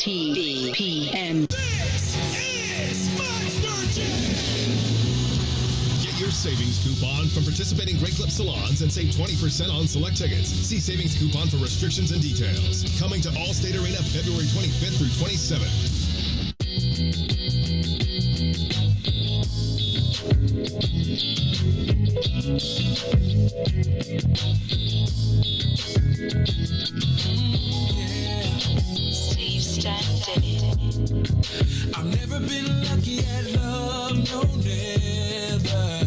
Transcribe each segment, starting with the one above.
WIIFTVPM. This is Monster Get your savings coupon from participating Great Clip salons and save 20% on select tickets. See savings coupon for restrictions and details. Coming to Allstate Arena February 25th through 27th. I've never been lucky at love, no never.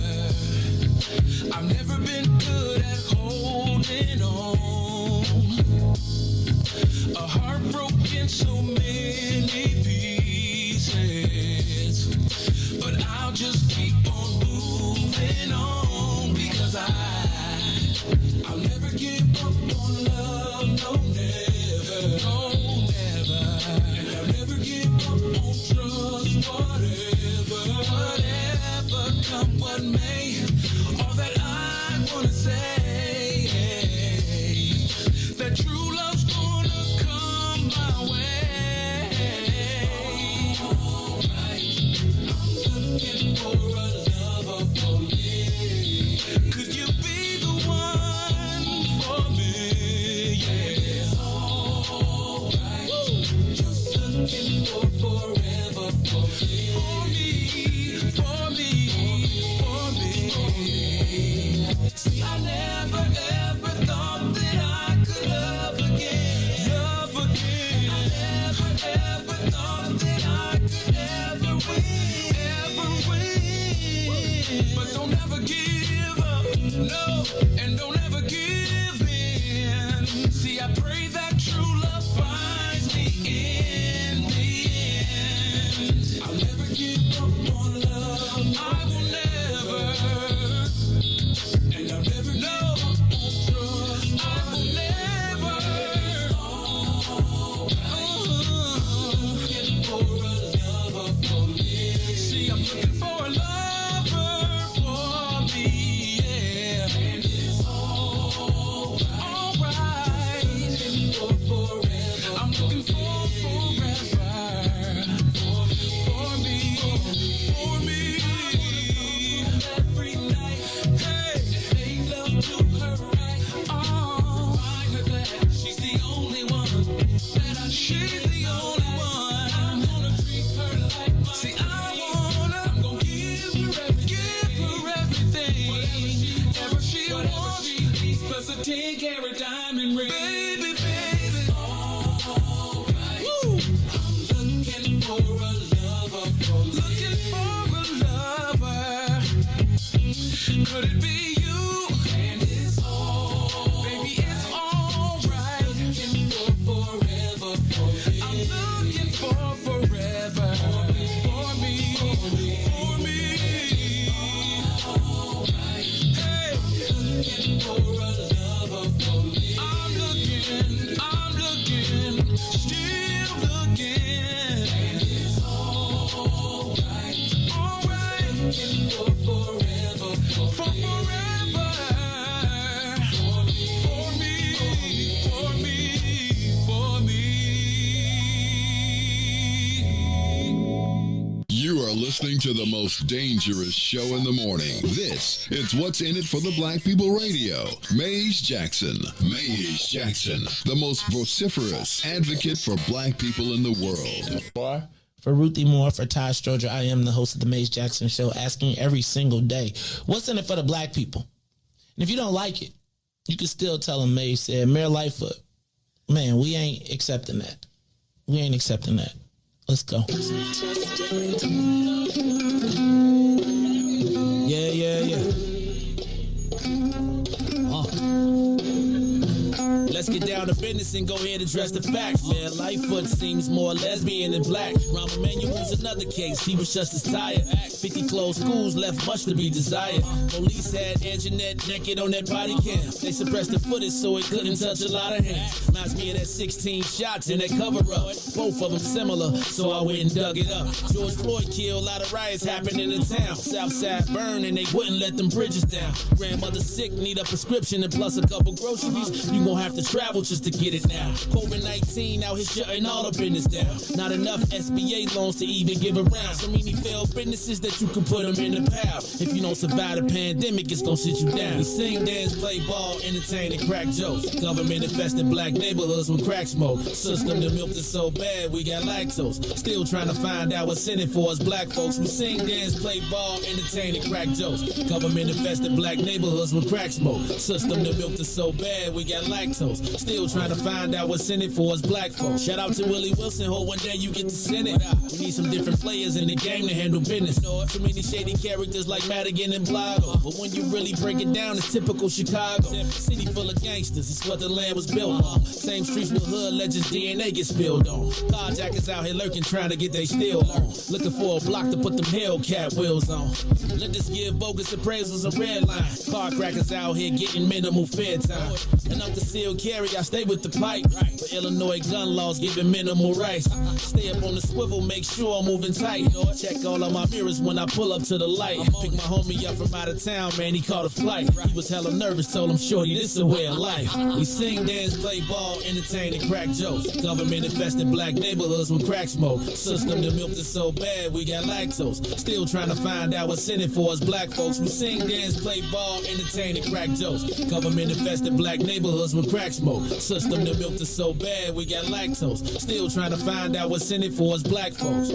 I've never been good at holding on. A heart broken so many pieces, but I'll just keep on moving on because I'll never give up on love, no never, no never. And I'll never give up on trust, whatever come what may. All that I wanna say, that true love's gonna come my way. Alright, I'm looking for a lover for me. Could you be the one for me? Yeah, alright. Just looking for forever for me. For me. See, I never ever thought that I could love again. I never ever thought that I could ever win. But don't ever give up, no, and don't ever give in. See, I pray that true love finds me in the end. I'll never give up on love, I will never. And I'll never give up on trust, I will never. Looking for a lover for me. See, I'm looking for a lover for me, yeah. And it's alright. Looking for forever. I'm looking for forever. For me. Every night. Hey, make love to her right. Oh, find her there. She's the only one that I need. She's the only one. I'm gonna treat her like mine. See, I'm gonna give her everything. Whatever she wants. Plus a 10-carat diamond ring. Baby. Alright. Woo. I'm looking for a lover for me. Looking for a lover. Could it be you? And it's baby, it's alright. Looking for forever for me. I'm listening to the most dangerous show in the morning. This is What's in It for the Black People Radio. Maze Jackson. Maze Jackson, the most vociferous advocate for black people in the world. For Ruthie Moore, for Ty Stroger, I am the host of the Maze Jackson Show, asking every single day, what's in it for the black people? And if you don't like it, you can still tell them Maze said, Mayor Lightfoot, man, we ain't accepting that. We ain't accepting that. Let's go. Yeah. Let's get down to business and go ahead and address the facts, man. Lightfoot seems more lesbian than black. Rahm Emanuel's another case. He was just as tired. 50 closed schools left much to be desired. Police had Anjanette naked on that body cam. They suppressed the footage so it couldn't touch a lot of hands. Reminds me of that 16 shots in that cover-up. Both of them similar, so I went and dug it up. George Floyd killed, a lot of riots happened in the town. Southside burned and they wouldn't let them bridges down. Grandmother sick, need a prescription and plus a couple groceries. You gon' have to travel just to get it now. COVID-19 out here shutting all the business down. Not enough SBA loans to even give around. So many failed businesses that you can put them in the pile. If you don't survive the pandemic, it's gonna sit you down. We sing, dance, play ball, entertain, and crack jokes. Government infested black neighborhoods with crack smoke. System that milked us so bad, we got lactose. Still trying to find out what's in it for us black folks. We sing, dance, play ball, entertain, and crack jokes. Government infested black neighborhoods with crack smoke. System that milked us so bad, we got lactose. Still trying to find out what's in it for us black folks. Shout out to Willie Wilson, hope one day you get to send it. We need some different players in the game to handle business. Too many shady characters like Madigan and Blotto. But when you really break it down, it's typical Chicago. City full of gangsters, it's what the land was built on. Same streets with hood legends, DNA get spilled on. Carjackers out here lurking, trying to get they steal on. Looking for a block to put them Hellcat wheels on. Let us give bogus appraisals a red line. Car crackers out here getting minimal fair time. And up the seal carry, I stay with the pipe. But Illinois gun laws giving minimal rights. Stay up on the swivel, make sure I'm moving tight. Check all of my mirrors when I pull up to the light. Pick my homie up from out of town, man, he caught a flight. He was hella nervous, told him, shorty, this is a way of life. We sing, dance, play ball, entertain, and crack jokes. Government infested black neighborhoods with crack smoke. System that milked us so bad, we got lactose. Still trying to find out what's in it for us black folks. We sing, dance, play ball, entertain, and crack jokes. Government infested black neighborhoods with crack smoke. System that milked us so bad, we got lactose. Still trying to find out what's in it for us black folks.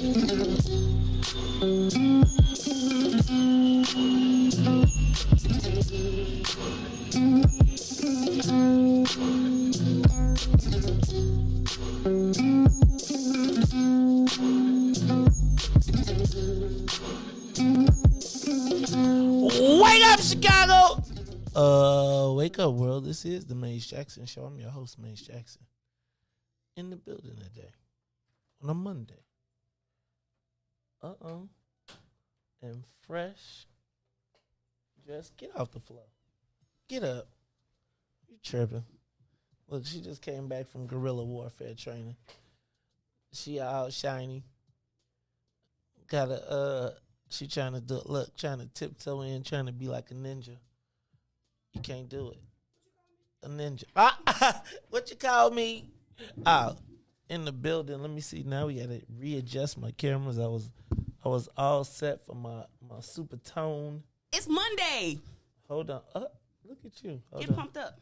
Wake up, Chicago! Wake up, world. This is the Maze Jackson Show. I'm your host, Maze Jackson. In the building today. On a Monday. And fresh. Just get off the floor. Get up. You tripping. Look, she just came back from guerrilla warfare training. She all shiny. She trying to tiptoe in, trying to be like a ninja. You can't do it. A ninja. What you call me? In the building. Let me see. Now we gotta readjust my cameras. I was all set for my super tone. It's Monday. Hold on. Look at you. Get pumped up.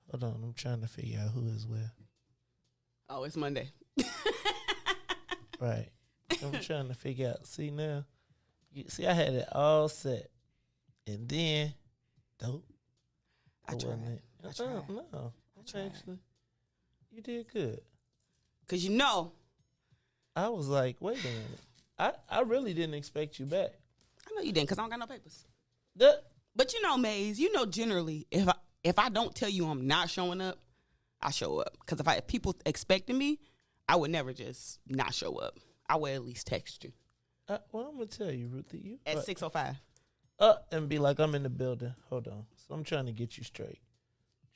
Hold on. I'm trying to figure out who is where. Oh, it's Monday. Right. I'm trying to figure out. See now. I had it all set. And then, dope. I tried. No. Actually, you did good. Because you know. I was like, wait a minute. I really didn't expect you back. I know you didn't because I don't got no papers. But you know, Maze, you know generally, if I don't tell you I'm not showing up, I show up. Because if people expecting me, I would never just not show up. I would at least text you. Well, I'm going to tell you, Ruthie. You at 6:05. And be like, I'm in the building. Hold on. So I'm trying to get you straight.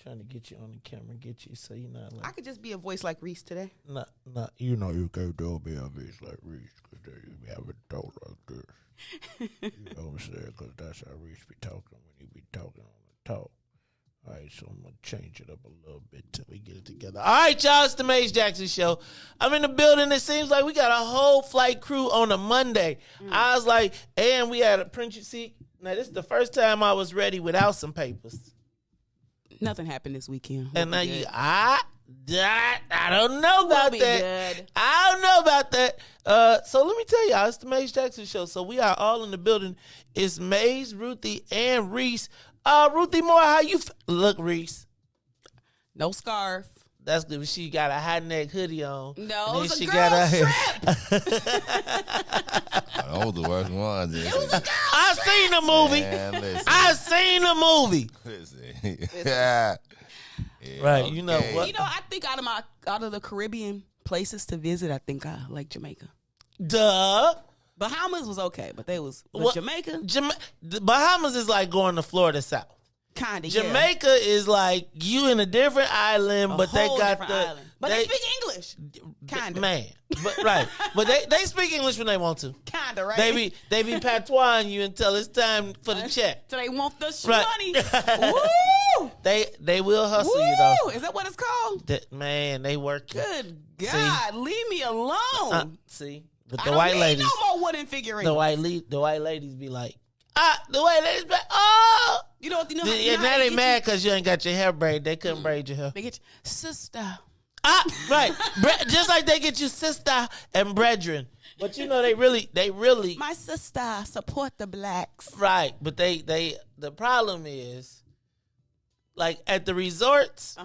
Trying to get you on the camera, get you so you're not like. I could just be a voice like Riis today. Not. You know you can't do be a voice like Riis because you be having to talk like this. You know what I'm saying? Because that's how Riis be talking when he be talking on the talk. All right, so I'm going to change it up a little bit till we get it together. All right, y'all, it's the Maze Jackson Show. I'm in the building. It seems like we got a whole flight crew on a Monday. I was like, and we had a print you see. Now, this is the first time I was ready without some papers. Nothing happened this weekend. And now I don't know about that. Good. I don't know about that. So let me tell y'all, it's the Maze Jackson Show. So we are all in the building. It's Maze, Ruthie, and Riis. Ruthie Moore, how you look, Riis? No scarf. That's good. She got a high neck hoodie on. No, it's a she girl's trip. That was the worst one. I seen the movie. Man, listen. I seen the movie. Listen. Yeah, Right, you know okay. what? You know, I think out of the Caribbean places to visit, I think I like Jamaica. Duh. Bahamas was okay, but What- Jamaica, The Bahamas is like going to Florida South. kind of. Jamaica is like you in a different island, but they got the island. But they speak English, kind of. man. But right, but they speak English when they want to. Kind of, right? They be patois you until it's time for the check. So they want the Right. money. Woo! They will hustle Woo! you though. Is that what it's called? Man, they work. Good God, leave me alone. See, but I the don't white need ladies, no more wooden figurines. the white ladies be like, the white ladies be like, oh. You know how Now they they get mad because you ain't got your hair braided. They couldn't braid your hair. They get you, sister. Right. Just like they get you sister and brethren. But you know, they really My sister support the blacks. right. But the problem is, like at the resorts,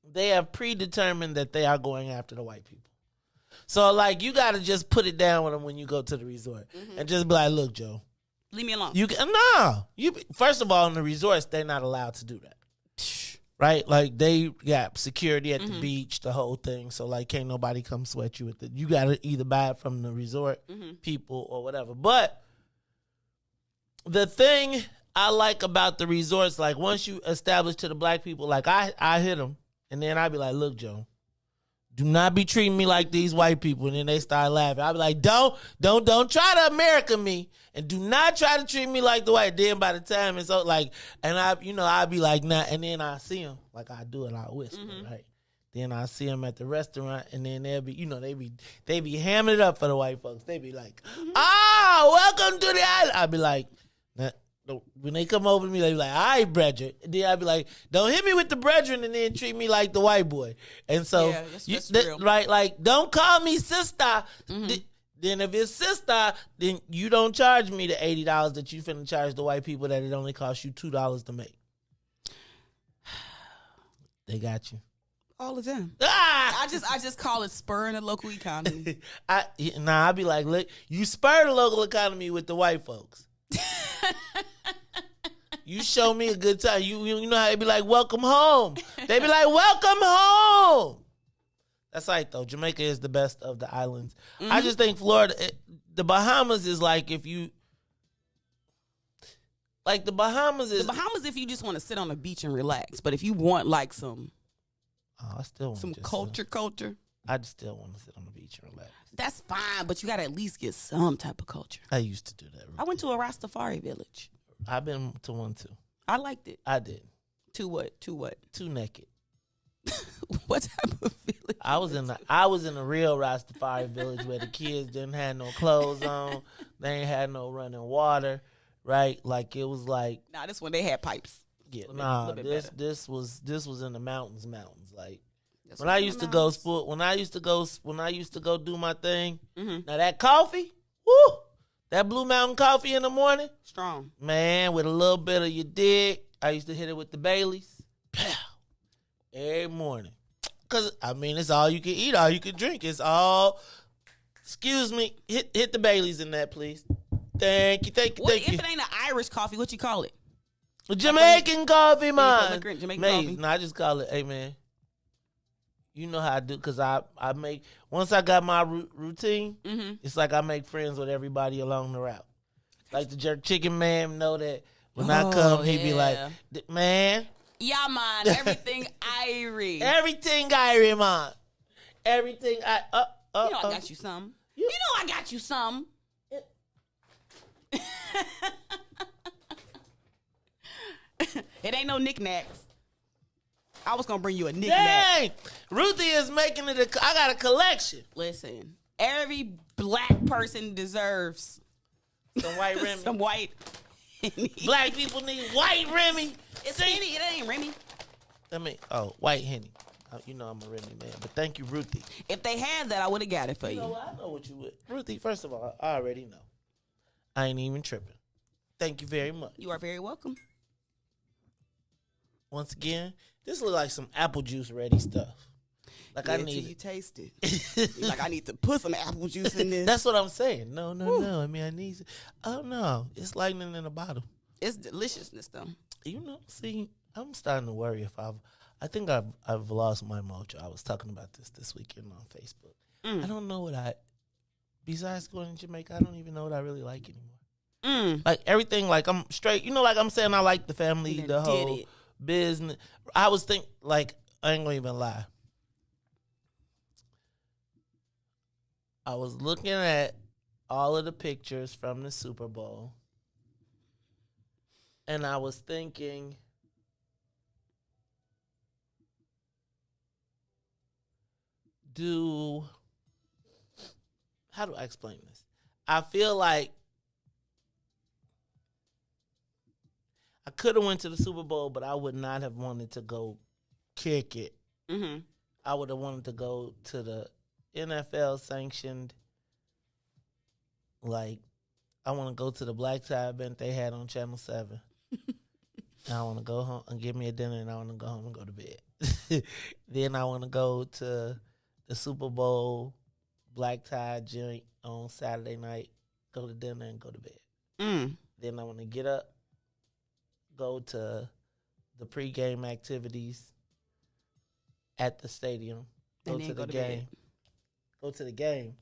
they have predetermined that they are going after the white people. So like you got to just put it down with them when you go to the resort and just be like, look, Joe, Leave me alone. you can first of all in the resorts they're not allowed to do that. Right? Like, they got security at the beach, the whole thing. So, like, can't nobody come sweat you with it. You got to either buy it from the resort people or whatever. But the thing I like about the resorts, like, once you establish to the black people, like, I hit them. And then I be like, look, Joe, do not be treating me like these white people. And then they start laughing. I be like, don't try to America me. And do not try to treat me like the white. Then by the time it's so like, and I'd be like, nah. And then I see them, like I do it, I whisper, right? Then I see them at the restaurant, and then they'll be, they be hamming it up for the white folks. They be like, welcome to the island. I'd be like, nah. When they come over to me, they be like, all right, brethren. And then I'd be like, don't hit me with the brethren and then treat me like the white boy. And so, Yeah, that's real. right, like, don't call me sister. Then if it's sister, then you don't charge me the $80 that you finna charge the white people that it only costs you $2 to make. They got you. All of them. Ah! I just call it spurring the local economy. I'd be like, look, you spur the local economy with the white folks. You show me a good time. You know how they be like, welcome home. They be like, welcome home. That's right, though. Jamaica is the best of the islands. I just think Florida, the Bahamas is like if you, like the Bahamas is. The Bahamas, if you just want to sit on the beach and relax. But if you want like some I still want some culture, I just still want to sit on the beach and relax. that's fine. But you got to at least get some type of culture. I used to do that. I went to a Rastafari village. I've been to one too. I liked it. I did. To what? Too naked. What type of village? I was in a real Rastafari village where the kids didn't have no clothes on. They ain't had no running water, right? Like it was like Nah, this one they had pipes. yeah, little bit better. this was in the mountains. Like This when was I in the used to go mountains. sport, when I used to go do my thing. Mhm. Now that coffee, woo, that Blue Mountain coffee in the morning, Strong. man, with a little bit of your dig. I used to hit it with the Baileys, pow, every morning. Cause I mean, it's all you can eat, all you can drink. It's all. Excuse me, hit the Baileys in that, please. Thank you. What if it ain't an Irish coffee? What you call it? Jamaican coffee, man. liquor, Jamaican Mate, coffee. no, I just call it, hey, man. You know how I do, because I make, once I got my routine, it's like I make friends with everybody along the route. Like the jerk chicken man know that when I come, he be like, man. Yeah, man. Everything Irish. Everything Irie, man. Everything You know I got you some. You know I got you some. It ain't no knickknacks. I was gonna bring you a knickknack. Dang! Ruthie is making it I got a collection. Listen, every black person deserves Some white Remy. some white. Black people need white Remy. It's Henny. It ain't Remy. White Henny. You know I'm a Remy man, but thank you, Ruthie. If they had that, I would have got it for you. You know what? I know what you would. Ruthie, first of all, I already know. I ain't even tripping. Thank you very much. You are very welcome. Once again, this look like some apple juice ready stuff. Like I Till need you taste it. Like I need to put some apple juice in this. That's what I'm saying. No. I mean, I need. Oh no, it's lightning in a bottle. It's deliciousness though. You know, see, I'm starting to worry if I think I've lost my mojo. I was talking about this weekend on Facebook. I don't know what besides going to Jamaica, I don't even know what I really like anymore. Like everything, like I'm straight. You know, like I'm saying, I like the family, the whole business. I was thinking, like, I ain't gonna even lie. I was looking at all of the pictures from the Super Bowl, and I was thinking, how do I explain this? I feel like I could have went to the Super Bowl, but I would not have wanted to go kick it. Mm-hmm. I would have wanted to go to the NFL sanctioned, like, I want to go to the black tie event they had on Channel 7. And I want to go home and give me a dinner, and I want to go home and go to bed. Then I want to go to the Super Bowl black tie joint on Saturday night, go to dinner, and go to bed. Then I want to get up, go to the pregame activities at the stadium, go to the game. Go to the game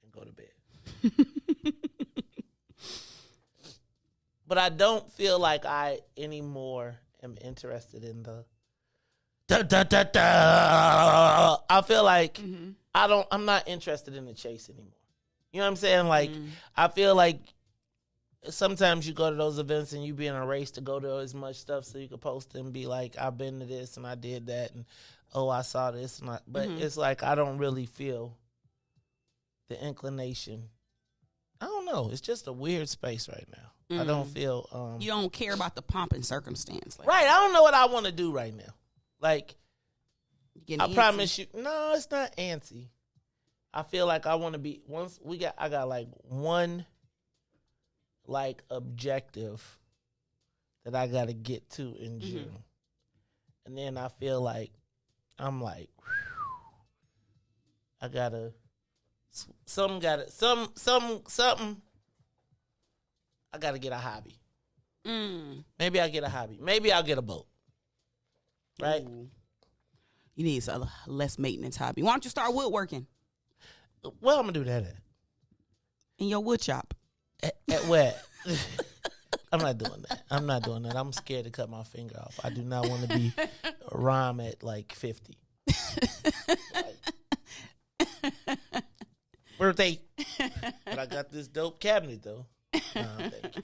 and go to bed. But I don't feel like I anymore am interested in the I feel like I'm not interested in the chase anymore. You know what I'm saying? Like I feel like sometimes you go to those events and you be in a race to go to as much stuff so you can post and be like, I've been to this and I did that and I saw this and but it's like I don't really feel the inclination. I don't know. It's just a weird space right now. I don't feel you don't care about the pomp and circumstance. Like, right. I don't know what I want to do right now. Like, I antsy. promise you. No, it's not antsy. I feel like I want to be I got like one like objective that I got to get to in June. And then I feel like I'm like I got to something I gotta get a hobby. Maybe I'll get a hobby. Maybe I'll get a boat. Right? Ooh. You need a less maintenance hobby. Why don't you start woodworking? Well, I'm gonna do that at In your wood shop. At where? I'm not doing that. I'm scared to cut my finger off. I do not want to be a rhyme at like 50. Birthday. But I got this dope cabinet though. Thank you.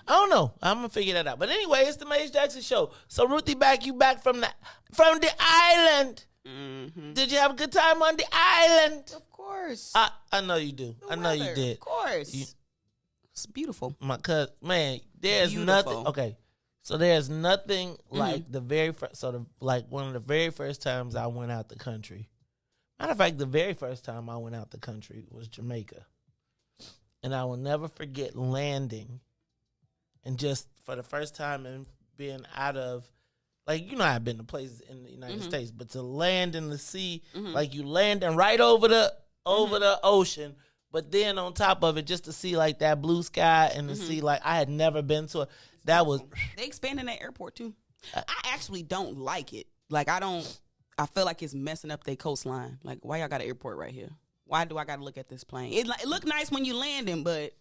I don't know. I'm gonna figure that out. But anyway, it's the Maze Jackson Show. So Ruthie, you back from the island. Did you have a good time on the island? Of course. I know you do. I know you did. Of course. It's beautiful. My cousin, man, there's nothing. Okay, so there's nothing like the very first. So one of the very first times I went out the country. Matter of fact, the very first time I went out the country was Jamaica. And I will never forget landing and just for the first time and being out of, like, you know, I've been to places in the United States, but to land in the sea, like you landing right over the ocean, but then on top of it, just to see like that blue sky and to see like I had never been to that was. They expanding that airport too. I actually don't like it. Like I feel like it's messing up their coastline. Like, why y'all got an airport right here? Why do I got to look at this plane? It look nice when you landing, but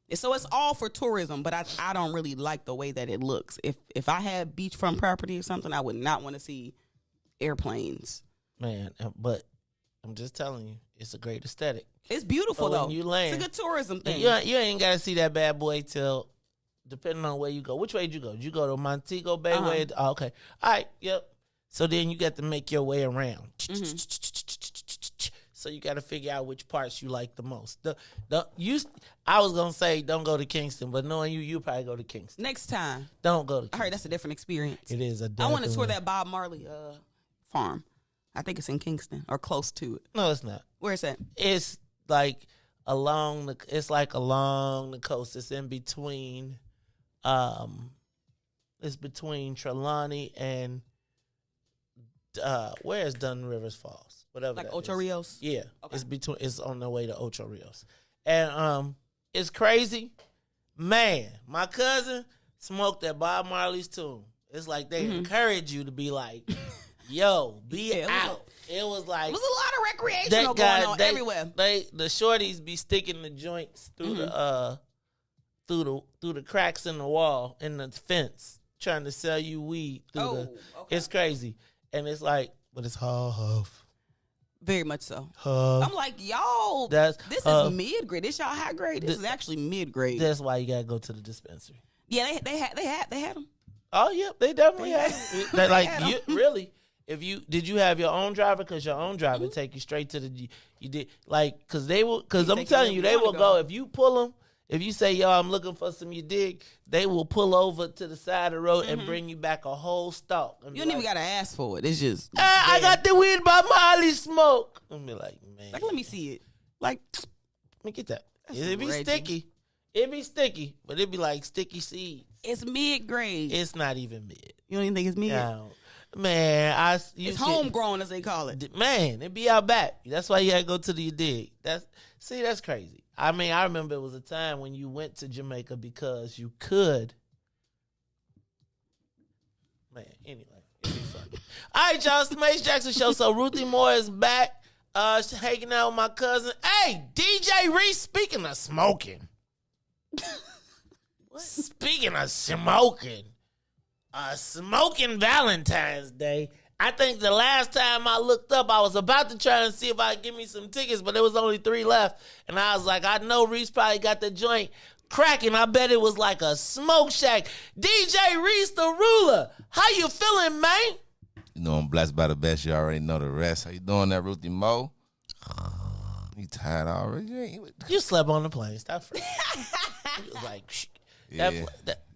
it's all for tourism. But I don't really like the way that it looks. If I had beachfront property or something, I would not want to see airplanes. Man, but I'm just telling you, it's a great aesthetic. It's beautiful though. When you land, it's a good tourism thing. You ain't got to see that bad boy till depending on where you go. Which way did you go? Did you go to Montego Bay way? Oh, okay. All right. Yep. So then you got to make your way around. So you got to figure out which parts you like the most. I was gonna say don't go to Kingston, but knowing you probably go to Kingston. Next time. Don't go to Kingston. I heard that's a different experience. It is a I want to tour different- that Bob Marley farm. I think it's in Kingston or close to it. No, it's not. Where is that? It's like along the coast. It's in between it's between Trelawney and where is Dun Rivers Falls? Whatever. Like that Ocho is. Rios? Yeah. Okay. It's on the way to Ocho Rios. And it's crazy. Man, my cousin smoked at Bob Marley's tomb. It's like they encourage you to be like, yo, be out. It was like It was a lot of recreational going on everywhere. The shorties be sticking the joints through the cracks in the wall in the fence, trying to sell you weed. It's crazy, and it's like, but it's huff. Very much so. Huff. I'm like, y'all, That's this huff. is mid grade. This y'all high grade. This is actually mid grade. That's why you gotta go to the dispensary. Yeah, they had them. Oh yeah, they definitely had. They like had 'em. you really. Did you have your own driver? Because your own driver take you straight to the. You did like because they will. Because I'm take telling you you, where they you will wanna go. go. If you pull them, if you say, "Yo, I'm looking for some," you dig. They will pull over to the side of the road and bring you back a whole stalk. And You be don't even like, gotta ask for it. It's just I got the weed by Molly smoke. And be like, man, like, let me see it. like, let me get that. It'd be Reggie. sticky. It'd be sticky, but it'd be like sticky seeds. It's mid grade. It's not even mid. You don't even think it's mid? No. Man, It's homegrown, as they call it. Man, it be out back. That's why you gotta go to the dig. That's crazy. I mean, I remember it was a time when you went to Jamaica because you could. Man, anyway, it'd be fun. All right, y'all, it's the Mace Jackson Show. So Ruthie Moore is back, hanging out with my cousin. Hey, DJ Riis, speaking of smoking. Speaking of smoking. Smoking Valentine's Day. I think the last time I looked up, I was about to try and see if I could give me some tickets, but there was only 3 left. And I was like, I know Riis probably got the joint cracking. I bet it was like a smoke shack. DJ Riis the Ruler, how you feeling, man? You know I'm blessed by the best. You already know the rest. How you doing there, Ruthie Mo? You tired already? You slept on the plane. Stop freaking. It was like, Yeah.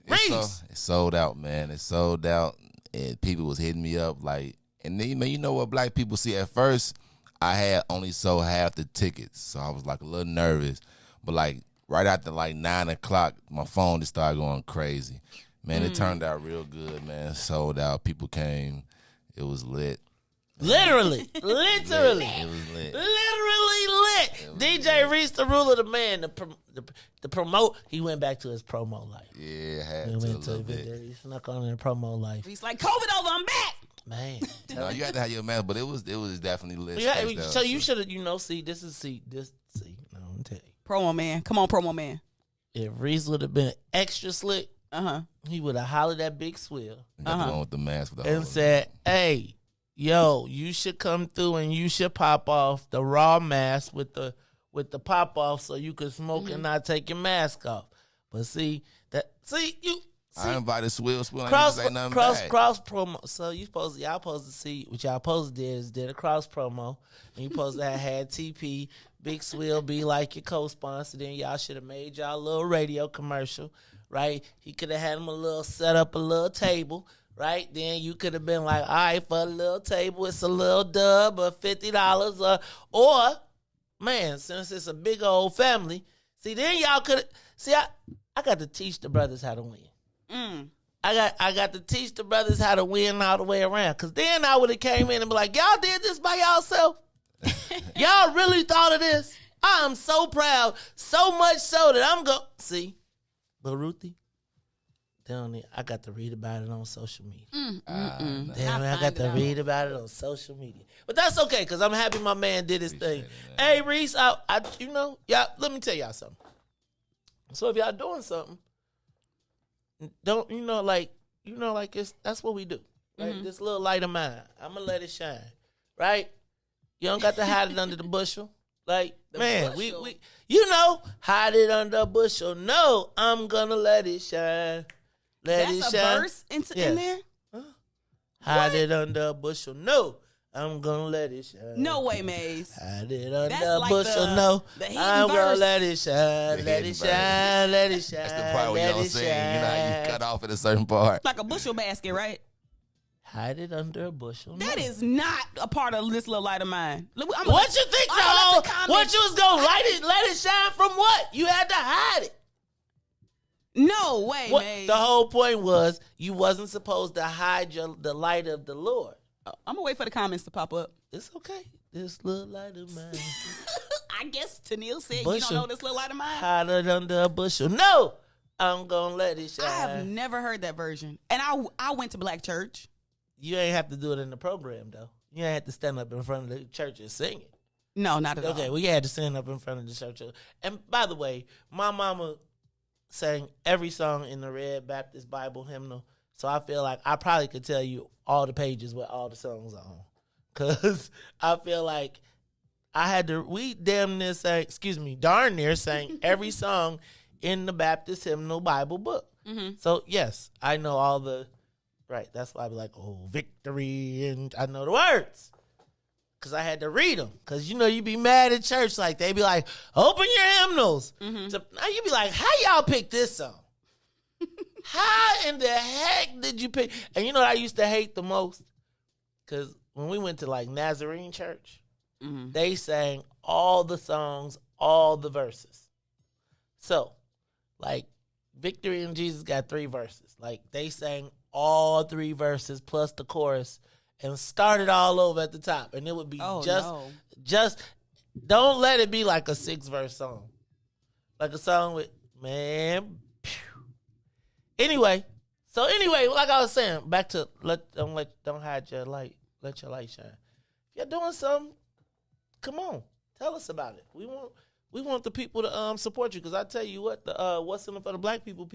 Riis. It's sold out, man. It's sold out. And people was hitting me up like, and then, you know what black people see at first? I had only sold half the tickets, so I was like a little nervous. But like right after like 9 o'clock, my phone just started going crazy. Man, it turned out real good, man. Sold out. People came. It was lit. Literally. It was lit. Literally lit. DJ Riis the Ruler, the man, the promote. He went back to his promo life. Yeah, I had He to a went to little bit. He snuck on in promo life. He's like, COVID over, I'm back. Man. No, you had to have your mask, but it was definitely lit. Yeah, spaced out, so you should have, no, I'm tell you. Promo man. Come on, promo man. If Riis would have been extra slick, Uh-huh. he would have hollered at Big Swill Got the one with the mask with the and whole- said, hey, yo, you should come through and you should pop off the raw mask with the pop off so you could smoke and not take your mask off. But I invited Swill. Swill ain't cross say nothing cross back. cross promo. So y'all supposed to see what y'all supposed to did a cross promo, and you supposed to have had TP Big Swill be like your co-sponsor. Then y'all should have made y'all a little radio commercial, right? He could have had him set up a little table. Right? Then you could have been like, all right, for a little table, it's a little dub of $50. Or, man, since it's a big old family, see, then y'all could see, I got to teach the brothers how to win. I got to teach the brothers how to win all the way around. Because then I would have came in and be like, y'all did this by y'allself? Y'all really thought of this? I am so proud. So much so that I'm going, see, Lil Ruthie, I got to read about it on social media. Damn, I got to read about it on social media. But that's okay, because I'm happy my man did his thing. Hey, Riis, y'all, let me tell y'all something. So if y'all doing something, don't, that's what we do. Right? This little light of mine, I'm going to let it shine. Right? You don't got to hide it under the bushel. Like, The man, bushel. we you know, hide it under a bushel. No, I'm gonna let it shine. Let That's it a shine. verse in Yes. there? Hide it under a bushel. No, I'm gonna let it shine. No way, Maze. Hide it under That's a like bushel. the- No, the hidden I'm gonna verse. let it shine. The Let hidden it shine. Let it shine. That's the part where you let don't it sing. You know how you shine. cut off at a certain part. Like a bushel basket, right? Hide it under a bushel. That no. is not a part of this little light of mine. Look, What you think, I'm gonna let though? the comments- What you was gonna light it? Let it shine from what? You had to hide it. No way, What Maze. the whole point was, you wasn't supposed to hide the light of the Lord. I'm gonna wait for the comments to pop up. It's okay. This little light of mine. I guess Tennille said you Bushel. don't know this little light of mine. Hide it under a bushel. No, I'm gonna let it shine. I have never heard that version, and I went to black church. You ain't have to do it in the program though. You ain't have to stand up in front of the church and sing it. No, not at all. Okay, we had to stand up in front of the church. And by the way, my mama sang every song in the Red Baptist Bible hymnal. So I feel like I probably could tell you all the pages with all the songs on. Because I feel like we darn near sang every song in the Baptist hymnal Bible book. Mm-hmm. So yes, I know all the, right, that's why I be like, oh, victory, and I know the words. Because I had to read them. Because, you know, you be mad at church. Like, they be like, open your hymnals. Mm-hmm. So now you be like, how y'all pick this song? How in the heck did you pick? And you know what I used to hate the most? Because when we went to, like, Nazarene church, Mm-hmm. they sang all the songs, all the verses. So, like, Victory in Jesus got 3 verses. Like, they sang all 3 verses plus the chorus and started all over at the top. And it would be just don't let it be like a 6-verse song. Like a song with, man, pew. Anyway, like I was saying, back to don't hide your light. Let your light shine. If you're doing something, come on. Tell us about it. We want the people to support you, because I tell you what, the what's in it for the black people,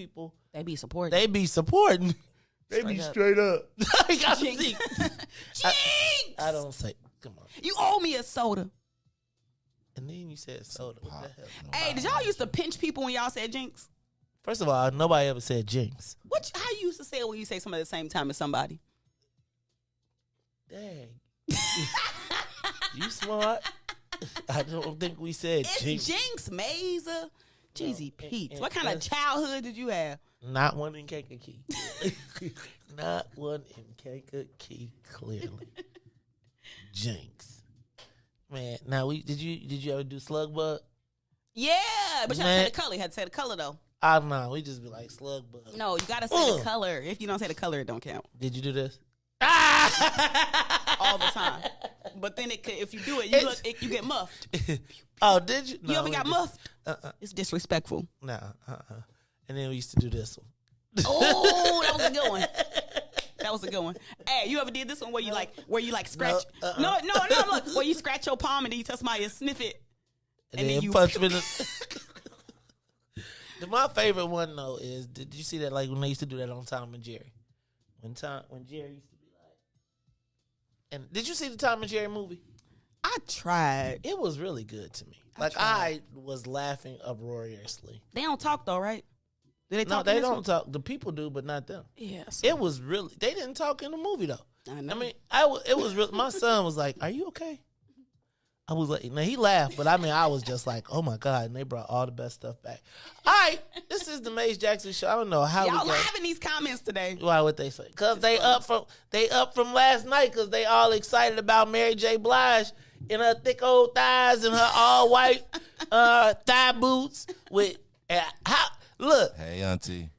They be supporting. they be supporting. They be straight up. I gotta Jinx. see. Jinx! I don't say, come on. You owe me a soda. And then you said soda. What the hell? Hey, did y'all used to pinch people when y'all said jinx? First of all, nobody ever said jinx. How you used to say it when you say something at the same time as somebody? Dang. You smart. I don't think we said It's jinx. jinx, Maze. Jeezy Pete. and What kind of that's- childhood did you have? Not one in Kankakee. Not one in Kankakee, clearly. Jinx. Man, now did you ever do slug bug? Yeah, but you had to Man. say the color. You had to say the color though. I don't know. We just be like slug bug. No, you gotta say the color. If you don't say the color, it don't count Did you do this? all the time. But then if you do it, you get muffed. Oh, did you? You ever we got did- muffed? It's disrespectful. Nah, And then we used to do this one. Oh, that was a good one. That was a good one. Hey, you ever did this one where you like scratch? No, look, where you scratch your palm and then you tell somebody to sniff it. And, then then you punch me in the... My favorite one, though, is, did you see that, like, when they used to do that on Tom and Jerry? When Jerry used to be like... And did you see the Tom and Jerry movie? I tried. It was really good to me. Like, tried. I was laughing uproariously. They don't talk though, right? Do they No, talk? they in this don't one? talk. The people do, but not them. Yes. It was really... They didn't talk in the movie, though. I know. I mean, it was real. My son was like, "Are you okay?" I was like, now he laughed, but I mean, I was just like, "Oh my God!" And they brought all the best stuff back. All right, this is the Maze Jackson Show. I don't know how y'all we got. live in these comments today. Why would they say? Because they up from last night. Because they all excited about Mary J. Blige in her thick old thighs and her all white thigh boots with look. Hey, auntie.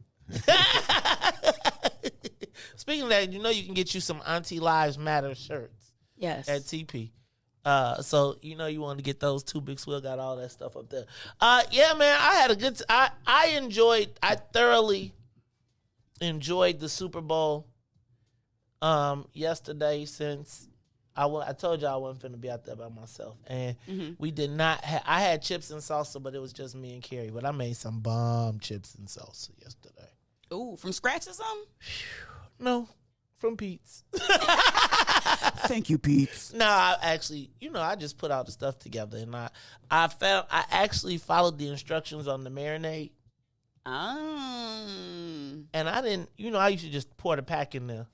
Speaking of that, you know you can get you some Auntie Lives Matter shirts Yes. at TP. So you know you want to get those too. Big Swill got all that stuff up there. Yeah, man, I had a good. I thoroughly enjoyed the Super Bowl. Yesterday, since I told y'all I wasn't finna be out there by myself, and we did not. I had chips and salsa, but it was just me and Carrie. But I made some bomb chips and salsa yesterday. Ooh, from scratch or something? No, from Pete's. Thank you, Pete. No, I actually, I just put all the stuff together, and I actually followed the instructions on the marinade. And I didn't, I used to just pour the pack in there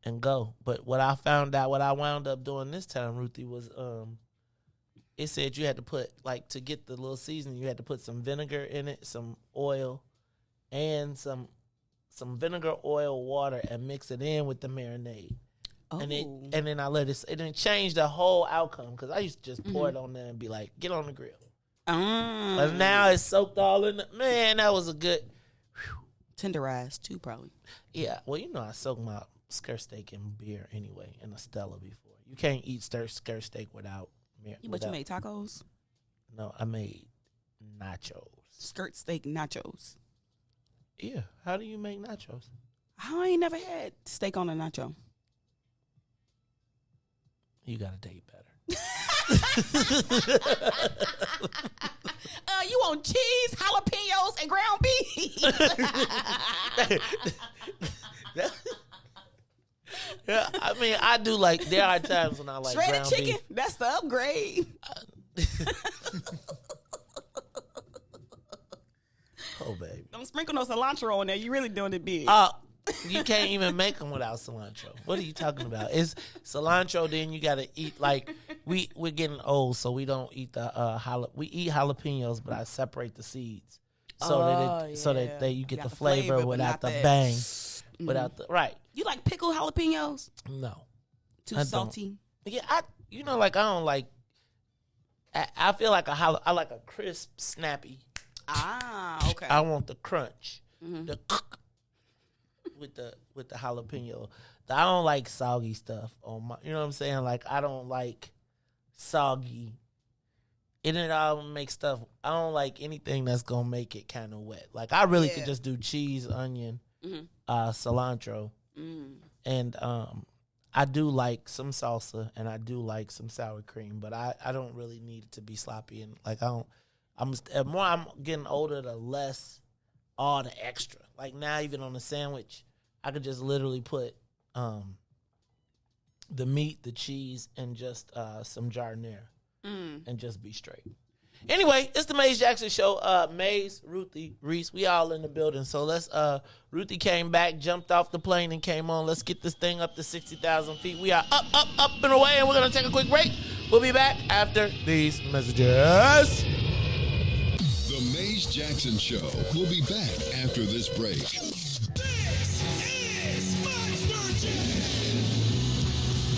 and go. But what I wound up doing this time, Ruthie, was it said you had to put, like, to get the little seasoning, you had to put some vinegar in it, some oil, and some vinegar, oil, water, and mix it in with the marinade. Oh. And then I let it didn't change the whole outcome, because I used to just pour it on there and be like, get on the grill. But now it's soaked all in. Man, that was a good. Tenderized too, probably. Yeah, well, I soaked my skirt steak in beer anyway, in a Stella before. You can't eat skirt steak without. But you made tacos? No, I made nachos. Skirt steak nachos. Yeah, how do you make nachos? I ain't never had steak on a nacho. You gotta date better. You want cheese, jalapenos, and ground beef? Yeah, I mean, I do like. There are times when I like shredded ground chicken. beef. That's the upgrade. Oh, baby. Don't sprinkle no cilantro on there. You really doing it big. You can't even make them without cilantro. What are you talking about? It's cilantro. Then you gotta eat, like, we're getting old, so we don't eat the we eat jalapenos, but I separate the seeds so that you get the flavor without the bang, without the right. You like pickled jalapenos? No, too salty. Yeah, I don't like. I feel like I like a crisp, snappy. Okay. I want the crunch, the with the jalapeno. I don't like soggy stuff on my. You know what I'm saying? Like, I don't like soggy. It all make stuff. I don't like anything that's gonna make it kind of wet. Like, I really could just do cheese, onion, cilantro, and I do like some salsa and I do like some sour cream, but I don't really need it to be sloppy, and like the more I'm getting older, the less all the extra. Like, now, even on a sandwich, I could just literally put the meat, the cheese, and just some giardiniera, and just be straight. Anyway, it's the Maze Jackson Show. Maze, Ruthie, Riis, we all in the building. So let's. Ruthie came back, jumped off the plane, and came on. Let's get this thing up to 60,000 feet. We are up and away, and we're gonna take a quick break. We'll be back after these messages. The Maze Jackson Show will be back after this break.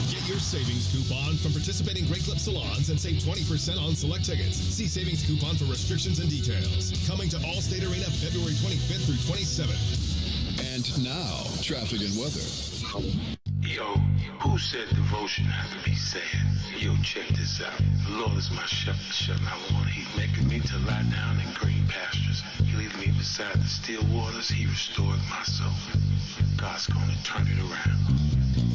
Get your savings coupon from participating Great Clip salons and save 20% on select tickets. See savings coupon for restrictions and details. Coming to Allstate Arena February 25th through 27th. And now, traffic and weather. Yo, who said devotion has to be sad? Yo, check this out. The Lord is my shepherd, and I want. He's making me to lie down in green pastures. He leads me beside the still waters. He restored my soul. God's gonna turn it around.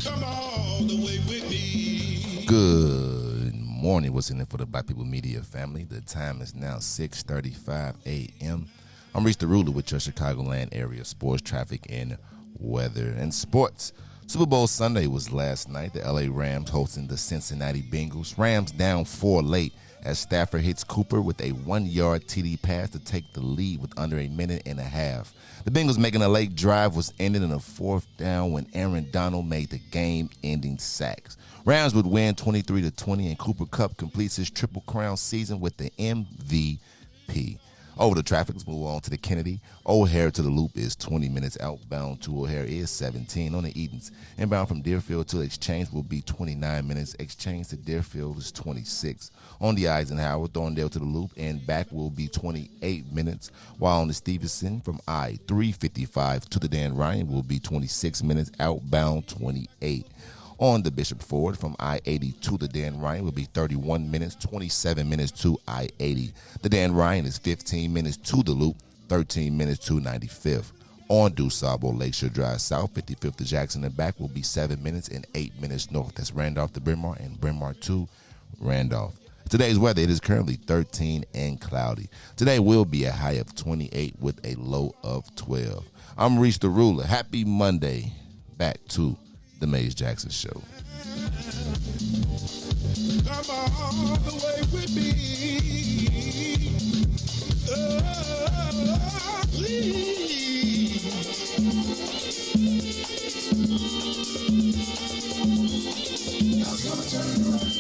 Come all the way with me. Good morning. What's in it for the Black People Media family? The time is now 6:35 a.m. I'm Reese the Ruler with your Chicagoland area sports, traffic, and weather. And sports. Super Bowl Sunday was last night. The LA Rams hosting the Cincinnati Bengals. Rams down 4 late as Stafford hits Cooper with a 1-yard TD pass to take the lead with under a minute and a half. The Bengals making a late drive was ended in a 4th down when Aaron Donald made the game-ending sacks. Rams would win 23-20, and Cooper Kupp completes his Triple Crown season with the MVP. Over the traffic, let's move on to the Kennedy. O'Hare to the Loop is 20 minutes. Outbound to O'Hare is 17. On the Edens, inbound from Deerfield to Exchange will be 29 minutes. Exchange to Deerfield is 26. On the Eisenhower, Thorndale to the Loop and back will be 28 minutes. While on the Stevenson from I-355 to the Dan Ryan will be 26 minutes. Outbound 28. On the Bishop Ford from I-80 to the Dan Ryan will be 31 minutes, 27 minutes to I-80. The Dan Ryan is 15 minutes to the Loop, 13 minutes to 95th. On DuSable Lakeshore Drive South, 55th to Jackson and back will be 7 minutes and 8 minutes north. That's Randolph to Bryn Mawr and Bryn Mawr to Randolph. Today's weather, it is currently 13 and cloudy. Today will be a high of 28 with a low of 12. I'm Reese the Ruler. Happy Monday. back to the Maze Jackson Show. Come all the way with me. Oh, please. God's gonna turn it around.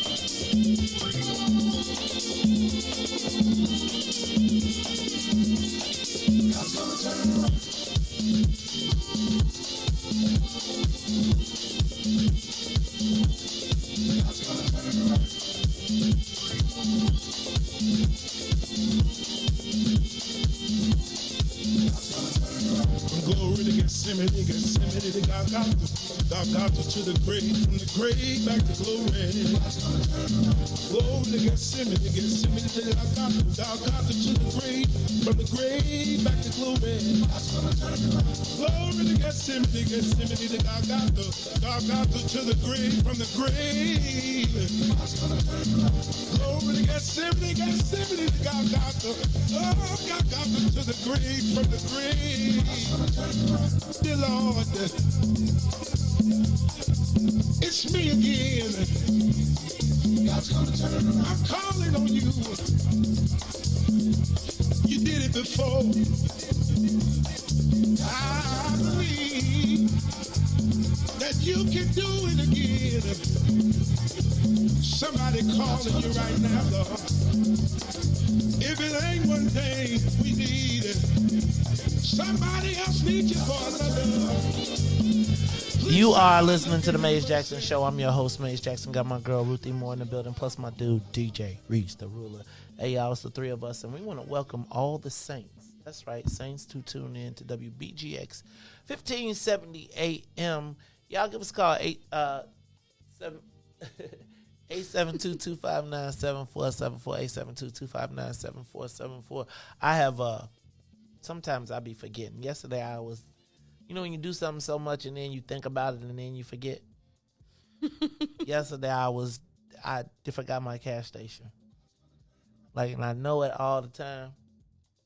God's gonna turn it around. Glory to Gethsemane, to Golgotha to the grave, from the grave back to glory. Glory to Gethsemane, to Golgotha to the grave, from the grave back to glory. Glory to Gethsemane, to Golgotha to the grave, from the grave. Glory to Gethsemane, to Golgotha, oh, Golgotha to the grave, from the grave. Dear Lord, it's me again. God's gonna turn it around. I'm calling on you. You did it before. I believe that you can do it again. Somebody calling you right now, Lord. If it ain't one thing we need, somebody else needs you for another. You are listening to the Maze Jackson Show. I'm your host, Maze Jackson. Got my girl Ruthie Moore in the building, plus my dude DJ Riis, the ruler. Hey, y'all, it's the three of us, and we want to welcome all the saints. That's right, saints to tune in to WBGX 1570 AM. Y'all give us a call 872-259-7474, 872-259-7474. I have sometimes I be forgetting. Yesterday I was, when you do something so much and then you think about it and then you forget. Yesterday I forgot my cash station. And I know it all the time.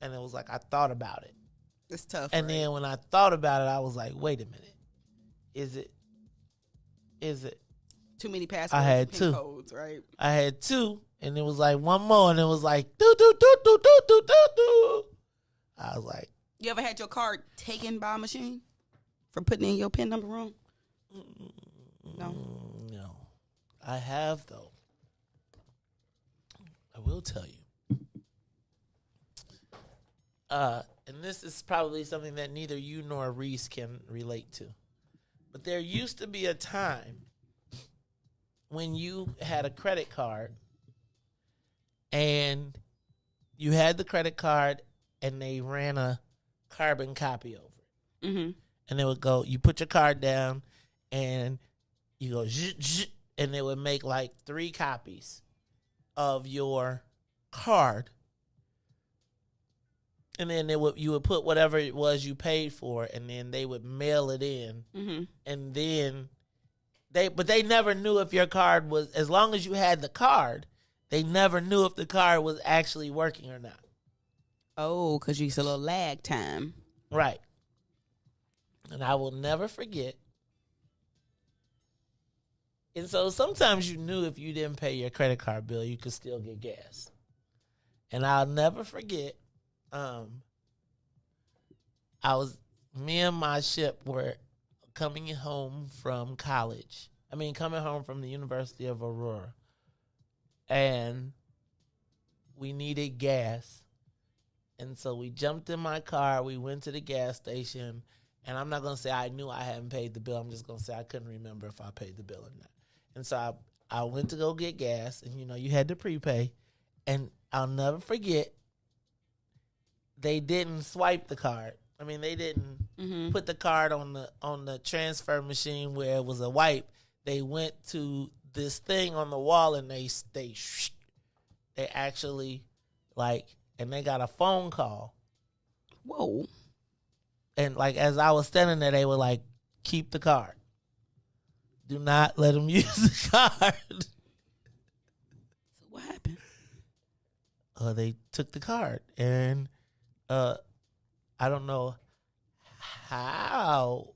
And it was like, I thought about it. It's tough. And then when I thought about it, I was like, wait a minute. Is it? Too many passwords. I had PIN two. Codes, right? I had two. And it was like one more. And it was like, do. I was like. You ever had your card taken by a machine for putting in your PIN number wrong? No. No. I have, though. I will tell you. And this is probably something that neither you nor Riis can relate to. But there used to be a time when you had a credit card and you had the credit card and they ran a carbon copy over it. Mm-hmm. And it would go, you put your card down and you go, and it would make like 3 copies of your card. And then you would put whatever it was you paid for, and then they would mail it in. Mm-hmm. And then they never knew if your card was, as long as you had the card, they never knew if the card was actually working or not. Oh, because you used a little lag time. Right. And I will never forget. And so sometimes you knew if you didn't pay your credit card bill, you could still get gas. And I'll never forget. Me and my ship were coming home from college. Coming home from the University of Aurora. And we needed gas. And so we jumped in my car. We went to the gas station. And I'm not going to say I knew I hadn't paid the bill. I'm just going to say I couldn't remember if I paid the bill or not. And so I went to go get gas. And, you had to prepay. And I'll never forget, they didn't swipe the card. They didn't put the card on the transfer machine where it was a wipe. They went to this thing on the wall and they actually and they got a phone call. Whoa. And as I was standing there, they were like, keep the card. Do not let them use the card. So what happened? They took the card and I don't know how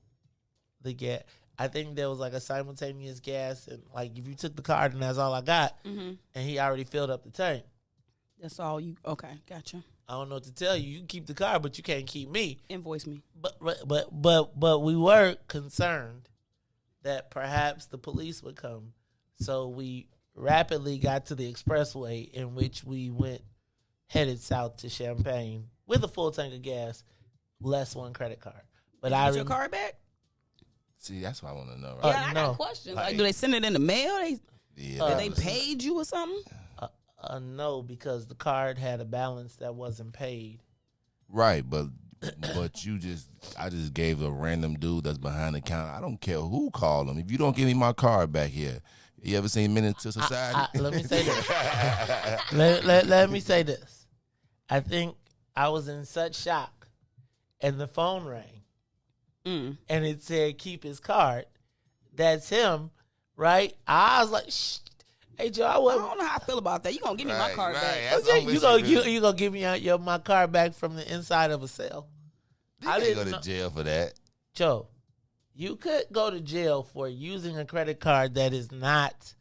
I think there was like a simultaneous gas, and like if you took the card and that's all I got, and he already filled up the tank. That's all you. Okay, gotcha. I don't know what to tell you. You can keep the card, but you can't keep me. Invoice me. But we were concerned that perhaps the police would come, so we rapidly got to the expressway in which we headed south to Champaign with a full tank of gas, less one credit card. But Did you get your card back? See, that's what I want to know, right? Yeah, I got questions. Like, do they send it in the mail? Did they paid you or something? No, because the card had a balance that wasn't paid. Right, but I just gave a random dude that's behind the counter. I don't care who called him. If you don't give me my card back here, you ever seen Menace to Society? Let me say this. let me say this. I think I was in such shock, and the phone rang. And it said, keep his card. That's him, right? I was like, shh. Hey, Joe, I don't know how I feel about that. You going to give me my card back. You gonna give me my card back from the inside of a cell. I didn't go to jail for that. Joe, you could go to jail for using a credit card that is not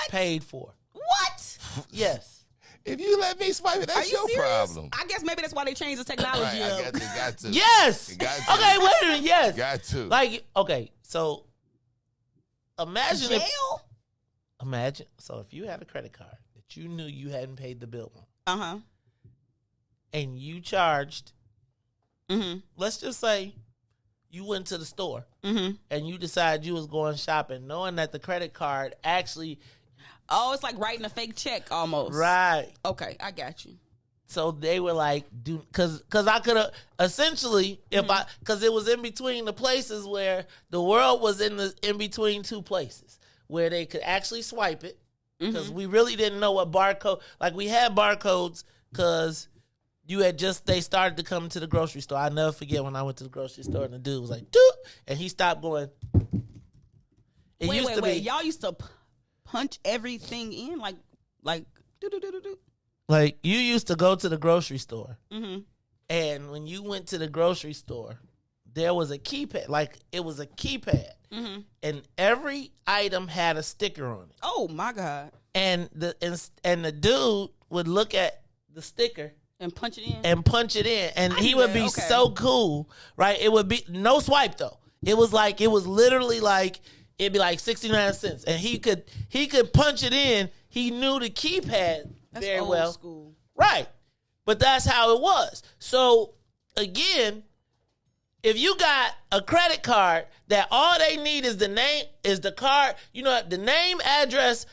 paid for. What? Yes. If you let me swipe it, that's your problem. I guess maybe that's why they changed the technology up. Got to. Yes. Got to. Okay, wait a minute. Yes. Got to. Like, okay, so imagine jail? If you had a credit card that you knew you hadn't paid the bill on, and you charged, let's just say you went to the store and you decided you was going shopping, knowing that the credit card actually. Oh, it's like writing a fake check almost. Right. Okay, I got you. So they were like, because I could have essentially, because it was in between the places where the world was in between two places where they could actually swipe it, because we really didn't know what barcode. Like, we had barcodes because they started to come to the grocery store. I'll never forget when I went to the grocery store and the dude was like, doot, and he stopped going. Wait. Y'all used to punch everything in like do. Like, you used to go to the grocery store, and when you went to the grocery store, there was a keypad. Like, it was a keypad, and every item had a sticker on it. Oh my God! And the dude would look at the sticker and punch it in, and he would be so cool, right? It would be no swipe though. It was literally like. It'd be like 69 cents, and he could punch it in. He knew the keypad very well. Old school. Right? But that's how it was. So again, if you got a credit card that all they need is the name, is the card, the name, address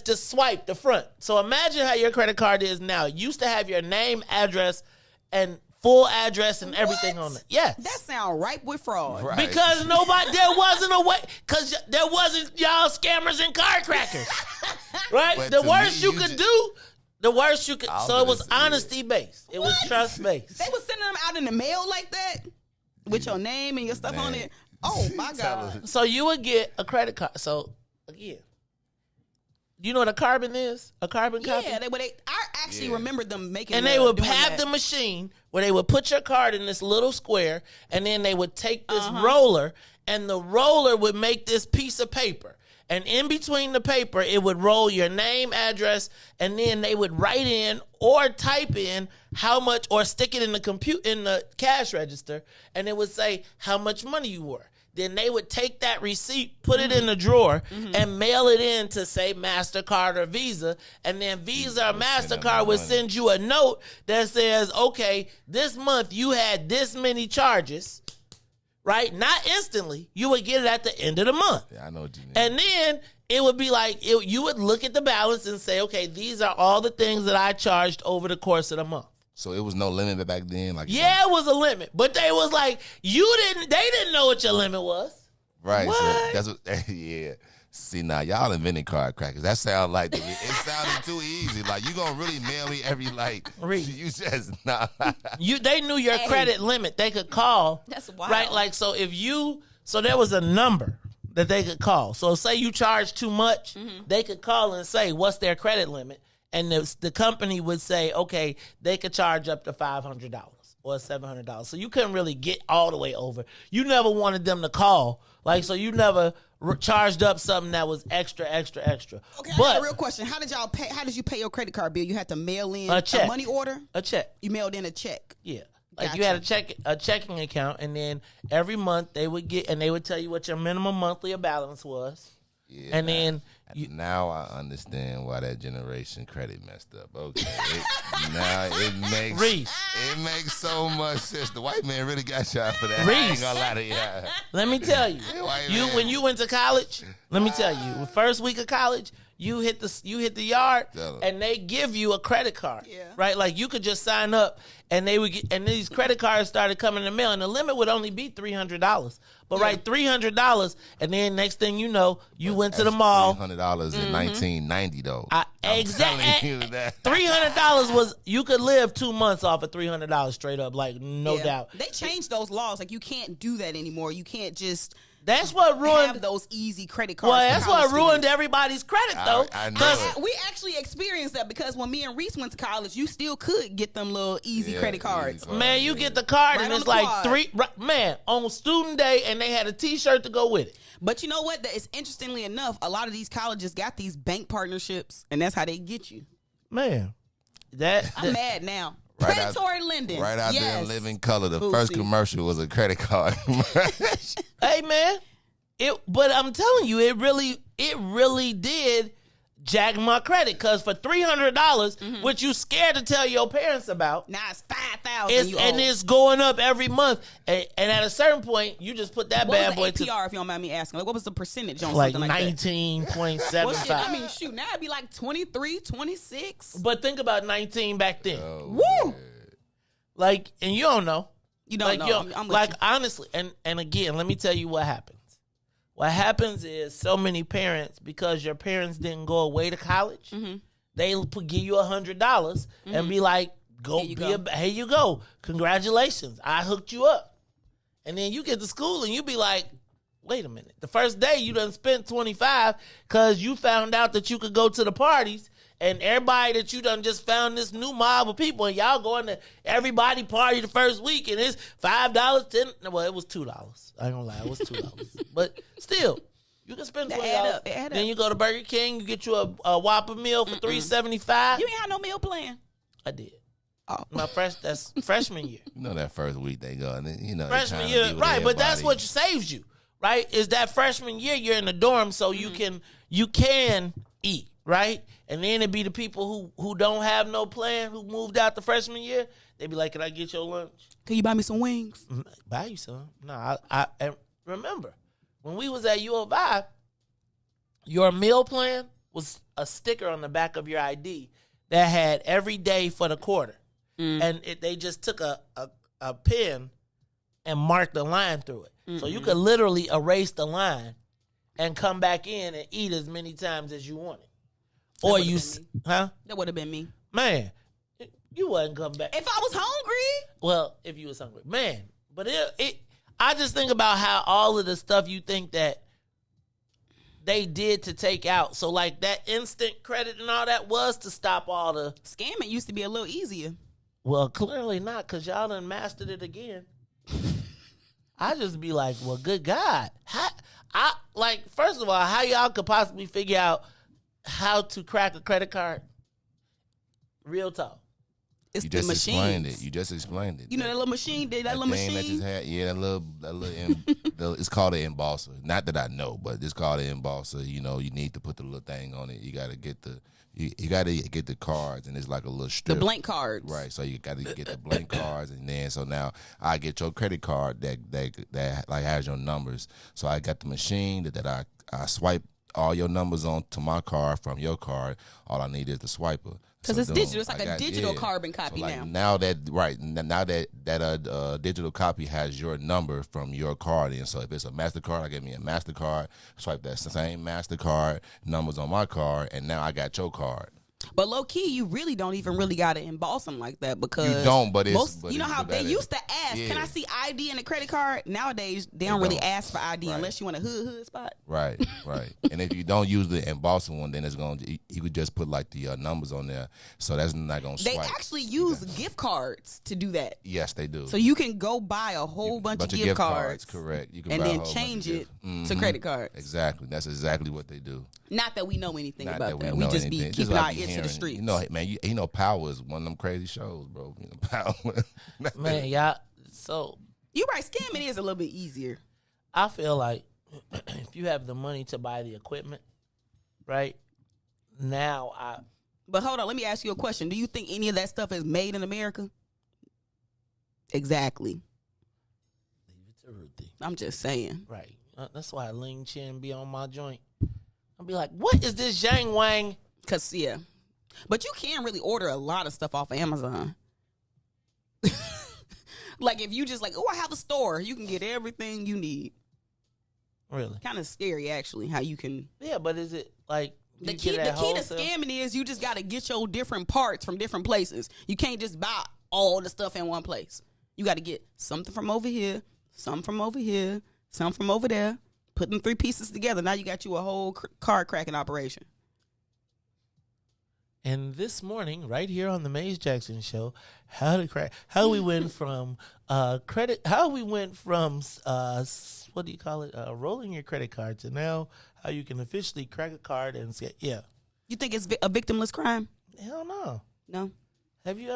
to swipe the front. So imagine how your credit card is now. It used to have your name, address, and full address and everything on it. Yes. That sound ripe with fraud. Right. Because there wasn't a way, because there wasn't y'all scammers and card crackers. Right? But The worst you could do, so it was honesty based. It was trust based. They was sending them out in the mail like that? With your name and your stuff on it? Oh my God. So you would get a credit card. So again, you know what a carbon is? A carbon copy? Yeah, I actually remember them making. And they would have the machine where they would put your card in this little square, and then they would take this roller, and the roller would make this piece of paper. And in between the paper, it would roll your name, address, and then they would write in or type in how much, or stick it in the cash register, and it would say how much money you were. Then they would take that receipt, put it in the drawer, and mail it in to, say, MasterCard or Visa. And then Visa or MasterCard would send you a note that says, okay, this month you had this many charges, right? Not instantly. You would get it at the end of the month. Yeah, I know what you mean. And then it would be like, you would look at the balance and say, okay, these are all the things that I charged over the course of the month. So it was no limit back then? Yeah, it was a limit. But they was like, they didn't know what your limit was. Right. What? So that's what, yeah. See, now, y'all invented card crackers. That sound like, it sounded too easy. Like, you gonna really mail me every, you just, nah. They knew your credit limit. They could call. That's wild. Right? Like, so there was a number that they could call. So say you charge too much, they could call and say, what's their credit limit? And the company would say, okay, they could charge up to $500. or $700. So you couldn't really get all the way over. You never wanted them to call. Like, so you never charged up something that was extra. Okay, I got a real question. How did y'all pay? How did you pay your credit card bill? You had to mail in a check. A money order? A check. You mailed in a check. Yeah. Like Gotcha. you had a checking account, and then every month they would tell you what your minimum monthly balance was. Yeah, and then now I understand why that generation credit messed up. Okay, now it makes Riis. It makes so much sense. The white man really got y'all for that. Riis. I ain't gonna lie to y'all. Let me tell you, White man. when you went to college, let me tell you, the first week of college, you hit the yard, and they give you a credit card, right? Like you could just sign up, and they would get, and these credit cards started coming in the mail, and the limit would only be $300. But right, $300, and then next thing you know, you went to the mall. $300 in 1990 though. Exactly. $300 was you could live 2 months off of $300 straight up, like no doubt. They changed those laws. Like you can't do that anymore. You can't just. That's what ruined have those easy credit cards. Well, that's what ruined everybody's credit, though. I know it. We actually experienced that because when me and Riis went to college, you still could get them little easy credit cards. Man, you get the card Right and on it's the like quad. on student day, and they had a T-shirt to go with it. But you know what? It's interestingly enough, a lot of these colleges got these bank partnerships, and that's how they get you. Man, I'm mad now. Right Predatory lending. Right out there in living color. The first commercial was a credit card. Hey, man. But I'm telling you, it really did jack my credit, because for $300, which you scared to tell your parents about, now it's $5,000. And it's going up every month. And at a certain point, you just put that bad boy to APR, if you don't mind me asking. Like, what was the percentage on like something like 19.75? that? Well, shit, I mean, shoot, now it'd be like 23, 26. But think about 19 back then. Woo! Man. Like, and you don't know. You don't know. I'm with you. Honestly, and again, let me tell you what happens. What happens is so many parents, because your parents didn't go away to college, they give you $100 and be like, here you go. Congratulations. I hooked you up. And then you get to school and you be like, wait a minute. The first day you done spent $25 because you found out that you could go to the parties, and everybody that you done just found this new mob of people, and y'all going to everybody party the first week, and it's $5, $10. Well, it was $2. I ain't gonna lie, it was $2. But still, you can spend $20. Then you go to Burger King, you get you a Whopper meal for $3.75. You ain't had no meal plan. I did. Oh. That's freshman year. You know that first week they go, and then, you know, Freshman year, right? But that's what saves you, right? Is that freshman year you're in the dorm, so you can eat, right? And then it'd be the people who don't have no plan, who moved out the freshman year. They be like, "Can I get your lunch? Can you buy me some wings?" Buy you some. No, I and remember when we was at U of I, your meal plan was a sticker on the back of your ID that had every day for the quarter. And they just took a pen and marked the line through it. So you could literally erase the line and come back in and eat as many times as you wanted. Or you, That would have been me. Man, you wouldn't come back. If I was hungry. Well, if you was hungry. Man, but I just think about how all of the stuff you think that they did to take out. So like that instant credit and all that was to stop all the Scamming used to be a little easier. Well, clearly not, because y'all done mastered it again. I just be like, well, good God. First of all, how y'all could possibly figure out how to crack a credit card? Real talk. It's You the just machines. explained it. You just explained it. You know that little machine? That little thing that machine? just had, that little it's called an embosser. Not that I know, but it's called an embosser. You know, you need to put the little thing on it. You got to get you got to get the cards, and it's like a little strip. The blank cards. Right, so you got to get the blank cards, and then so now I get your credit card that like has your numbers. So I got the machine that I swipe all your numbers onto my card from your card. All I need is the swiper. Because it's digital. It's like a digital carbon copy so like now. Now that digital copy has your number from your card in. So if it's a MasterCard, I get me a MasterCard, swipe that same MasterCard numbers on my card, and now I got your card. But low key, you really don't even really gotta emboss them like that because You don't, but it's most, but you know it's- how but they that used is- to ask, "Can I Yeah. see ID and a credit card?" Nowadays, they don't really don't. ask for ID Right. unless you want a hood spot. Right. And if you don't use the embossing one, then it's going. You could just put like the numbers on there, so that's not going to They swipe. actually use gift cards to do that, Yes, they do. so you can go buy a whole bunch of gift cards, correct? You can and buy a then whole bunch change of it gifts. to Mhm. credit cards. Exactly. That's exactly what they do. Not that we know anything Not about that. know We just anything. be Just keeping like our you ear to the hearing. streets. You know, man. You know, Power is one of them crazy shows, bro. You know, Power. Man, y'all. So You're right. Scamming is a little bit easier. I feel like if you have the money to buy the equipment, right now, But hold on, let me ask you a question. Do you think any of that stuff is made in America? Exactly. leave it to Ruthie. I'm just saying. Right. That's why Ling Chin be on my joint. I'll be like, what is this Yang Wang? Cause yeah. But you can really order a lot of stuff off of Amazon. Like if you just like, oh, I have a store, you can get everything you need. Really? Kind of scary actually, how you can. Yeah, but is it like The you key, get the at key to wholesale? scamming is you just got to get your different parts from different places. You can't just buy all the stuff in one place. You got to get something from over here, some from over here, some from over there. Put them 3 pieces together. Now you got you a whole card cracking operation. And this morning, right here on the Maze Jackson Show, how we went from what do you call it? Rolling your credit card to now how you can officially crack a card and say, yeah. You think it's a victimless crime? Hell no. No. Have you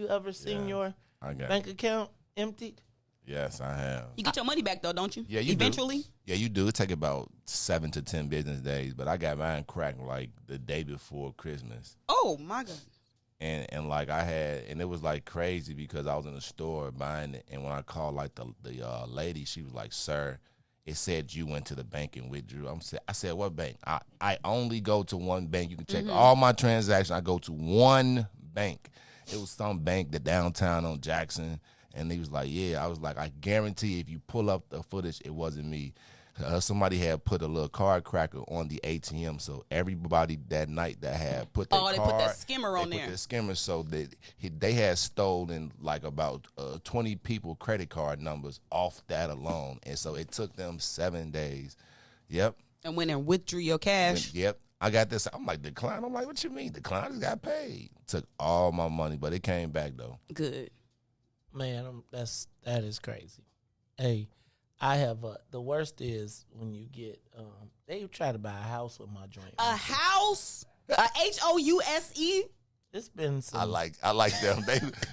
ever seen your I got bank account emptied? Yes, I have. You get your money back though, don't you? Yeah, you do. Eventually. Yeah, you do. It take about 7 to 10 business days, but I got mine cracked like the day before Christmas. Oh my God. And like I had, and it was like crazy because I was in the store buying it, and when I called like the lady, she was like, "Sir, it said you went to the bank and withdrew." I said, "What bank?" I only go to one bank. You can check all my transactions. I go to one bank. It was some bank that downtown on Jackson, and he was like, "Yeah." I was like, "I guarantee if you pull up the footage, it wasn't me." Somebody had put a little card cracker on the ATM, so everybody that night that had put their Oh, they card, put that skimmer on they there. put the skimmer, so that they had stolen like about 20 people credit card numbers off that alone, and so it took them 7 days. Yep. And went and withdrew your cash. Yep. I got this. I'm like, decline. I'm like, what you mean decline? I just got paid. Took all my money, but it came back though. Good. Man, that is crazy. Hey, I have the worst is when you get they try to buy a house with my joint. A house? A HOUSE? It's been some, I like them.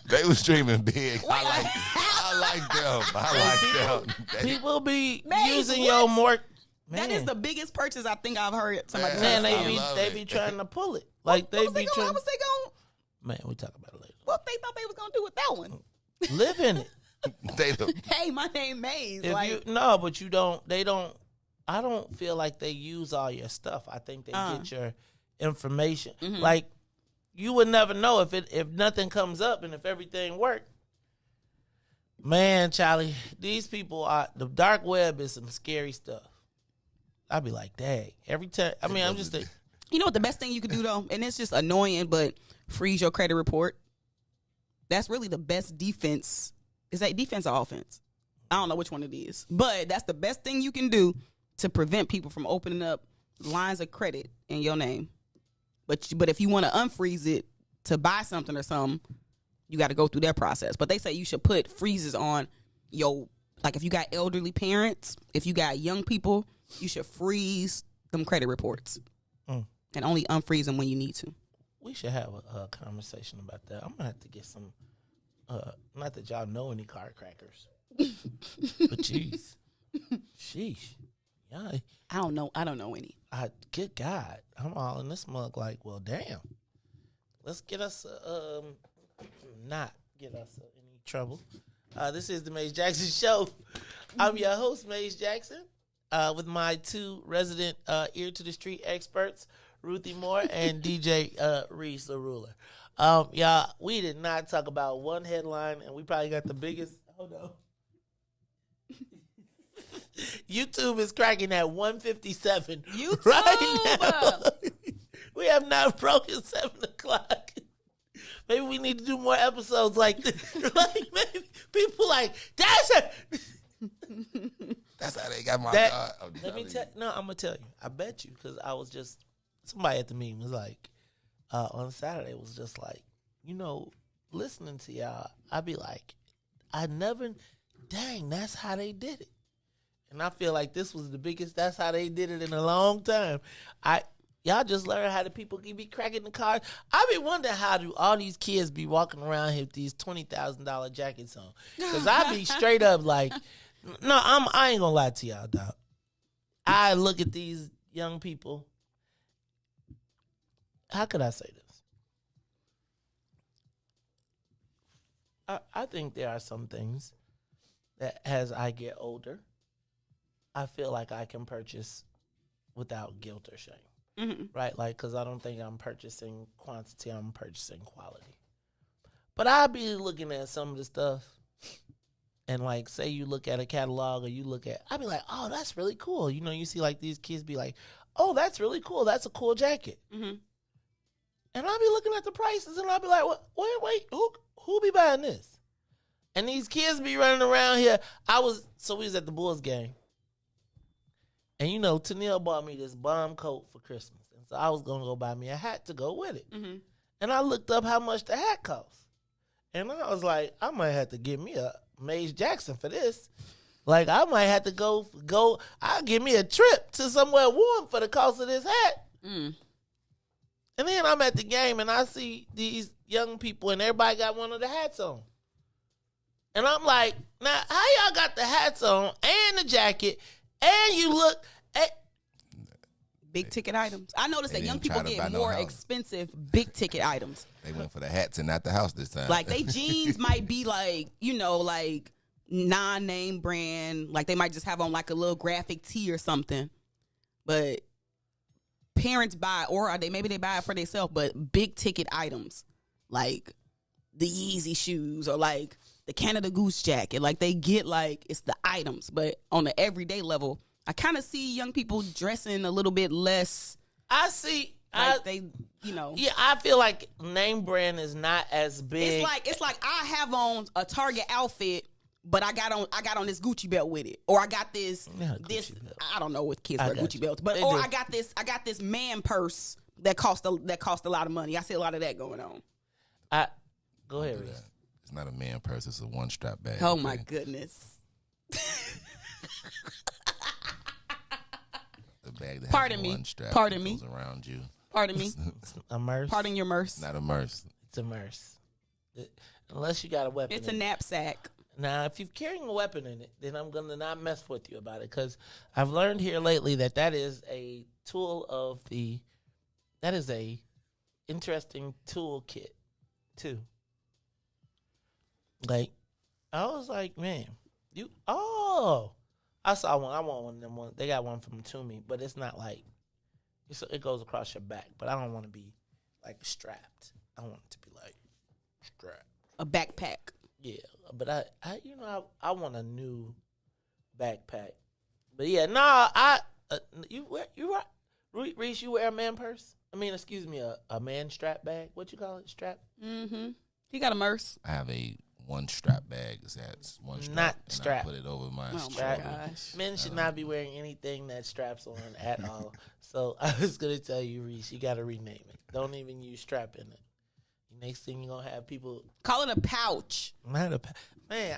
They was dreaming big. I like them. people be Man, using what? your more. That is the biggest purchase I think I've heard somebody man. say. They be trying to pull it like they What be was trying. they going? Man, we talk about it later. What they thought they was gonna do with that one? Live in it. They do. Hey, my name Maze. If Like, you no, but you don't. They don't. I don't feel like they use all your stuff. I think they get your information. Like you would never know if nothing comes up and if everything worked. Man, Charlie, these people are the dark web is some scary stuff. I'd be like, dang. Every time. I mean, I'm just. you know what the best thing you could do though, and it's just annoying, but freeze your credit report. That's really the best defense. Is that defense or offense? I don't know which one it is, but that's the best thing you can do to prevent people from opening up lines of credit in your name. But if you want to unfreeze it to buy something or something, you got to go through that process. But they say you should put freezes on your, like if you got elderly parents, if you got young people, you should freeze them credit reports and only unfreeze them when you need to. We should have a conversation about that. I'm gonna have to get some. Not that y'all know any card crackers, but jeez, sheesh, yeah. I don't know any. Good God, I'm all in this mug. Like, well, damn. Let's get us not get us in any trouble. This is the Maze Jackson Show. I'm your host, Maze Jackson, with my 2 resident ear to the street experts, Ruthie Moore and DJ Riis the Ruler. Y'all, we did not talk about one headline, and we probably got the biggest. Hold on. YouTube is cracking at 157 YouTube. right now. We have not broken need to do more episodes like this. Like, maybe people like, that's it. That's how they got my That- God. Let me tell. No, I'm gonna tell you. I bet you because I was just somebody at the meeting was like on Saturday was just like, listening to y'all. I'd be like, dang, that's how they did it. And I feel like this was the biggest. That's how they did it in a long time. Y'all just learned how the people can be cracking the cars. I be wondering how do all these kids be walking around here with these $20,000 jackets on? Because I be straight up like, no, I ain't gonna lie to y'all, dog. I look at these young people. How could I say this? I think there are some things that as I get older, I feel like I can purchase without guilt or shame. Mm-hmm. Right? Like, because I don't think I'm purchasing quantity, I'm purchasing quality. But I'll be looking at some of the stuff, and like, say you look at a catalog or you look at, I'll be like, oh, that's really cool. You see like these kids be like, oh, that's really cool. That's a cool jacket. Mm-hmm. And I'll be looking at the prices and I'll be like, wait, who be buying this? And these kids be running around here. We was at the Bulls game. And Tennille bought me this bomb coat for Christmas. And so I was going to go buy me a hat to go with it. Mm-hmm. And I looked up how much the hat cost. And I was like, I might have to get me a Mays Jackson for this. Like, I might have to go, I'll give me a trip to somewhere warm for the cost of this hat. Mm. And then I'm at the game and I see these young people and everybody got one of the hats on. And I'm like, now, how y'all got the hats on and the jacket and you look at Big ticket items. I noticed They that young didn't try people to get buy no more house. expensive big ticket items. They went for the hats and not the house this time. Like they jeans might be like, like non-name brand. Like they might just have on like a little graphic tee or something. But parents buy, or maybe they buy it for themselves, but big ticket items like the Yeezy shoes or like the Canada Goose jacket. Like they get like it's the items, but on the everyday level, I kind of see young people dressing a little bit less. I see. Like they, Yeah, I feel like name brand is not as big. It's like I have on a Target outfit, but I got on this Gucci belt with it, or I got this Gucci belt. I don't know what kids wear got Gucci you. belts, but They or do. I got this man purse that cost a lot of money. I see a lot of that going on. Go ahead, Riis. It's not a man purse. It's a one strap bag. Oh my goodness! The bag that Pardon has me. one strap Pardon that me. goes around you. Pardon me. A merce. Pardon your merce. Not a merce. It's a merce. Unless you got a weapon. It's a in it. knapsack. Now, if you're carrying a weapon in it, then I'm gonna not mess with you about it because I've learned here lately that is a tool of the. That is a interesting toolkit, too. Like, I was like, man, I saw one. I want one of them. They got one from Toomey, but it's not like it goes across your back. But I don't want to be like strapped. I want it to be like strapped. A backpack. Yeah, but I want a new backpack. But yeah, Riis, you wear a man purse? I mean, excuse me, a man strap bag. What you call it? Strap? Mm-hmm. He got a merce. I have a one strap bag. That's one strap. Not and strap. I put it over my Oh my shoulder. gosh. Men should not be wearing anything that straps on at all. So I was gonna tell you, Riis, you gotta rename it. Don't even use strap in it. Next thing you're gonna have people Call it a pouch. man.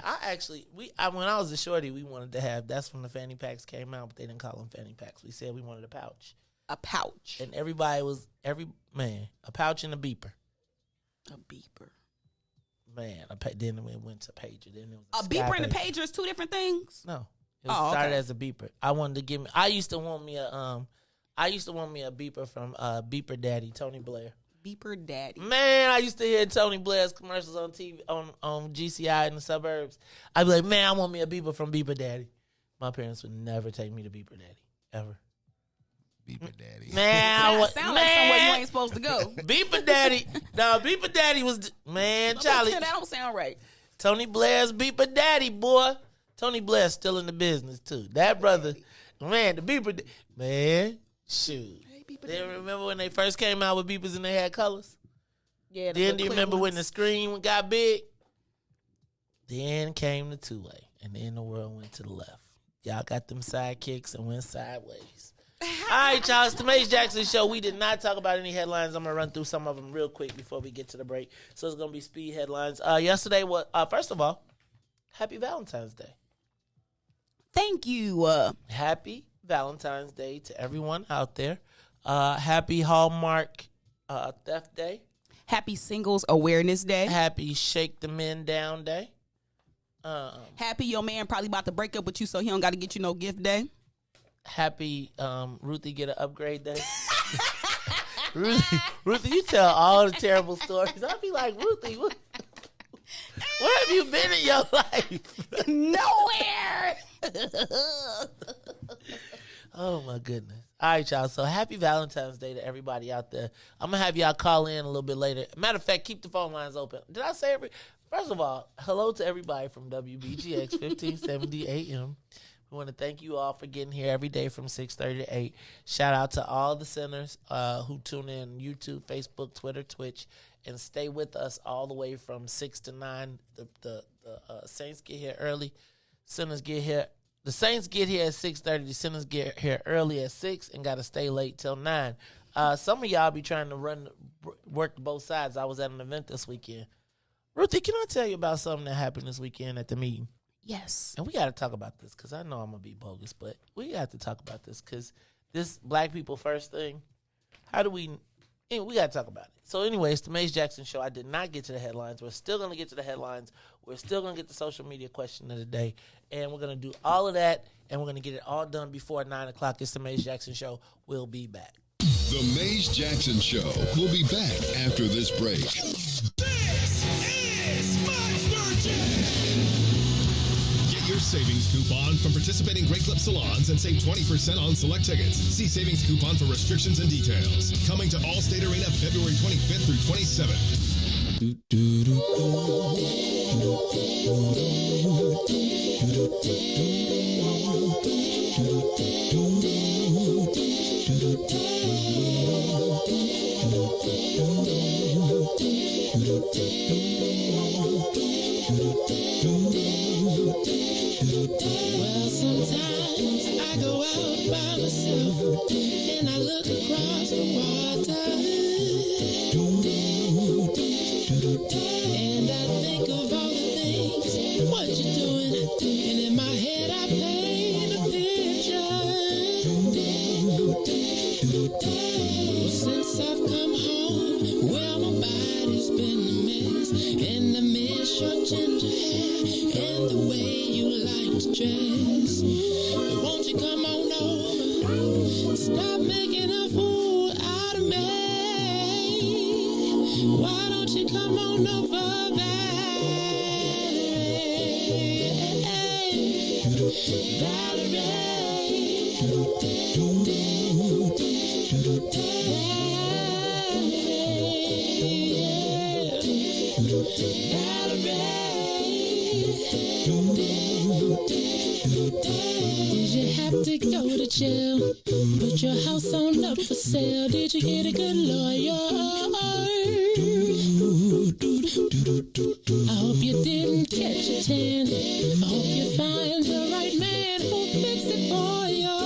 I actually when I was a shorty, we wanted to have. That's when the fanny packs came out, but they didn't call them fanny packs. We said we wanted a pouch, A pouch. and everybody was a pouch and a beeper. A beeper. Man, then we went to pager. Then it A was beeper and a Sky pager is two different things. No, it Oh, okay. started as a beeper. I used to want me a beeper from Beeper Daddy, Tony Blair. Beeper Daddy. Man, I used to hear Tony Blair's commercials on TV on GCI in the suburbs. I'd be like, man, I want me a beeper from Beeper Daddy. My parents would never take me to Beeper Daddy ever. Beeper Daddy. Man, Sound like somewhere you ain't supposed to go. Beeper Daddy. No, Beeper Daddy was Charlie. That don't sound right. Tony Blair's Beeper Daddy, boy. Tony Blair's still in the business too. That brother, man, the Beeper, man, shoot. They remember when they first came out with beepers and they had colors? Yeah. Then do you remember when the screen got big? Then came the two-way, and then the world went to the left. Y'all got them sidekicks and went sideways. All right, y'all. It's the Mace Jackson Show. We did not talk about any headlines. I'm going to run through some of them real quick before we get to the break. So it's going to be speed headlines. Yesterday, first of all, happy Valentine's Day. Thank you. Happy Valentine's Day to everyone out there. Happy Hallmark Theft Day. Happy Singles Awareness Day. Happy Shake the Men Down Day. Happy your man probably about to break up with you so he don't got to get you no gift day. Happy Ruthie get an upgrade day. Ruthie, you tell all the terrible stories. I'll be like, Ruthie, where have you been in your life? Nowhere. Oh, my goodness. All right, y'all. So happy Valentine's Day to everybody out there. I'm going to have y'all call in a little bit later. Matter of fact, keep the phone lines open. Did I say First of all, hello to everybody from WBGX 1570 AM. We want to thank you all for getting here every day from 6:30 to 8. Shout out to all the sinners who tune in YouTube, Facebook, Twitter, Twitch, and stay with us all the way from 6 to 9. The Saints get here early. Sinners get here. The Saints get here at 6:30. The sinners get here early at 6 and got to stay late till 9. Some of y'all be trying to work both sides. I was at an event this weekend. Ruthie, can I tell you about something that happened this weekend at the meeting? Yes. And we got to talk about this because I know I'm going to be bogus, but we got to talk about this because this Black People First thing, we got to talk about it. So anyway, it's the Mace Jackson Show. I did not get to the headlines. We're still going to get to the headlines. We're still going to get the social media question of the day. And we're going to do all of that, and we're going to get it all done before 9 o'clock. It's the Mace Jackson Show. We'll be back. The Mace Jackson Show will be back after this break. This is my virgin. Get your savings coupon from participating Great Clip salons and save 20% on select tickets. See savings coupon for restrictions and details. Coming to Allstate Arena February 25th through 27th. Well, sometimes I go out by myself and I look across the water and I think of all the things what you're doing, and in my head I paint a picture. Since I've come home, well, my body's been a mess, and I miss your ginger hair and the way you like to dress. But won't you come on over? Stop making a fool out of me. Why don't you come on over, Did you have to go to jail? Put your house on up for sale. Did you get a good lawyer? I hope you didn't catch a tan. I hope you find the right man who'll fix it for you.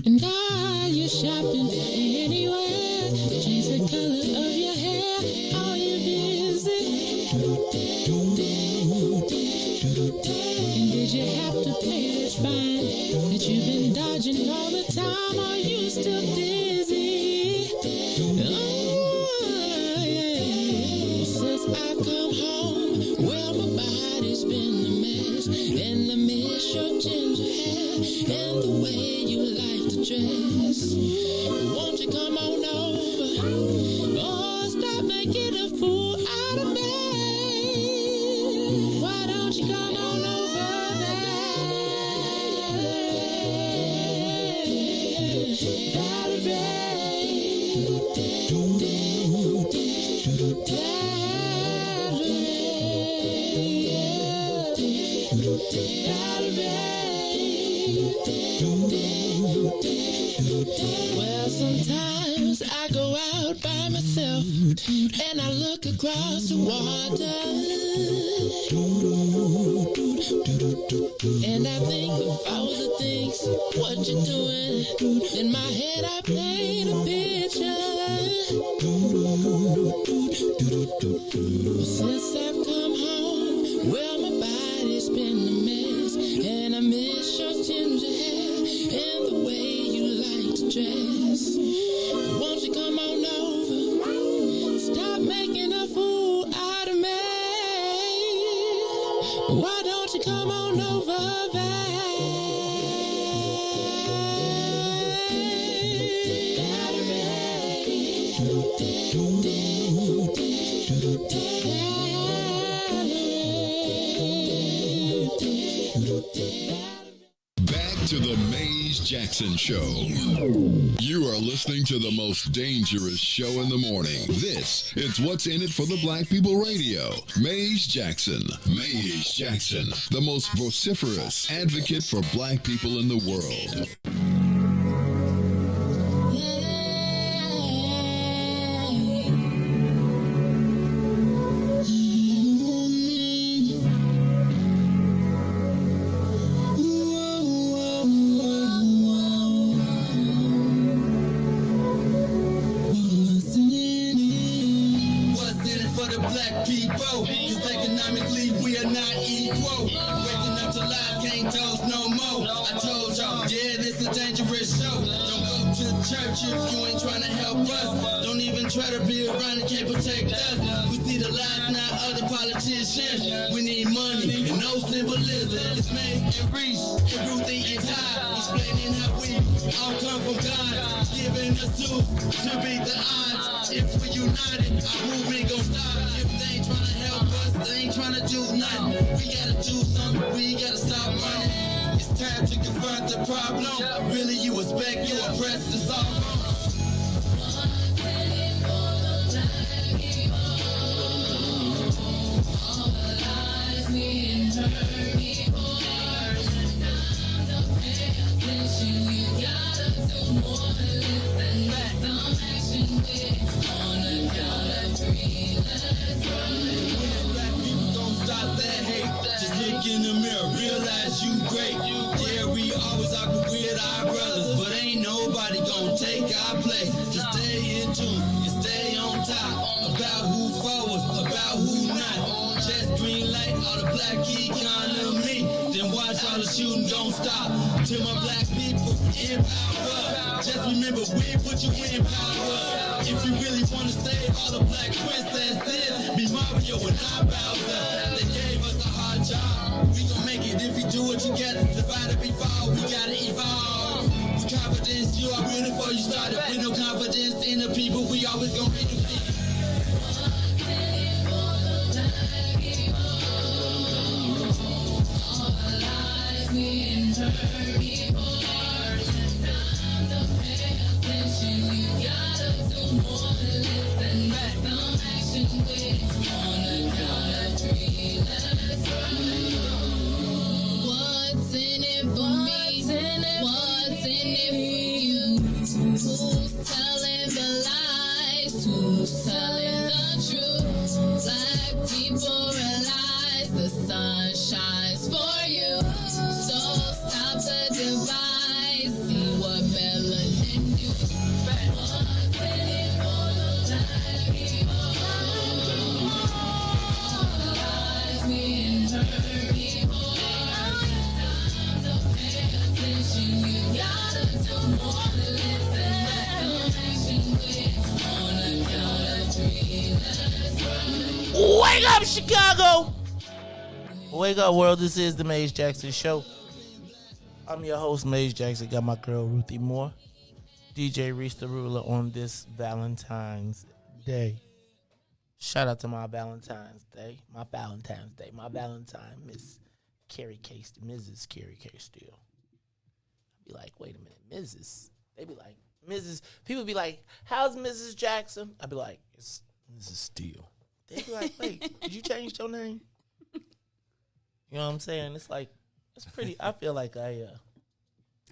And are you shopping anywhere? Change the color of your hair. Are you busy? And did you have to pay this fine that you've been dodging all the time? Are you still dizzy? Oh, yeah. Since I've come home, well, my body's been a mess, and I miss your ginger hair and the way you like to dress. Won't you come on over? Oh, stop making a fool out of me. Why don't you come on over there? Well, sometimes I go out out by myself, and I look across the water, and I think of all the things, what you're doing. In my head I paint a picture. Since I've come home, well, my body's been a mess, and I miss your ginger hair and the way you like to dress. Won't you come on over? Stop making a fool out of me. Why don't you come on over, babe? Back to the Maze Jackson Show. You are listening to the most dangerous show in the morning. This is What's in It for the Black People Radio. Maze Jackson. Maze Jackson, the most vociferous advocate for black people in the world. We need money and no symbolism. It's Maze and Riis and Ruthie and Ty, explaining how we all come from God, giving us tools to beat the odds. If we united, our movement gon' stop. If they ain't trying to help us, they ain't trying to do nothing. We gotta do something, we gotta stop running. It's time to confront the problem. Really, you expect you oppressed to solve. In the mirror, realize you great. Yeah, we always argue with our brothers, but ain't nobody gonna take our place. Just stay in tune and stay on top about who forwards, about who not. Just green light all the black economy, then watch all the shooting don't stop. To my black people in power, just remember we put you in power. If you really wanna save all the black princesses, be Mario and I Bowser. They gave us a hard job. We gon' make it if we do it together. Divided before, we gotta evolve. With confidence, you are ready before you started. With no confidence in the people, we always gon' be defeated. What's in it for me? What's in it for you? Who's telling the lies? Who's telling the truth? Black people realize the sun shines for you. So stop the divide. See what melanin do. What's in it for the black people? All the lies we heard before. You gotta do more than listen. Action with on a count of three. Let's run. Wake up, Chicago! Wake up, world. This is the Maze Jackson Show. I'm your host, Maze Jackson. Got my girl, Ruthie Moore. DJ Riis the Ruler on this Valentine's Day. Shout out to my Valentine's Day. My Valentine, Miss Carrie Case, Mrs. Carrie Case Steele. Be like, wait a minute, Mrs. They be like, Mrs. People be like, how's Mrs. Jackson? I be like, it's Mrs. Steele. They be like, wait, did you change your name? You know what I'm saying? It's like, it's pretty. I feel like I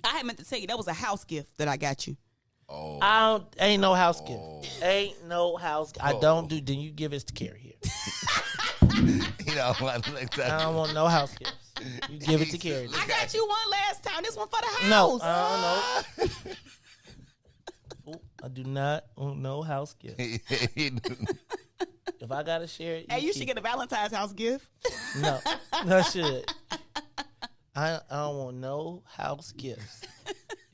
had meant to tell you that was a house gift that I got you. Oh. Ain't no house gift. Ain't no house. I don't do. Then you give it to Carrie here. You know, like that. I don't want no house gifts. You give it to Carrie. I got you one last time. This one for the house. No, I don't know. Ooh, I do not want no house gift. If I gotta share it, Hey, you should get a Valentine's house gift. No, I should. I don't want no house gifts.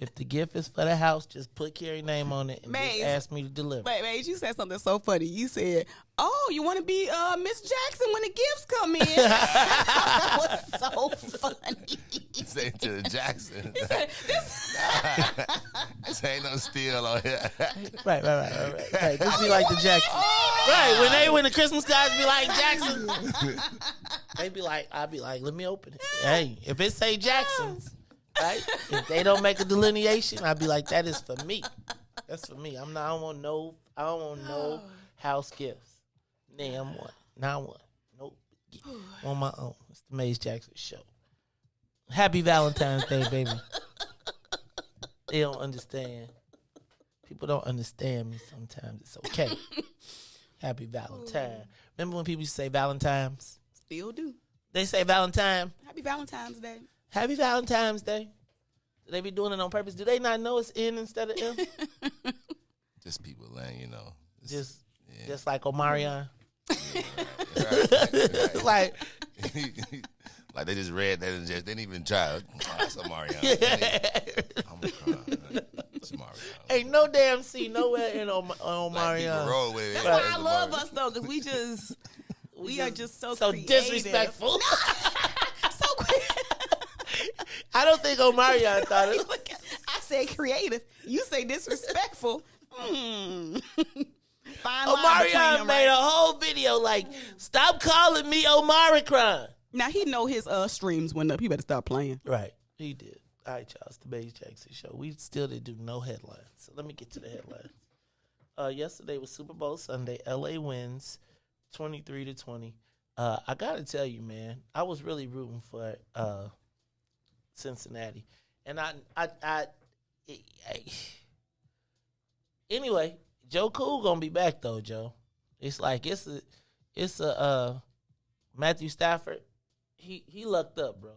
If the gift is for the house, just put Carrie's name on it and just ask me to deliver. Wait, you said something so funny. You said, "Oh, you want to be Miss Jackson when the gifts come in?" That was so funny. Say it to the Jackson. He said, This ain't no steal on here. Right. Just be like the Jackson. Right, when the Christmas cards be like Jackson, they be like, I'll be like, let me open it. Hey, if it say Jackson's, right? If they don't make a delineation, I'll be like, that is for me. That's for me. I don't want no house gifts. Damn one. Not one. Nope. On my own. It's the Maze Jackson show. Happy Valentine's Day, baby. They don't understand. People don't understand me sometimes. It's okay. Happy Valentine. Remember when people used to say Valentine's? Still do. They say Valentine. Happy Valentine's Day. Happy Valentine's Day. Do they be doing it on purpose? Do they not know it's N instead of M? Just people, you know. Just like Omarion. Right. Like, like they just read that and just didn't even try. Oh, that's Omarion. I'm crying. It's Omarion. Ain't no damn C nowhere in Omarion. Roll with it. That's why I love us though, because we are just so creative. Disrespectful. So I don't think Omarion thought it. I said creative. You say disrespectful. Fine line between Omarion them, made right? a whole video like, stop calling me Omaricron. Now he know his streams went up. He better stop playing. Right. He did. All right, y'all. It's the Maze Jackson show. We still didn't do no headlines. So let me get to the headlines. Yesterday was Super Bowl Sunday. LA wins 23-20. I got to tell you, man, I was really rooting for Cincinnati. And anyway, Joe Cool going to be back though, Joe. It's like it's a Matthew Stafford. He lucked up, bro.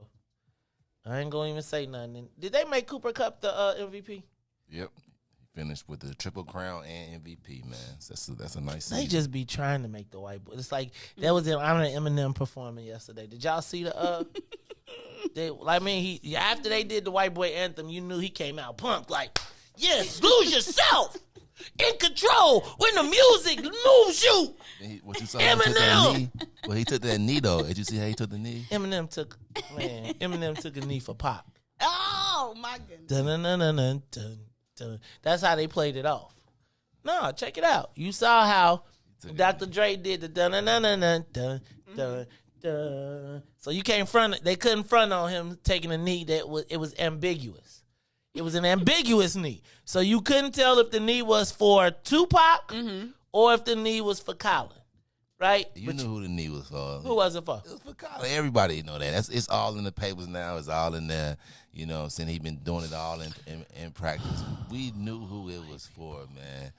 I ain't gonna even say nothing. Did they make Cooper Kupp the MVP? Yep. He finished with the Triple Crown and MVP, man. That's a nice They season. just be trying to make the white boy. It's like that was an Eminem performing yesterday. Did y'all see the after they did the white boy anthem, you knew he came out pumped like, yes, lose yourself. In control when the music moves you. What you saw? Eminem. He took that knee though. Did you see how he took the knee? Eminem took a knee for Pac. Oh my goodness. Dun. That's how they played it off. No, check it out. You saw how Dr. Dre did the dun. So you can't front it. They couldn't front on him taking a knee it was ambiguous. It was an ambiguous knee. So you couldn't tell if the knee was for Tupac or if the knee was for Colin. Right? You knew who the knee was for. Who was it for? It was for Colin. Everybody know that. It's all in the papers now. It's all in there. You know, since he been doing it all in practice. We knew who it was for, man.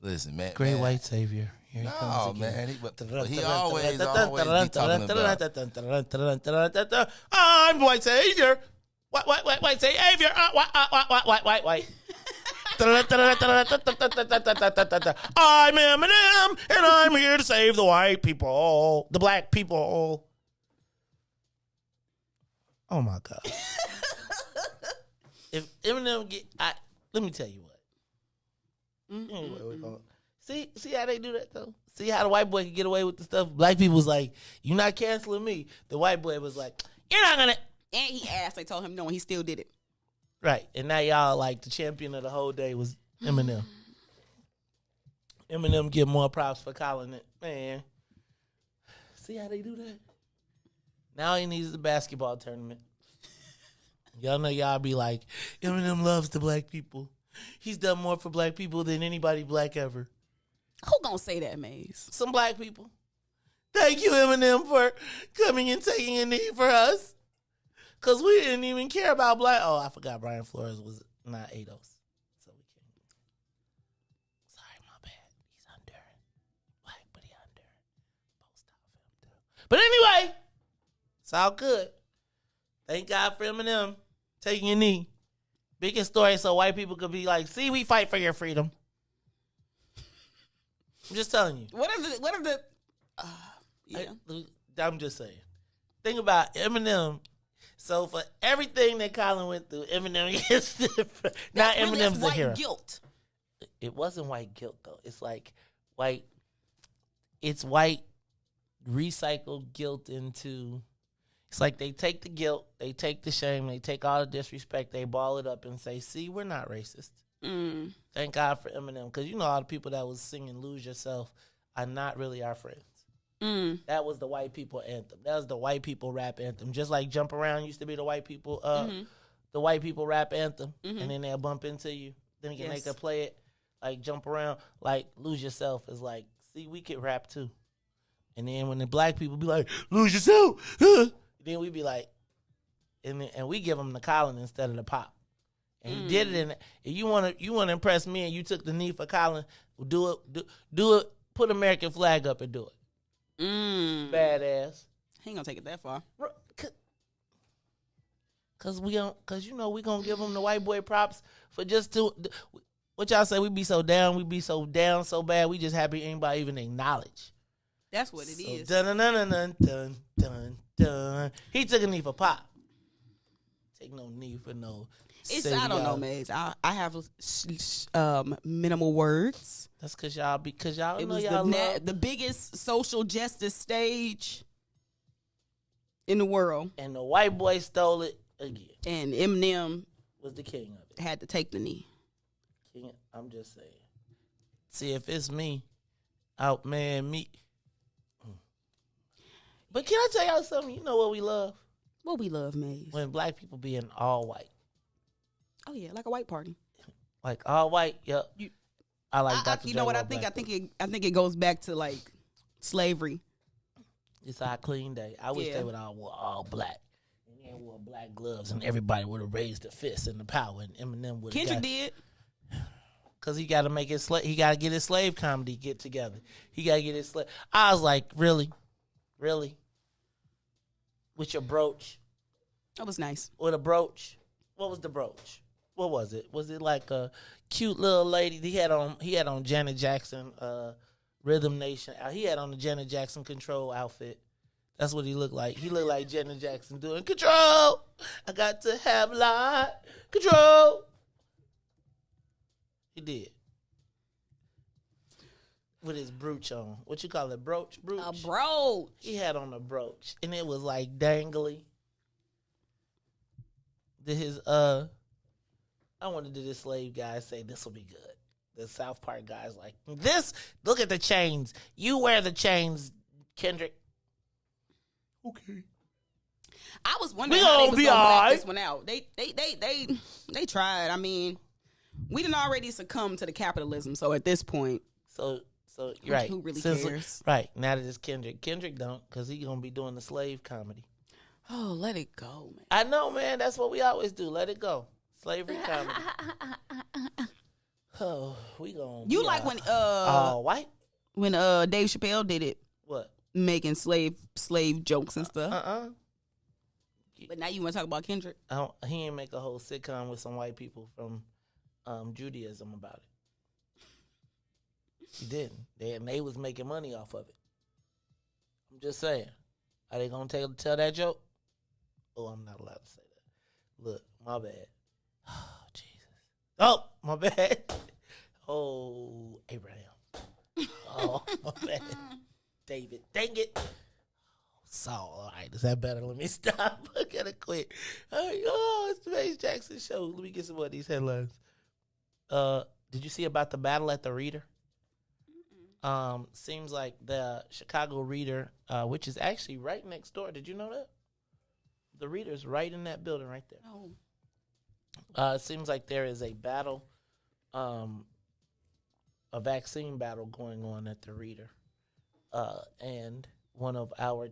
Listen, man. Great white savior. Here he No, comes man. again. He always be talking about. I'm white savior. White savior. White. I'm Eminem, and I'm here to save the white people, the black people. Oh my God! If Eminem let me tell you what. See how they do that though. See how the white boy can get away with the stuff. Black people was like, "You're not canceling me." The white boy was like, "You're not gonna." And he asked. They told him no, and he still did it. Right. And now y'all like the champion of the whole day was Eminem. Eminem get more props for calling it. Man. See how they do that? Now he needs the basketball tournament. Y'all know y'all be like, Eminem loves the black people. He's done more for black people than anybody black ever. Who gonna say that, Maze? Some black people. Thank you, Eminem, for coming and taking a knee for us. Because we didn't even care about black. Oh, I forgot Brian Flores was not ADOS. So we can't. all good. Thank God for Eminem taking your knee. Biggest story so white people could be like, see, we fight for your freedom. I'm just telling you. What if the yeah. I'm just saying. Think about Eminem. So for everything that Colin went through, Eminem gets different. Now Eminem's a hero. Guilt. It wasn't white guilt though. It's like white. It's white recycled guilt into. It's like they take the guilt, they take the shame, they take all the disrespect, they ball it up and say, "See, we're not racist." Thank God for Eminem, because you know all the people that was singing "Lose Yourself" are not really our friends. That was the white people anthem. That was the white people rap anthem. Just like "Jump Around" used to be the white people, the white people rap anthem, and then they'll bump into you. Then you can make her play it like "Jump Around," like "Lose Yourself" is like, see, we could rap too. And then when the black people be like, "Lose yourself," then we be like, and we give them the Colin instead of the pop. And he did it. And if you want to impress me, and you took the knee for Colin, do it. Put American flag up and do it. Badass. He ain't gonna take it that far. Cause we gonna give him the white boy props for just what y'all say. We be so down so bad. We just happy anybody even acknowledge. That's what it is. Dun dun dun dun dun dun. He took a knee for pop. Take no knee for no. I don't know, Maze. I have minimal words. That's because y'all It know was y'all the biggest social justice stage in the world, and the white boy stole it again. And Eminem was the king of it. Had to take the knee. King, I'm just saying. See, if it's me, outman me. But can I tell y'all something? You know what we love? What we love, Maze? When black people be in all white. Oh yeah, like a white party. Like all white. Yep. I like Dr. You know what I think? I think it goes back to like slavery. It's our clean day. I wish they would all wore all black. And then wore black gloves, and everybody would have raised a fist in the power, and Eminem would have. Kendrick did. Cause he got to make his he got to get his slave comedy get together. He got to get his slave. I was like, really, with your brooch. That was nice. With a brooch. What was the brooch? What was it? Was it like a cute little lady? He had on Janet Jackson, Rhythm Nation. He had on the Janet Jackson Control outfit. That's what he looked like. He looked like Janet Jackson doing control. I got to have a lot control. He did. With his brooch on. What you call it? Brooch? A brooch. He had on a brooch. And it was like dangly. I wanted to this slave guy say this will be good. The South Park guy's like, this, look at the chains. You wear the chains, Kendrick. Okay. I was wondering how they was gonna black this one out. They tried. I mean, we didn't already succumb to the capitalism, so at this point, so you're right. Who really cares? Right now that it's Kendrick. Kendrick don't, because he gonna be doing the slave comedy. Oh, let it go, man. I know, man. That's what we always do. Let it go. Slavery comedy. Oh, we gonna. You like when white? When Dave Chappelle did it. What? Making slave jokes and stuff. But now you want to talk about Kendrick? He ain't make a whole sitcom with some white people from Judaism about it. He didn't. They was making money off of it. I'm just saying. Are they gonna tell that joke? Oh, I'm not allowed to say that. Look, my bad. Oh, Jesus. Oh, my bad. Oh, Abraham. Oh, my bad. David. Dang it. Saul. All right, is that better? Let me stop. I gotta quit. All right, it's the Mace Jackson show. Let me get some more of these headlines. Did you see about the battle at the Reader? Seems like the Chicago Reader, which is actually right next door. Did you know that? The Reader's right in that building right there. Oh. It seems like there is a battle, a vaccine battle going on at the Reader. And one of the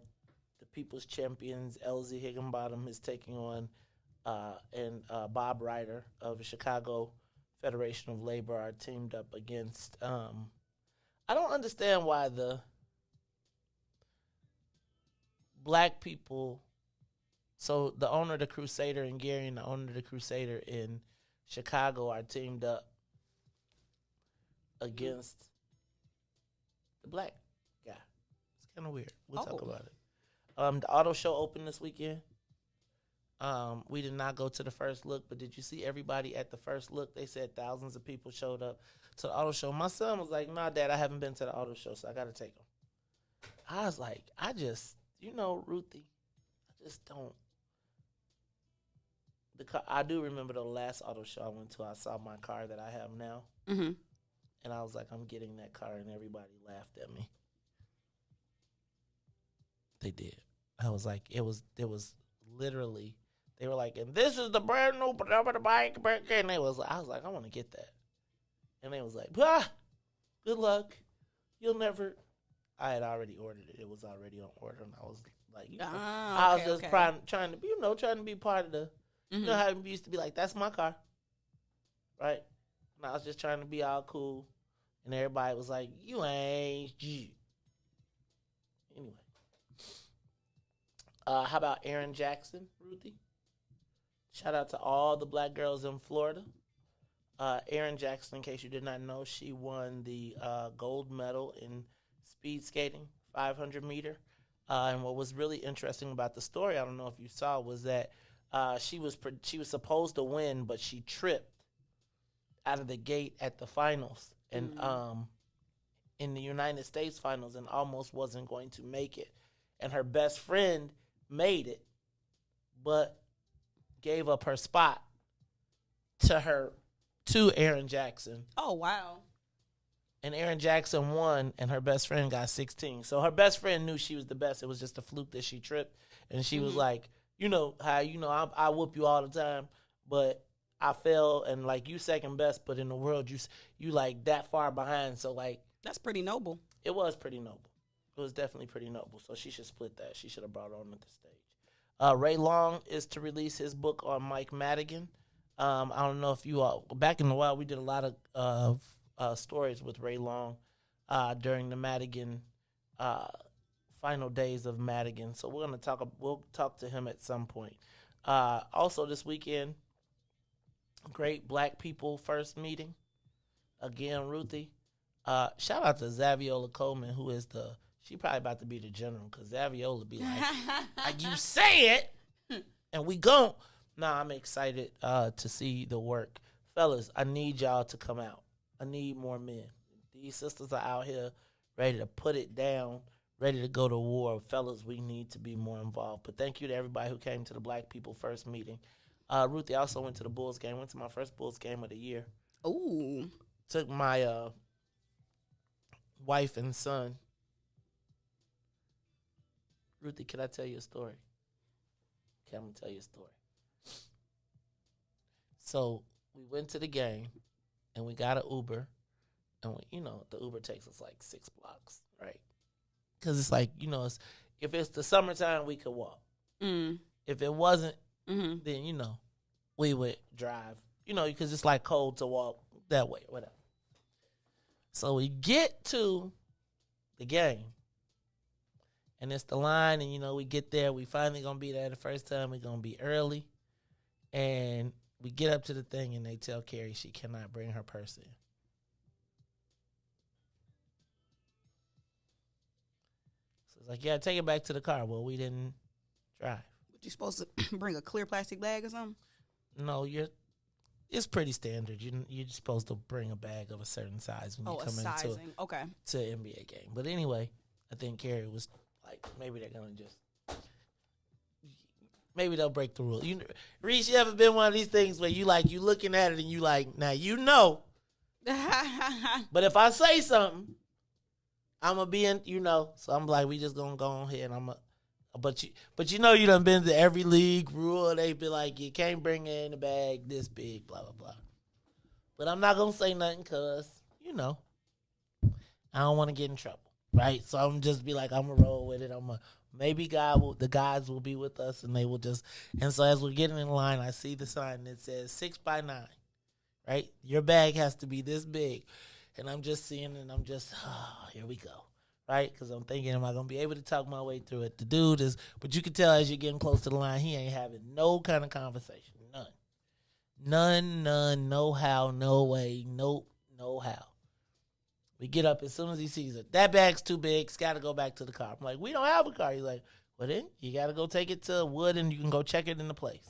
People's Champions, LZ Higginbottom, is taking on, and Bob Ryder of the Chicago Federation of Labor are teamed up against, I don't understand why the black people So the owner of the Crusader in Gary and the owner of the Crusader in Chicago are teamed up against the black guy. It's kind of weird. We'll talk about it. The auto show opened this weekend. We did not go to the first look, but did you see everybody at the first look? They said thousands of people showed up to the auto show. My son was like, "Nah, Dad, I haven't been to the auto show, so I got to take him." I was like, Ruthie, I just don't. I do remember the last auto show I went to. I saw my car that I have now, and I was like, "I'm getting that car," and everybody laughed at me. They did. I was like, it was literally. They were like, "And this is the brand new bike," and I was like, "I want to get that," and they was like, "Good luck, you'll never." I had already ordered it. It was already on order, and I was like, I was just trying to be part of the. You know how it used to be like, that's my car, right? And I was just trying to be all cool, and everybody was like, you ain't G. Anyway. How about Erin Jackson, Ruthie? Shout out to all the black girls in Florida. Erin Jackson, in case you did not know, she won the gold medal in speed skating, 500 meter. And what was really interesting about the story, I don't know if you saw, was that she was supposed to win, but she tripped out of the gate at the finals and in the United States finals and almost wasn't going to make it. And her best friend made it, but gave up her spot to Erin Jackson. Oh, wow. And Erin Jackson won, and her best friend got 16. So her best friend knew she was the best. It was just a fluke that she tripped, and she was like, you know how I whoop you all the time, but I fell, and like you second best, but in the world you like that far behind. So like that's pretty noble. It was pretty noble. It was definitely pretty noble. So she should split that. She should have brought her on at the stage. Ray Long is to release his book on Mike Madigan. I don't know if you all back in the while we did a lot of stories with Ray Long during the Madigan final days of Madigan. So we'll talk to him at some point. Also this weekend, great Black People First meeting. Again, Ruthie. Shout out to Zaviola Coleman, who is she probably about to be the general, because Zaviola be like, you say it, and we gon'. Nah, I'm excited to see the work. Fellas, I need y'all to come out. I need more men. These sisters are out here ready to put it down, ready to go to war. Fellas, we need to be more involved. But thank you to everybody who came to the Black People First meeting. Ruthie also went to the Bulls game. Went to my first Bulls game of the year. Ooh. Took my wife and son. Ruthie, can I tell you a story? Okay, I'm going to tell you a story. So we went to the game, and we got an Uber, and the Uber takes us like 6 blocks, right? Because it's like, if it's the summertime, we could walk. If it wasn't, then, we would drive, because it's like cold to walk that way, whatever. So we get to the game, and it's the line, and, we get there. We finally going to be there the first time. We're going to be early, and we get up to the thing, and they tell Carrie she cannot bring her purse in. So it's like, yeah, take it back to the car. Well, we didn't drive. But you supposed to bring a clear plastic bag or something? No, it's pretty standard. You're supposed to bring a bag of a certain size when you come into to an NBA game. But anyway, I think Carrie was like, maybe they're going to just... Maybe they'll break the rule. Riis, you ever been one of these things where you looking at it and you like, now but if I say something, I'm going to be in, so I'm like, we just going to go on here and but you done been to every league rule. They be like, you can't bring it in a bag this big, blah, blah, blah. But I'm not going to say nothing because, I don't want to get in trouble, right? So I'm just be like, I'm going to roll with it. Maybe the guys will be with us, and they will just. And so as we're getting in line, I see the sign that says 6x9, right? Your bag has to be this big, and I'm just seeing, and I'm just, here we go, right? Because I'm thinking, am I going to be able to talk my way through it? The dude is, but you can tell as you're getting close to the line, he ain't having no kind of conversation. None, no how, no way, nope, no how. We get up as soon as he sees it. That bag's too big. It's got to go back to the car. I'm like, we don't have a car. He's like, well, then you got to go take it to Wood and you can go check it in the place.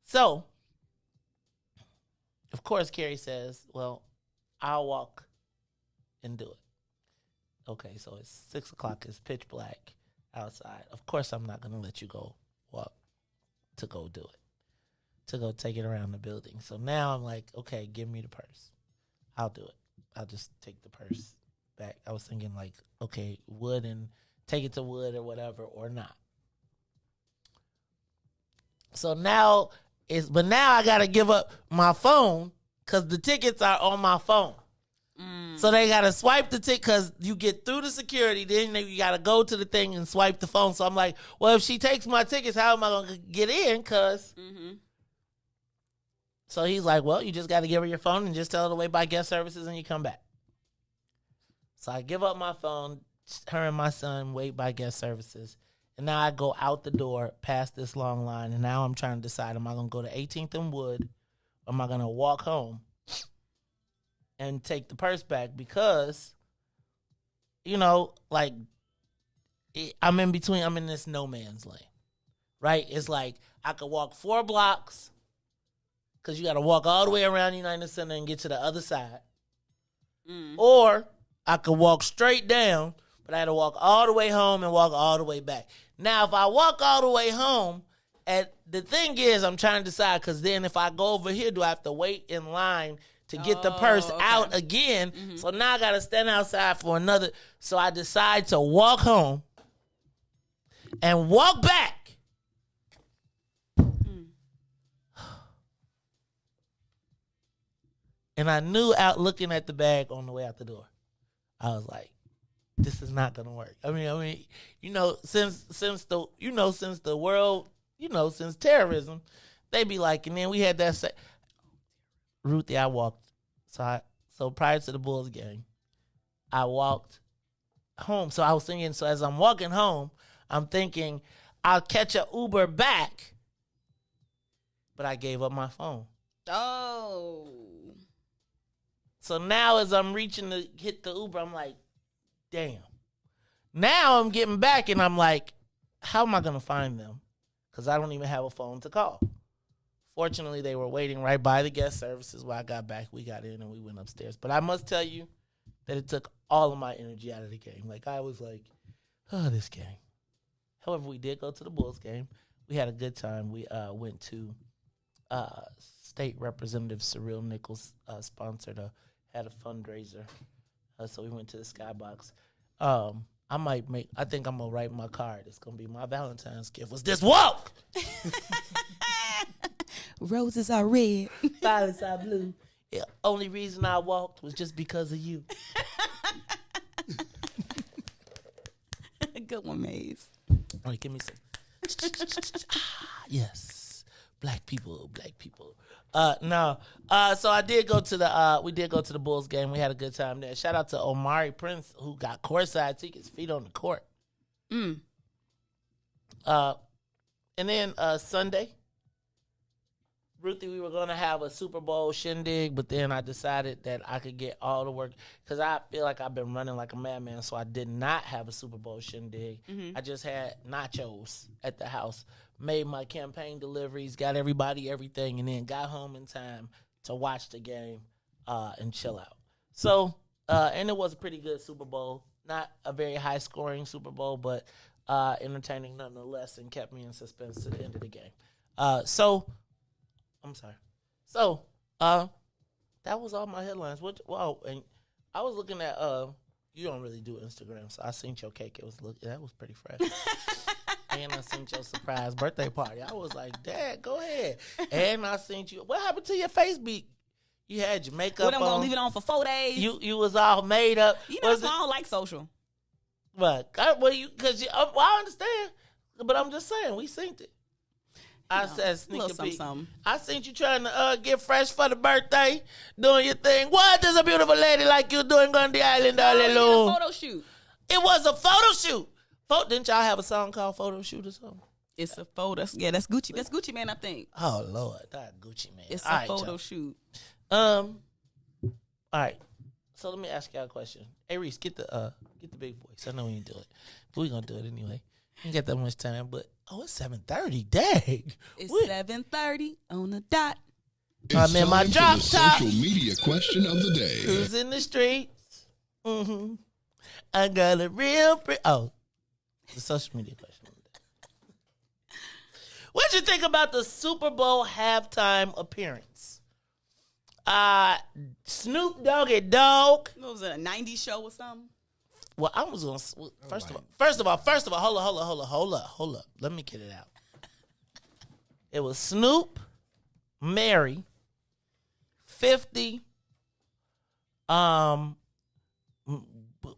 So, of course, Carrie says, well, I'll walk and do it. Okay, so it's 6 o'clock. It's pitch black outside. Of course, I'm not going to let you go walk to go do it, to go take it around the building. So now I'm like, okay, give me the purse. I'll do it. I'll just take the purse back. I was thinking like, okay, Wood and take it to Wood or whatever, or not. So now but now I got to give up my phone because the tickets are on my phone. So they got to swipe the ticket because you get through the security. Then you got to go to the thing and swipe the phone. So I'm like, well, if she takes my tickets, how am I going to get in? Because. So he's like, well, you just got to give her your phone and just tell her to wait by guest services and you come back. So I give up my phone. Her and my son wait by guest services. And now I go out the door past this long line. And now I'm trying to decide, am I going to go to 18th and Wood? Or am I going to walk home and take the purse back? Because, you know, like, I'm in this no man's lane, right? It's like I could walk 4 blocks because you got to walk all the way around United Center and get to the other side. Or I could walk straight down, but I had to walk all the way home and walk all the way back. Now, if I walk all the way home, and the thing is, I'm trying to decide, because then if I go over here, do I have to wait in line to get the purse out again? So now I got to stand outside for another. So I decide to walk home and walk back. And I knew out looking at the bag on the way out the door, I was like, this is not gonna work. I mean, you know, since the world, you know, since terrorism, they be like, and then we had that Ruthie, I walked. So prior to the Bulls game, I walked home. So I was thinking, so as I'm walking home, I'm thinking I'll catch an Uber back, but I gave up my phone. Oh. So now as I'm reaching to hit the Uber, I'm like, damn. Now I'm getting back and I'm like, how am I going to find them? Because I don't even have a phone to call. Fortunately, they were waiting right by the guest services. When I got back, we got in and we went upstairs. But I must tell you that it took all of my energy out of the game. Like, I was like, oh, this game. However, we did go to the Bulls game. We had a good time. We went to State Representative Cyril Nichols had a fundraiser. So we went to the Skybox. I think I'm going to write my card. It's going to be my Valentine's gift. Was this walk? Roses are red. Violets are blue. The only reason I walked was just because of you. Good one, Maze. All right, give me some. Yes. Black people. So I did go to we did go to the Bulls game. We had a good time there. Shout out to Omari Prince, who got courtside tickets, feet on the court. And then Sunday, Ruthie, we were going to have a Super Bowl shindig, but then I decided that I could get all the work because I feel like I've been running like a madman, so I did not have a Super Bowl shindig. I just had nachos at the house, made my campaign deliveries, got everybody everything, and then got home in time to watch the game and chill out. So, and it was a pretty good Super Bowl. Not a very high-scoring Super Bowl, but entertaining nonetheless, and kept me in suspense to the end of the game. I'm sorry. So, that was all my headlines. And I was looking at, you don't really do Instagram, so I seen your cake. That was pretty fresh. And I seen your surprise birthday party. I was like, Dad, go ahead. And I seen you. What happened to your Facebook? You had your makeup on. I'm going to leave it on for 4 days. You was all made up. You know, I don't like social. But, I understand. But I'm just saying, we synced it. I said sneak little a peek. something. I seen you trying to get fresh for the birthday, doing your thing. What does a beautiful lady like you doing on the island, Oh, darling? you did a photo shoot. It was a photo shoot. Didn't y'all have a song called Photo Shoot or something? It's a photo. Yeah, that's Gucci. That's Gucci Man, I think. Oh Lord, that Gucci Man. It's All a right, photo y'all. shoot. All right. So let me ask y'all a question. Hey Riis, get the big voice. I know we ain't do it, but we gonna do it anyway. We ain't got that much time, but it's 7:30. Dang. It's 7:30 on the dot. It's I'm in my time for drop the top. social media question of the day. Who's in the streets? Mm-hmm. I got a real the social media question. What'd you think about the Super Bowl halftime appearance? Snoop Doggy Dogg. What was it, a 90s show or something? Well, I was gonna first of all, hold up. Let me get it out. It was Snoop, Mary, 50.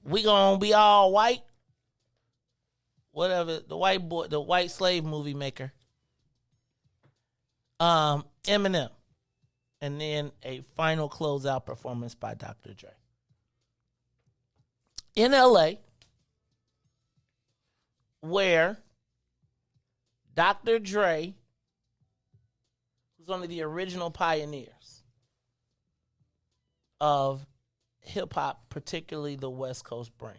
We gonna be all white. Whatever, the white boy, the white slave movie maker. Eminem. And then a final closeout performance by Dr. Dre. In LA, where Dr. Dre was one of the original pioneers of hip-hop, particularly the West Coast brand.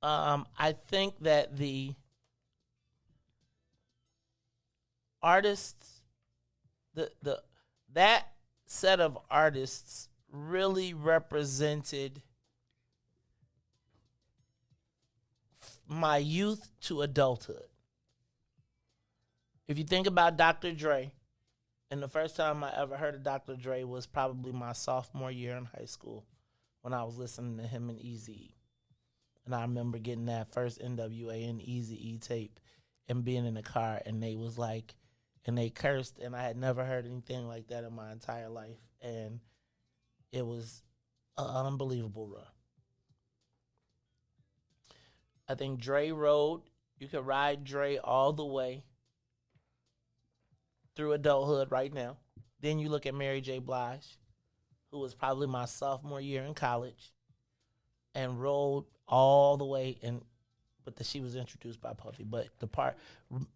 I think that the artists, that set of artists really represented my youth to adulthood. If you think about Dr. Dre, and the first time I ever heard of Dr. Dre was probably my sophomore year in high school when I was listening to him and Eazy-E. And I remember getting that first NWA and Eazy-E tape and being in the car, and they was like, and they cursed, and I had never heard anything like that in my entire life. And it was an unbelievable run. I think Dre rode, you could ride Dre all the way through adulthood right now. Then you look at Mary J. Blige, who was probably my sophomore year in college, and rode all the way, she was introduced by Puffy. But the part,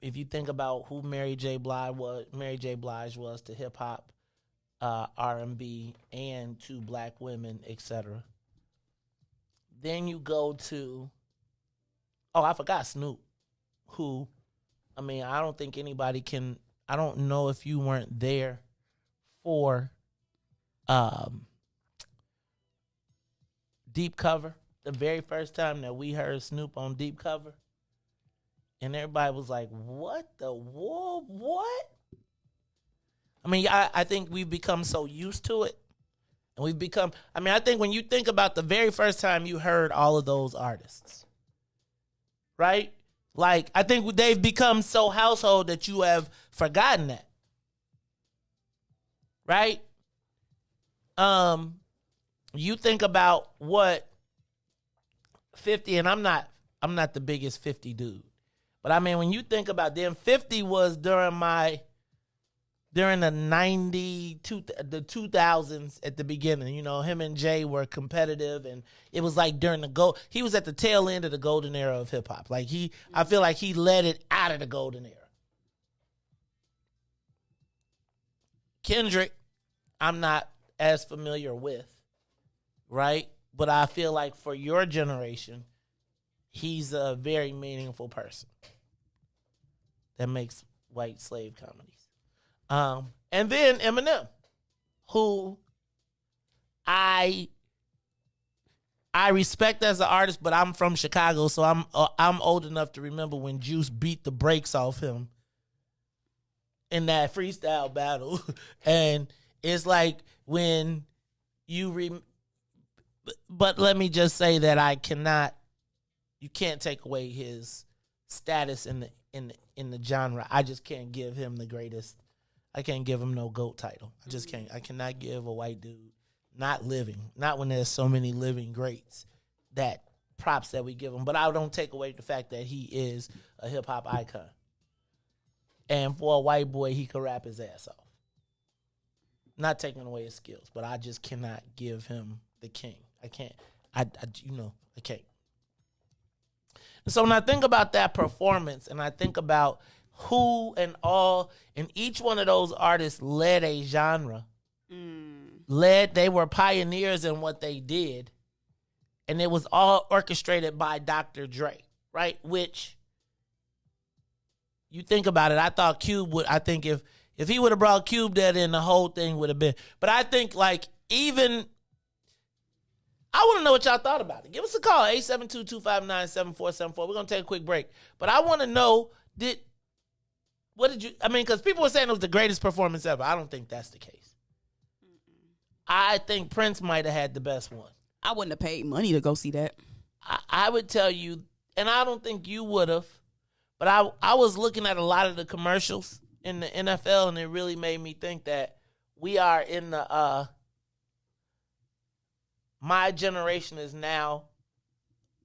if you think about who Mary J. Blige was to hip hop, R&B, and to black women, etc. Then you go to, I forgot Snoop, who, I don't think anybody can. I don't know if you weren't there for Deep Cover, the very first time that we heard Snoop on Deep Cover. And everybody was like, what the whoa, what? I think we've become so used to it. And we've become, I think when you think about the very first time you heard all of those artists, right? Like, I think they've become so household that you have forgotten that. Right? You think about what 50, and I'm not the biggest 50 dude. But when you think about them, 50 was during the 2000s at the beginning. You know, him and Jay were competitive, and it was like during he was at the tail end of the golden era of hip hop. Like I feel like he led it out of the golden era. Kendrick, I'm not as familiar with, right? But I feel like for your generation, he's a very meaningful person that makes white slave comedies. And then Eminem, who I respect as an artist, but I'm from Chicago, so I'm old enough to remember when Juice beat the brakes off him in that freestyle battle. And it's like when but let me just say that you can't take away his status in the genre. I just can't give him the greatest. I can't give him no GOAT title. I just can't. I cannot give a white dude not living, not when there's so many living greats, that props that we give him. But I don't take away the fact that he is a hip hop icon. And for a white boy, he could rap his ass off. Not taking away his skills, but I just cannot give him the king. I can't. I can't. And so when I think about that performance and I think about who and each one of those artists led a genre, they were pioneers in what they did, and it was all orchestrated by Dr. Dre, right? Which, you think about it, I thought Cube would, I think if he would have brought Cube there, then the whole thing would have been, but I think I want to know what y'all thought about it. Give us a call, 872-259-7474. We're going to take a quick break. But I want to know, because people were saying it was the greatest performance ever. I don't think that's the case. I think Prince might have had the best one. I wouldn't have paid money to go see that. I would tell you, and I don't think you would have, but I was looking at a lot of the commercials in the NFL, and it really made me think that we are in the my generation is now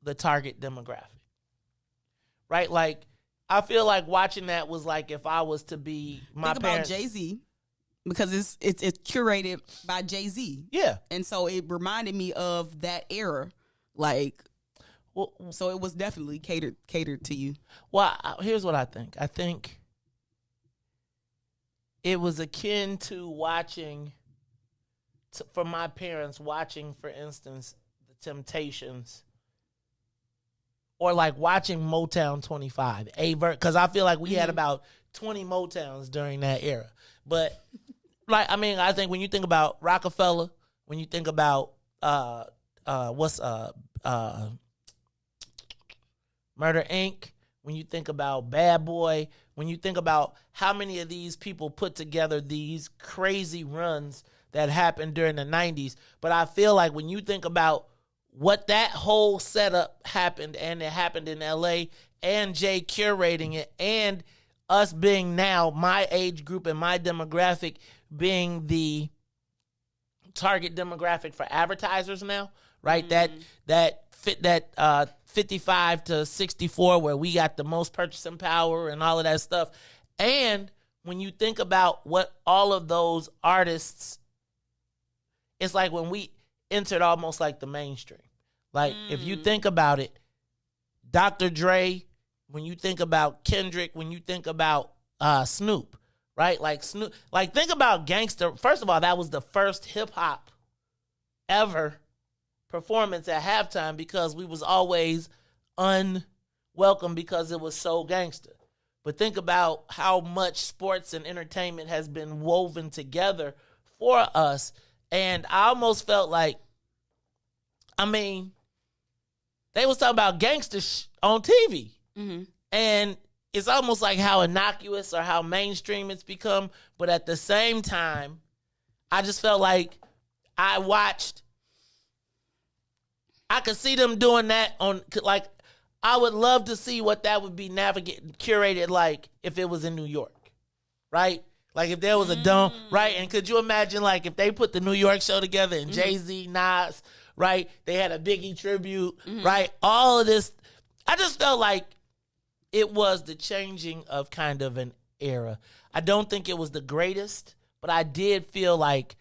the target demographic, right? Like, I feel like watching that was like if I was to be my parents. Think about Jay-Z, because it's curated by Jay-Z. Yeah. And so it reminded me of that era. Like, well, so it was definitely catered to you. Well, here's what I think. I think it was akin to watching, for my parents, watching, for instance, The Temptations, or like watching Motown 25, because I feel like we had about 20 Motowns during that era. But I think when you think about Rockefeller, when you think about Murder Inc., when you think about Bad Boy, when you think about how many of these people put together these crazy runs that happened during the 90s. But I feel like when you think about what that whole setup happened, and it happened in LA, and Jay curating it, and us being now my age group and my demographic being the target demographic for advertisers now, right? That 55 to 64, where we got the most purchasing power and all of that stuff. And when you think about what all of those artists, it's like when we entered almost like the mainstream. Like, if you think about it, Dr. Dre, when you think about Kendrick, when you think about Snoop, right? Like Snoop, like think about Gangsta. First of all, that was the first hip hop ever performance at halftime, because we was always unwelcome because it was so gangster. But think about how much sports and entertainment has been woven together for us. And I almost felt like, they was talking about gangster on TV. Mm-hmm. And it's almost like how innocuous or how mainstream it's become. But at the same time, I just felt like I could see them doing that like, I would love to see what that would be curated like if it was in New York, right? Like if there was a dome, right? And could you imagine, like, if they put the New York show together and Jay-Z, Nas, right? They had a Biggie tribute, right? All of this. I just felt like it was the changing of kind of an era. I don't think it was the greatest, but I did feel like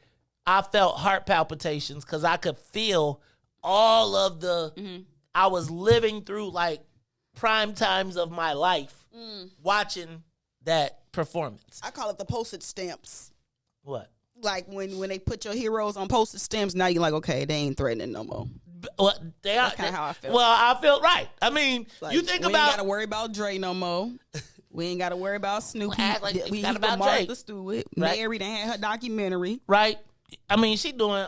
I felt heart palpitations because I could feel all of the, I was living through like prime times of my life watching that performance. I call it the postage stamps. What? Like when they put your heroes on postage stamps, now you're like, okay, they ain't threatening no more. Well, that's kind of how I felt. Well, I felt right. I mean, like, you think we about, ain't got to worry about Dre no more. We ain't got to worry about Snoopy. We got about Drake. Martha Stewart. Right. Mary done had her documentary. Right. I mean, she doing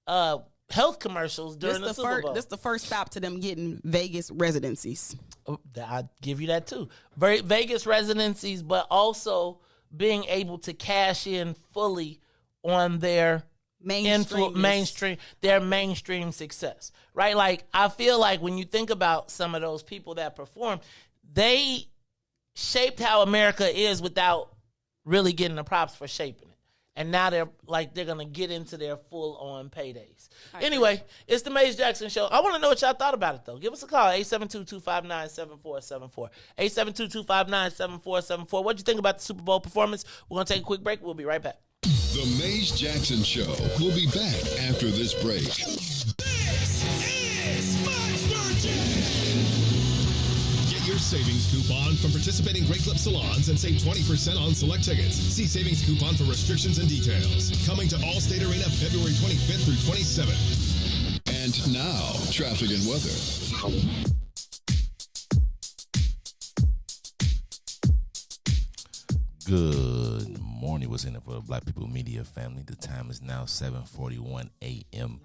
health commercials during the Super Bowl. This the first stop to them getting Vegas residencies. I'll give you that too. Vegas residencies, but also being able to cash in fully on their mainstream success, right? Like, I feel like when you think about some of those people that perform, they shaped how America is without really getting the props for shaping it. and now they're gonna get into their full on paydays. Anyway, it's the Maze Jackson Show. I want to know what y'all thought about it though. Give us a call 872-259-7474. 872-259-7474. What'd you think about the Super Bowl performance? We're gonna take a quick break. We'll be right back. The Maze Jackson Show will be back after this break. This is Sports Get your savings coupon from participating Great Clip salons and save 20% on select tickets. See savings coupon for restrictions and details. Coming to Allstate Arena February 25th through 27th. And now, traffic and weather. Good morning. What's in it for the Black People Media family? The time is now 7:41 a.m.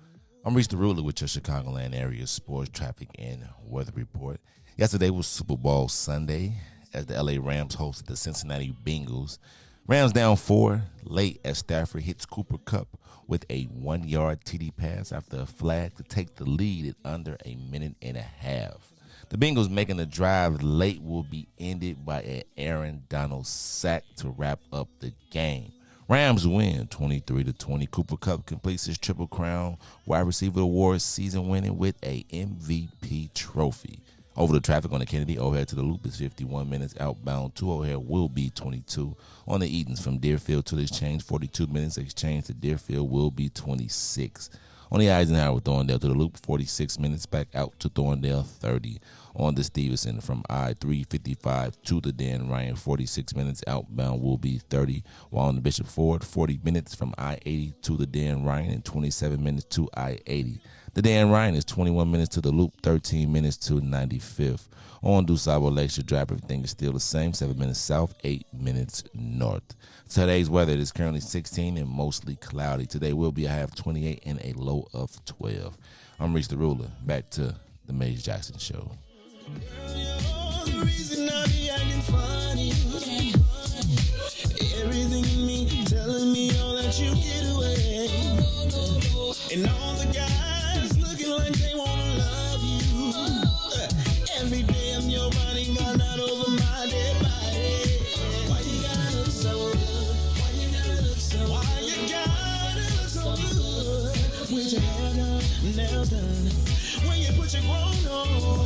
I'm Reese the Ruler with your Chicagoland area sports, traffic, and weather report. Yesterday was Super Bowl Sunday as the LA Rams hosted the Cincinnati Bengals. Rams down 4 late as Stafford hits Cooper Kupp with a 1-yard TD pass after a flag to take the lead at under a minute and a half. The Bengals making the drive late will be ended by an Aaron Donald sack to wrap up the game. Rams win 23-20. Cooper Kupp completes his Triple Crown wide receiver award season winning with a MVP trophy. Over the traffic on the Kennedy O'Hare to the Loop is 51 minutes. Outbound to O'Hare will be 22. On the Edens from Deerfield to the Exchange, 42 minutes. Exchange to Deerfield will be 26. On the Eisenhower, Thorndale to the Loop, 46 minutes. Back out to Thorndale, 30. On the Stevenson from I-355 to the Dan Ryan, 46 minutes. Outbound will be 30. While on the Bishop Ford, 40 minutes from I-80 to the Dan Ryan and 27 minutes to I-80. The Dan Ryan is 21 minutes to the Loop, 13 minutes to 95th. On DuSable Lakeshore Drive, everything is still the same, 7 minutes south, 8 minutes north. Today's weather is currently 16 and mostly cloudy. Today will be a high of 28 and a low of 12. I'm Reese the Ruler. Back to the Maze Jackson Show. The reason I be acting funny. Everything in me telling me all that you get away. And all the guys looking like they wanna love you. Every day I'm your running gun out over my dead body. Why you gotta look so good? Why you gotta look so good? Why you gotta look so good? With your hair done, nails done. When you put your grown on.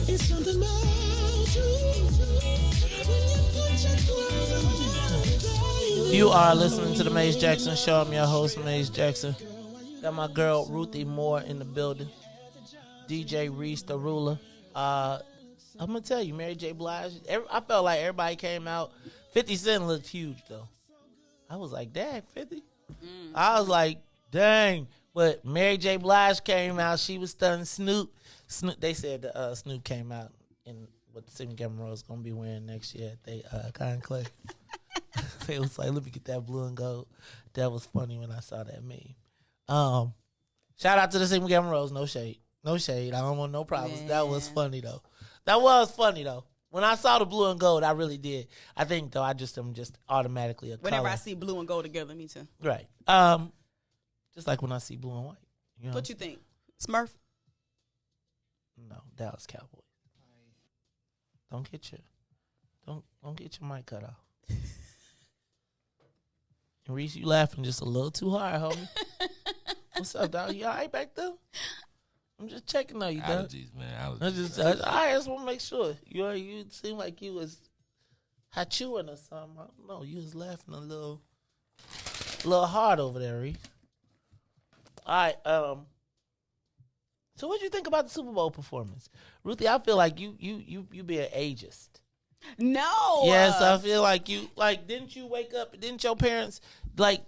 It's something about you. When you put your clothes on. You are listening to the Maze Jackson Show. I'm your host, Maze Jackson. Got my girl Ruthie Moore in the building. DJ Riis the Ruler. I'm gonna tell you, Mary J. Blige. I felt like everybody came out. 50 Cent looked huge though. I was like, dang, 50. I was like, dang. But Mary J. Blige came out. She was stunning. Snoop. They said Snoop came out in what the Sydney Gamma Rose going to be wearing next year at the conclave. They was like, let me get that blue and gold. That was funny when I saw that meme. Shout out to the Sydney Gamma Rose. No shade. No shade. I don't want no problems. Yeah. That was funny, though. When I saw the blue and gold, I really did. I think, though, I'm just automatically a Whenever color. I see blue and gold together, me too. Right. Just like when I see blue and white. You know? What you think? Smurf? No, Dallas Cowboys. Don't get your mic cut off. And Reese, you laughing just a little too hard, homie. What's up, dog? You all right back there? I'm just checking on you, dog. Allergies, man. Allergies. I just want to make sure. You seem like you was chewing or something. I don't know. You was laughing a little hard over there, Reese. All right. So what do you think about the Super Bowl performance, Ruthie? I feel like you be an ageist. No. Yes, I feel like you didn't you wake up? Didn't your parents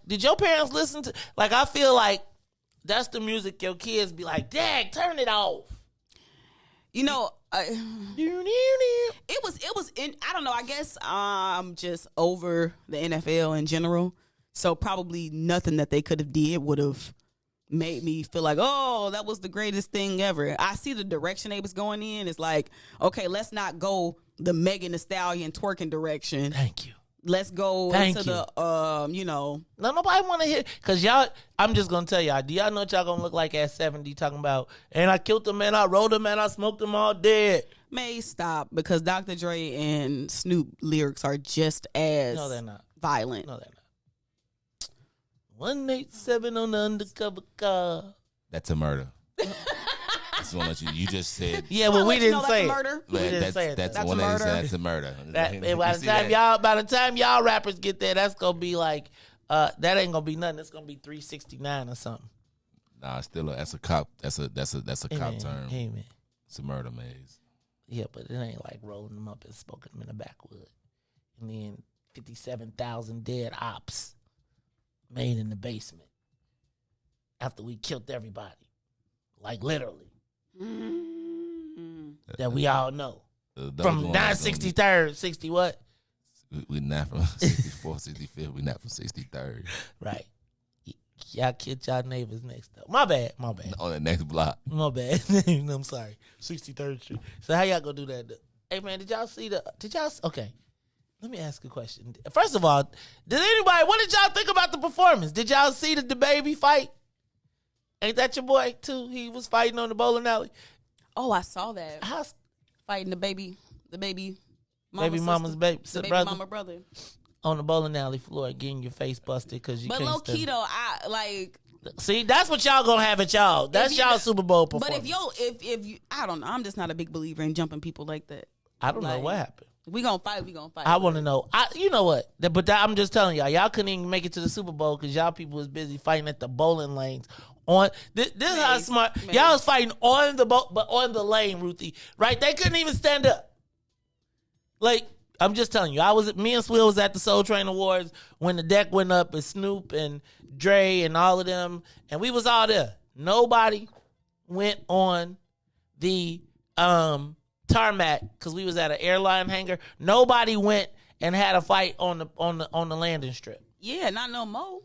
did your parents listen to? I feel like that's the music your kids be like, Dad, turn it off. You know, it was in. I don't know. I guess I'm just over the NFL in general. So probably nothing that they could have did would have made me feel like, oh, that was the greatest thing ever. I see the direction they was going in. It's like, okay, let's not go the Megan Thee Stallion twerking direction. Thank you. let's go Thank into you. the you know. No, nobody want to hear. Because y'all, I'm just going to tell y'all, do y'all know what y'all going to look like at 70 talking about, and I killed them, man, I rolled them, man, I smoked them all dead. May stop, because Dr. Dre and Snoop lyrics are just as No, they're not. violent. No, they're not. 187 on the undercover car. That's a murder. That's one that you just said. Yeah, but we didn't that's say a it. murder. We didn't That's say it. that's That's one a that murder. that's a murder. By the time y'all rappers get there, that's gonna be like that ain't gonna be nothing. It's gonna be 369 or something. Nah, still that's a cop. That's a cop Amen. term. Amen. It's a murder, maze. Yeah, but it ain't like rolling them up and smoking them in the backwood. And then 57,000 dead ops made in the basement after we killed everybody. Like literally. That we all know. From 963rd, 60 what? We not from 64, 65th. We not from 63rd. Right. Y'all killed y'all neighbors next door. My bad. On the next block. My bad. I'm sorry. 63rd Street. So how y'all gonna do that? Hey man, okay. Let me ask a question. First of all, what did y'all think about the performance? Did y'all see the baby fight? Ain't that your boy too? He was fighting on the bowling alley. Oh, I saw that. How's Fighting the baby mama's baby brother mama brother. on the bowling alley floor, getting your face busted because you But can't low stand. key though, I like. See, that's what y'all gonna have at y'all. That's y'all Super Bowl performance. But if you, I don't know. I'm just not a big believer in jumping people like that. I don't know like, what happened. We gonna fight. I want to know. You know what? I'm just telling y'all. Y'all couldn't even make it to the Super Bowl because y'all people was busy fighting at the bowling lanes. On this is how smart y'all was fighting on the boat, but on the lane, Ruthie. Right? They couldn't even stand up. Like I'm just telling you, me and Swill was at the Soul Train Awards when the deck went up with Snoop and Dre and all of them, and we was all there. Nobody went on the tarmac because we was at an airline hangar. Nobody went and had a fight on the landing strip. Yeah, not no more.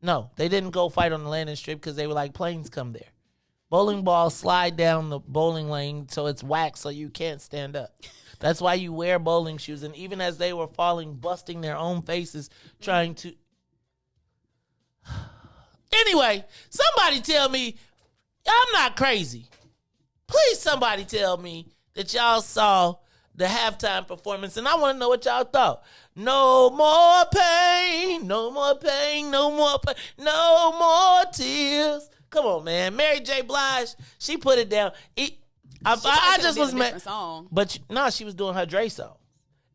No, they didn't go fight on the landing strip because they were like, planes come there. Bowling balls slide down the bowling lane so it's whack so you can't stand up. That's why you wear bowling shoes. And even as they were falling, busting their own faces, trying to... Anyway, somebody tell me, I'm not crazy. Please somebody tell me that y'all saw the halftime performance, and I want to know what y'all thought. No more pain, no more pain, no more pain, no more tears. Come on, man. Mary J. Blige, she put it down. I just was mad. But she was doing her Dre song.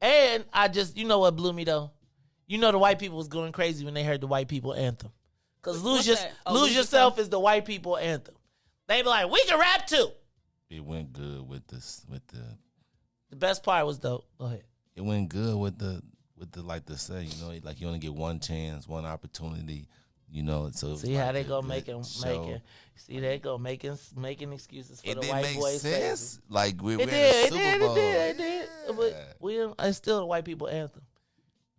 And you know what blew me though? You know the white people was going crazy when they heard the white people anthem. Because Lose Yourself is the white people anthem. They be like, we can rap too. It went good with the best part was though. Go ahead. It went good with the like to say, you know, like you only get one chance, one opportunity, you know. So see how they go making. See they go making excuses for the white boys. It didn't make sense. Like we're in the Super Bowl. It did. But it's still the white people anthem.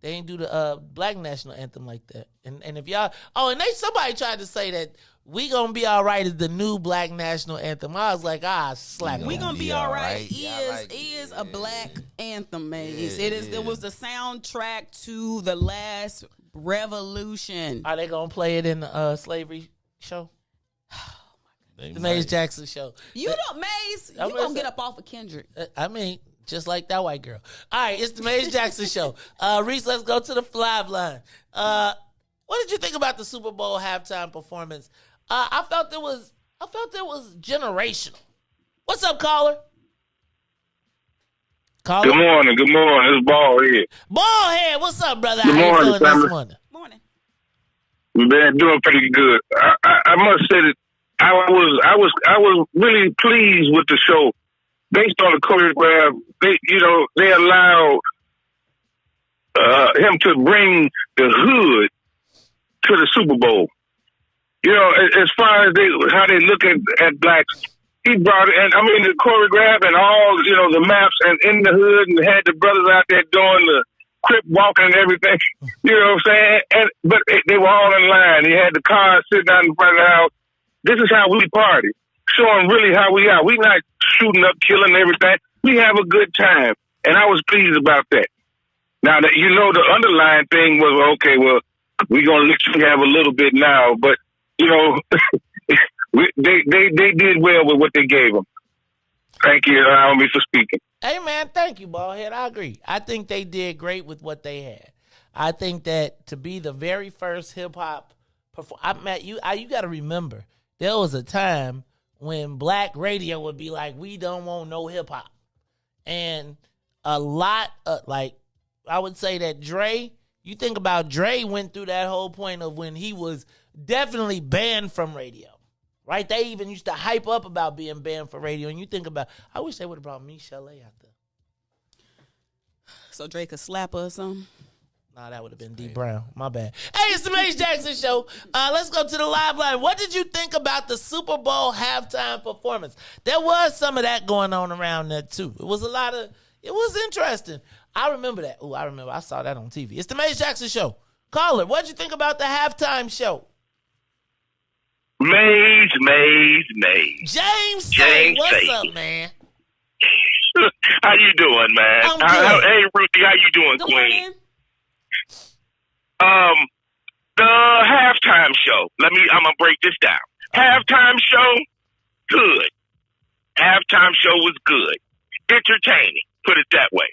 They ain't do the black national anthem like that. And if y'all, somebody tried to say that We Gonna Be All Right is the new black national anthem. I was like, slap. We Gonna Be All Right is a black anthem, Maze. It was the soundtrack to the last revolution. Are they gonna play it in the slavery show? The Maze Jackson show. You don't, Maze. You gonna get up off of Kendrick. I mean, just like that white girl. All right, it's the Maze Jackson show. Riis, let's go to the live line. What did you think about the Super Bowl halftime performance? I felt it was generational. What's up, caller? Good morning. It's Ballhead. Ballhead, what's up, brother? Good How morning, you feeling this morning? Morning. We've been doing pretty good. I must say that I was really pleased with the show. Based on the choreograph, they allowed him to bring the hood to the Super Bowl. You know, as far as how they look at blacks, he brought it, and I mean the choreograph and all, the maps and in the hood, and had the brothers out there doing the crip walking and everything. You know what I'm saying? But they were all in line. He had the cars sitting out in front of the house. This is how we party, showing really how we are. We not shooting up, killing everything. We have a good time, and I was pleased about that. Now, the underlying thing was, okay, well, we're going to let you have a little bit now, but, they did well with what they gave them. Thank you, Naomi, for speaking. Hey, man, thank you, Ballhead. I agree. I think they did great with what they had. I think that to be the very first hip-hop you got to remember, there was a time when black radio would be like, we don't want no hip-hop. And a lot of, I would say that Dre, you think about Dre went through that whole point of when he was definitely banned from radio, right? They even used to hype up about being banned from radio. And you think about, I wish they would have brought me Chalet out there. So Dre could slap her or something? Nah, that would have been D Brown. My bad. Hey, it's the Mace Jackson Show. Let's go to the live line. What did you think about the Super Bowl halftime performance? There was some of that going on around there, too. It was interesting. I remember that. Oh, I saw that on TV. It's the Mace Jackson Show. Caller, what did you think about the halftime show? Maze. What's Satan. up, man? How you doing, man? I'm good. Hey, Ruthie, how you doing, Good Queen? morning. The halftime show. I'm gonna break this down. Halftime show, good. Halftime show was good. Entertaining, put it that way.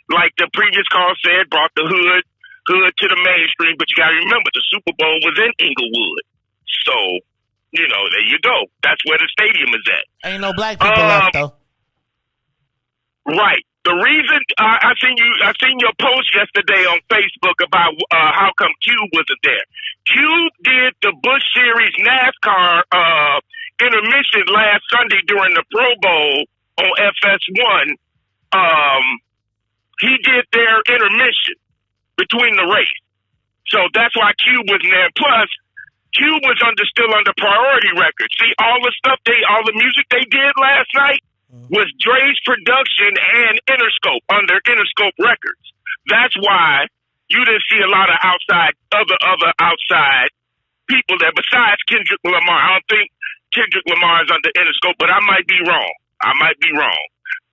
Like the previous call said, brought the hood to the mainstream, but you gotta remember the Super Bowl was in Inglewood. So, there you go. That's where the stadium is at. Ain't no black people left, though. Right. The reason I seen your post yesterday on Facebook about how come Q wasn't there. Q did the Busch Series NASCAR intermission last Sunday during the Pro Bowl on FS1. He did their intermission between the race, so that's why Q wasn't there. Plus, Q was still under priority record. See, all the music they did last night was Dre's production and Interscope under Interscope Records. That's why you didn't see a lot of other outside people there besides Kendrick Lamar. I don't think Kendrick Lamar is under Interscope, but I might be wrong.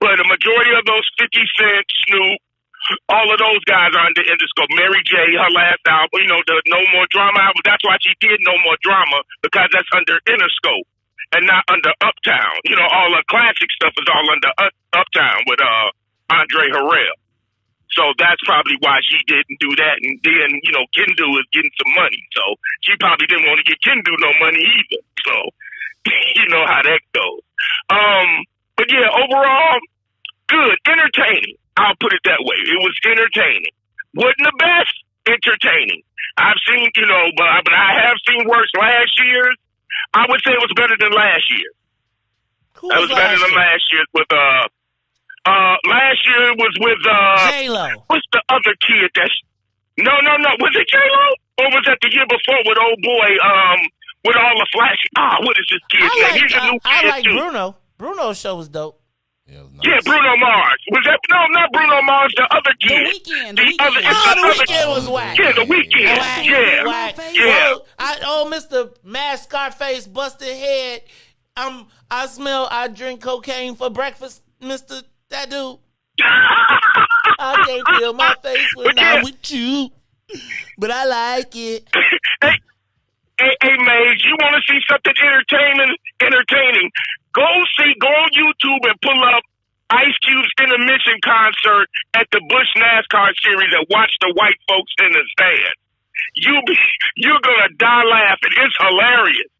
But the majority of those 50 Cent, Snoop, all of those guys are under Interscope. Mary J, her last album, the No More Drama album, that's why she did No More Drama, because that's under Interscope and not under Uptown. All the classic stuff is all under Uptown with Andre Harrell. So that's probably why she didn't do that. And then, Kendu is getting some money. So she probably didn't want to get Kendu no money either. So you know how that goes. But yeah, overall, good. Entertaining. I'll put it that way. It was entertaining. Wasn't the best? Entertaining. I've seen, but I have seen worse last year's. I would say it was better than last year. That was better than last year with last year was with J-Lo. What's the other kid no. Was it J-Lo? Or was that the year before with old boy with all the flashy what is this kid's name? He's a new kid I like too. Bruno. Bruno's show was dope. Yeah, it was Yeah, nice. Bruno Mars. Was that not Bruno Mars, the other kid. The Weeknd. The Weeknd was whack. Yeah, the Weeknd. Whack, Yeah. whack. Yeah. Mr. Mask Scarface busted head. I drink cocaine for breakfast, Mr. That dude. I can't feel my face when I'm with you, but I like it. Hey, Maze, you want to see something entertaining? Go on YouTube and pull up Ice Cube's intermission concert at the Busch NASCAR Series and watch the white folks in the stands. You're gonna die laughing. It's hilarious.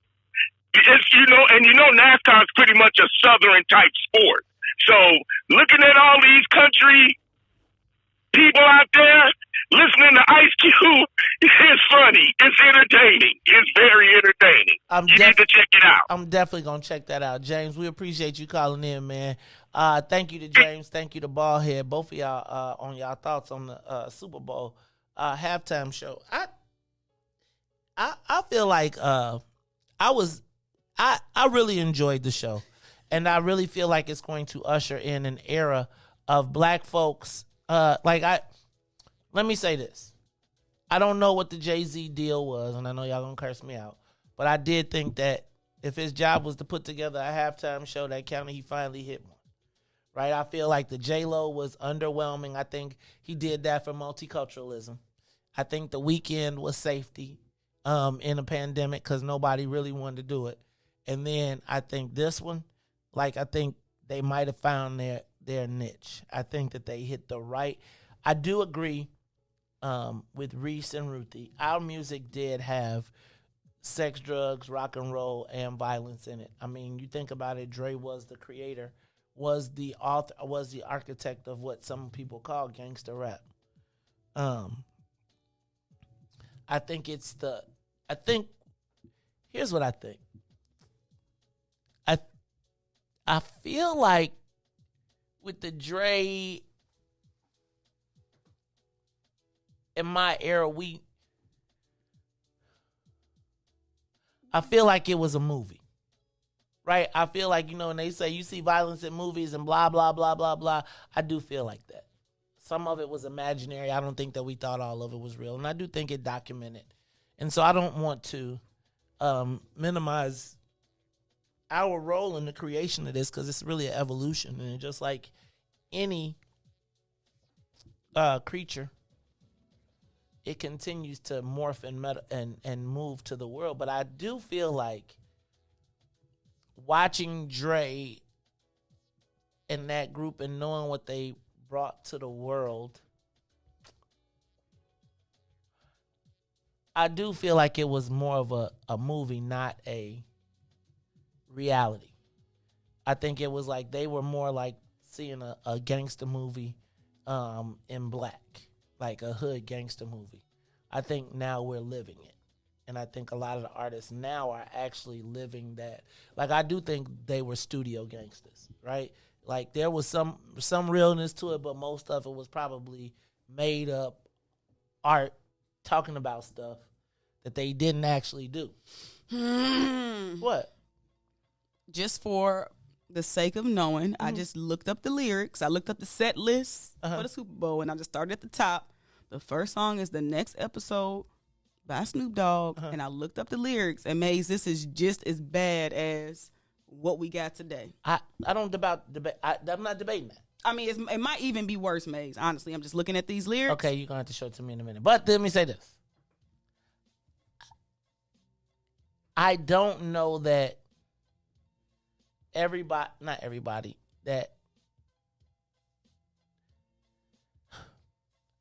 And NASCAR is pretty much a Southern type sport. So looking at all these country people out there listening to Ice Cube, it's funny. It's entertaining. It's very entertaining. You need to check it out. I'm definitely going to check that out. James, we appreciate you calling in, man. Thank you to James. Thank you to Ballhead. Both of y'all on y'all thoughts on the Super Bowl halftime show. I feel like I really enjoyed the show. And I really feel like it's going to usher in an era of black folks. Let me say this. I don't know what the Jay-Z deal was, and I know y'all gonna curse me out, but I did think that if his job was to put together a halftime show that counted, he finally hit one, right? I feel like the J-Lo was underwhelming. I think he did that for multiculturalism. I think The Weeknd was safety in a pandemic because nobody really wanted to do it. And then I think this one, like, I think they might have found their niche. I think that they hit the right. I do agree with Riis and Ruthie. Our music did have sex, drugs, rock and roll, and violence in it. I mean, you think about it, Dre was the creator, was the author, was the architect of what some people call gangster rap. I think here's what I think. I feel like with the Dre in my era, I feel like it was a movie, right? I feel like, when they say you see violence in movies and blah, blah, blah, blah, blah, I do feel like that. Some of it was imaginary. I don't think that we thought all of it was real. And I do think it documented. And so I don't want to minimize our role in the creation of this because it's really an evolution. And just like any creature, it continues to morph and move to the world. But I do feel like watching Dre and that group and knowing what they brought to the world, I do feel like it was more of a movie, not a reality. I think it was like they were more like seeing a gangster movie in black, like a hood gangster movie. I think now we're living it. And I think a lot of the artists now are actually living that. Like, I do think they were studio gangsters, right? Like, there was some realness to it, but most of it was probably made up art talking about stuff that they didn't actually do. What? Just for the sake of knowing, I just looked up the lyrics. I looked up the set list for the Super Bowl, and I just started at the top. The first song is The Next Episode by Snoop Dogg, and I looked up the lyrics, and Maze, this is just as bad as what we got today. I don't debate. I'm not debating that. I mean, it might even be worse, Maze. Honestly, I'm just looking at these lyrics. Okay, you're going to have to show it to me in a minute. But let me say this. I don't know that not everybody, that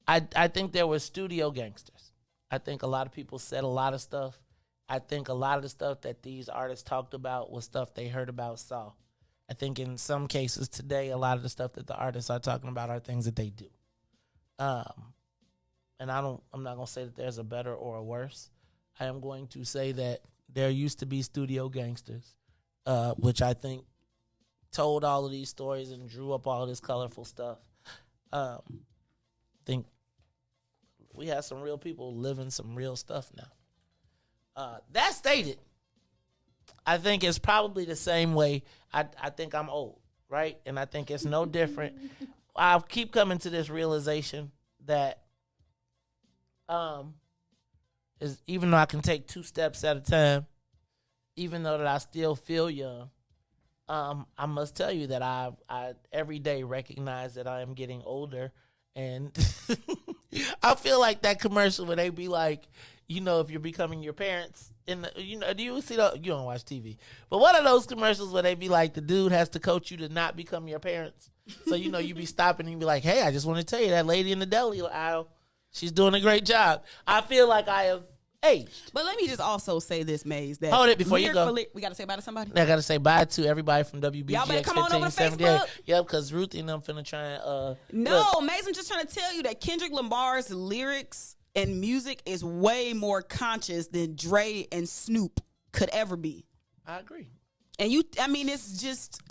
I think there were studio gangsters. I think a lot of people said a lot of stuff. I think a lot of the stuff that these artists talked about was stuff they heard about, saw. I think in some cases today, a lot of the stuff that the artists are talking about are things that they do. And I'm not going to say that there's a better or a worse. I am going to say that there used to be studio gangsters, which I think told all of these stories and drew up all this colorful stuff. I think we have some real people living some real stuff now. That stated, I think it's probably the same way. I think I'm old, right? And I think it's no different. I keep coming to this realization that is even though I can take 2 steps at a time, even though that I still feel young, I must tell you that I every day recognize that I am getting older. And I feel like that commercial where they be like, if you're becoming your parents, do you see you don't watch TV, but one of those commercials where they be like, the dude has to coach you to not become your parents. So, you be stopping and you be like, hey, I just want to tell you that lady in the deli aisle, she's doing a great job. I feel like I have aged. But let me just also say this, Maze. That hold it before you go. We got to say bye to somebody? I got to say bye to everybody from WBGX. Y'all better come on over to Facebook. Yep, because Ruthie and I'm finna try and... No, Maze, I'm just trying to tell you that Kendrick Lamar's lyrics and music is way more conscious than Dre and Snoop could ever be. I agree. And it's just...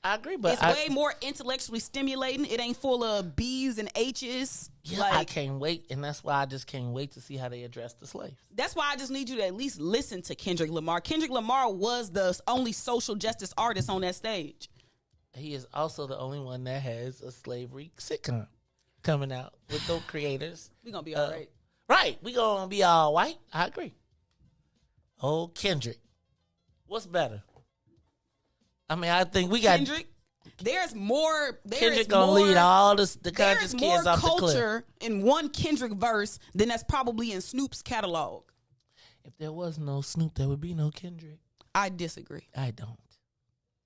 I agree, but it's way more intellectually stimulating. It ain't full of B's and H's. Yeah, I can't wait, and that's why I just can't wait to see how they address the slaves. That's why I just need you to at least listen to Kendrick Lamar. Kendrick Lamar was the only social justice artist on that stage. He is also the only one that has a slavery sitcom coming out with those creators. We're going to be all right. Right, we're going to be all white. I agree. Oh, Kendrick. What's better? I mean, I think we got... Kendrick, There's more. Kendrick gonna lead all the conscious kids off the cliff. There's more culture in one Kendrick verse than that's probably in Snoop's catalog. If there was no Snoop, there would be no Kendrick. I disagree. I don't.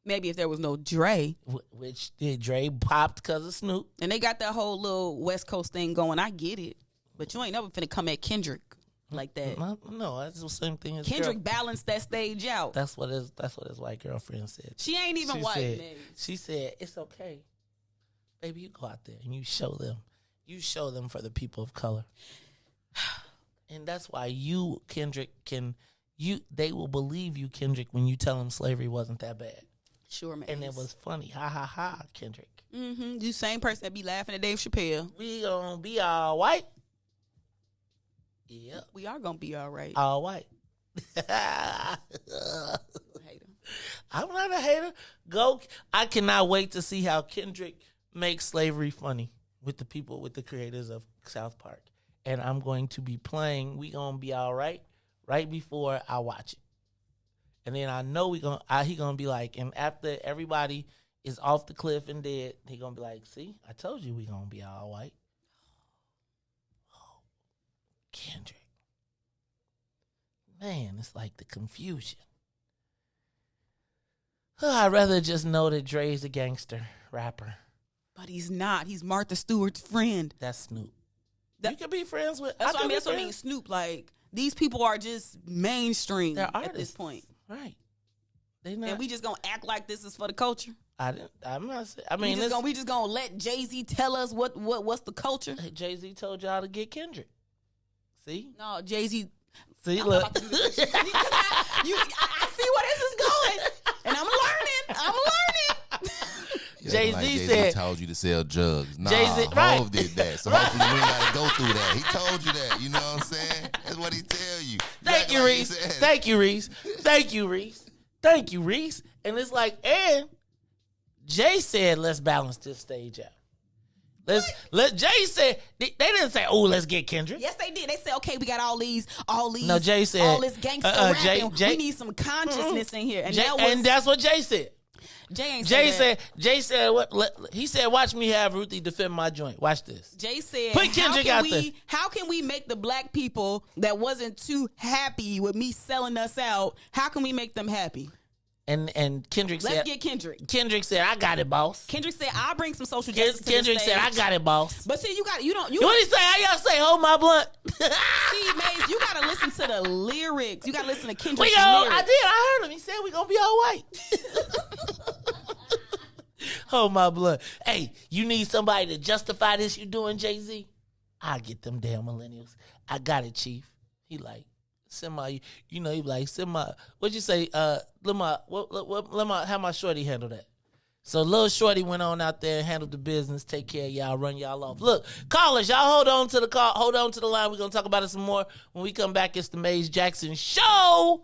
Maybe if there was no Dre. Which Dre popped because of Snoop. And they got that whole little West Coast thing going. I get it. But you ain't never finna come at Kendrick like that. No, that's the same thing as Kendrick balanced that stage out. That's what his white girlfriend said. She ain't even white, man. She said, it's okay. Baby, you go out there and you show them. You show them for the people of color. And that's why you, Kendrick, they will believe you, Kendrick, when you tell them slavery wasn't that bad. Sure, man. And it was funny. Ha, ha, ha, Kendrick. Mm-hmm. You same person that be laughing at Dave Chappelle. We gonna be all white. Yep. We are gonna be all right. All white. I'm not a hater. I cannot wait to see how Kendrick makes slavery funny with the creators of South Park. And I'm going to be playing We Gonna Be All Right before I watch it. And then I know he gonna be like, and after everybody is off the cliff and dead, he gonna be like, see, I told you we gonna be all white. Oh, Kendrick. Man, it's like the confusion. I'd rather just know that Dre's a gangster rapper. But he's not. He's Martha Stewart's friend. That's Snoop. You can be friends with. That's what I mean. Snoop. Like, these people are just mainstream They're artists. at this point. Right. They not. And we just gonna act like this is for the culture. I'm not saying. I mean, we just gonna let Jay-Z tell us what's the culture. Jay-Z told y'all to get Kendrick. See? No, Jay-Z. See, look. I see where this is going, and I'm learning. Jay-Z said, told you to sell drugs. Nah, Jay-Z, Hov did that. So hopefully you ain't got to go through that. He told you that. You know what I'm saying? That's what he tell you. Thank you, Riis. Thank you, Riis. Thank you, Riis. Thank you, Riis. And it's like, and Jay said, let's balance this stage out. Jay said, they didn't say, oh, let's get Kendrick. Yes, they did. They said, okay, we got all these. No, Jay said, all this gangster rapping. Jay, we need some consciousness in here. And, and that's what Jay said. Jay said what? He said, watch me have Ruthie defend my joint. Watch this. Jay said, put Kendrick out there. How can we make the black people that wasn't too happy with me selling us out, how can we make them happy? And Kendrick said, let's get Kendrick. Kendrick said, I got it, boss. Kendrick said, I'll bring some social justice to the Kendrick said, I got it, boss. But see, what he say? How y'all say, hold my blunt? See, Maze, you gotta listen to the lyrics. You gotta listen to Kendrick's lyrics. I heard him. He said we gonna be all white. Hold my blunt. Hey, you need somebody to justify this you doing, Jay-Z? I'll get them damn millennials. I got it, Chief. He like, send my, he like, send my, what'd you say? Let have my shorty handle that. So little shorty went on out there and handled the business, take care of y'all, run y'all off. Look, callers, y'all hold on to the line. We're going to talk about it some more. When we come back, it's the Maze Jackson Show.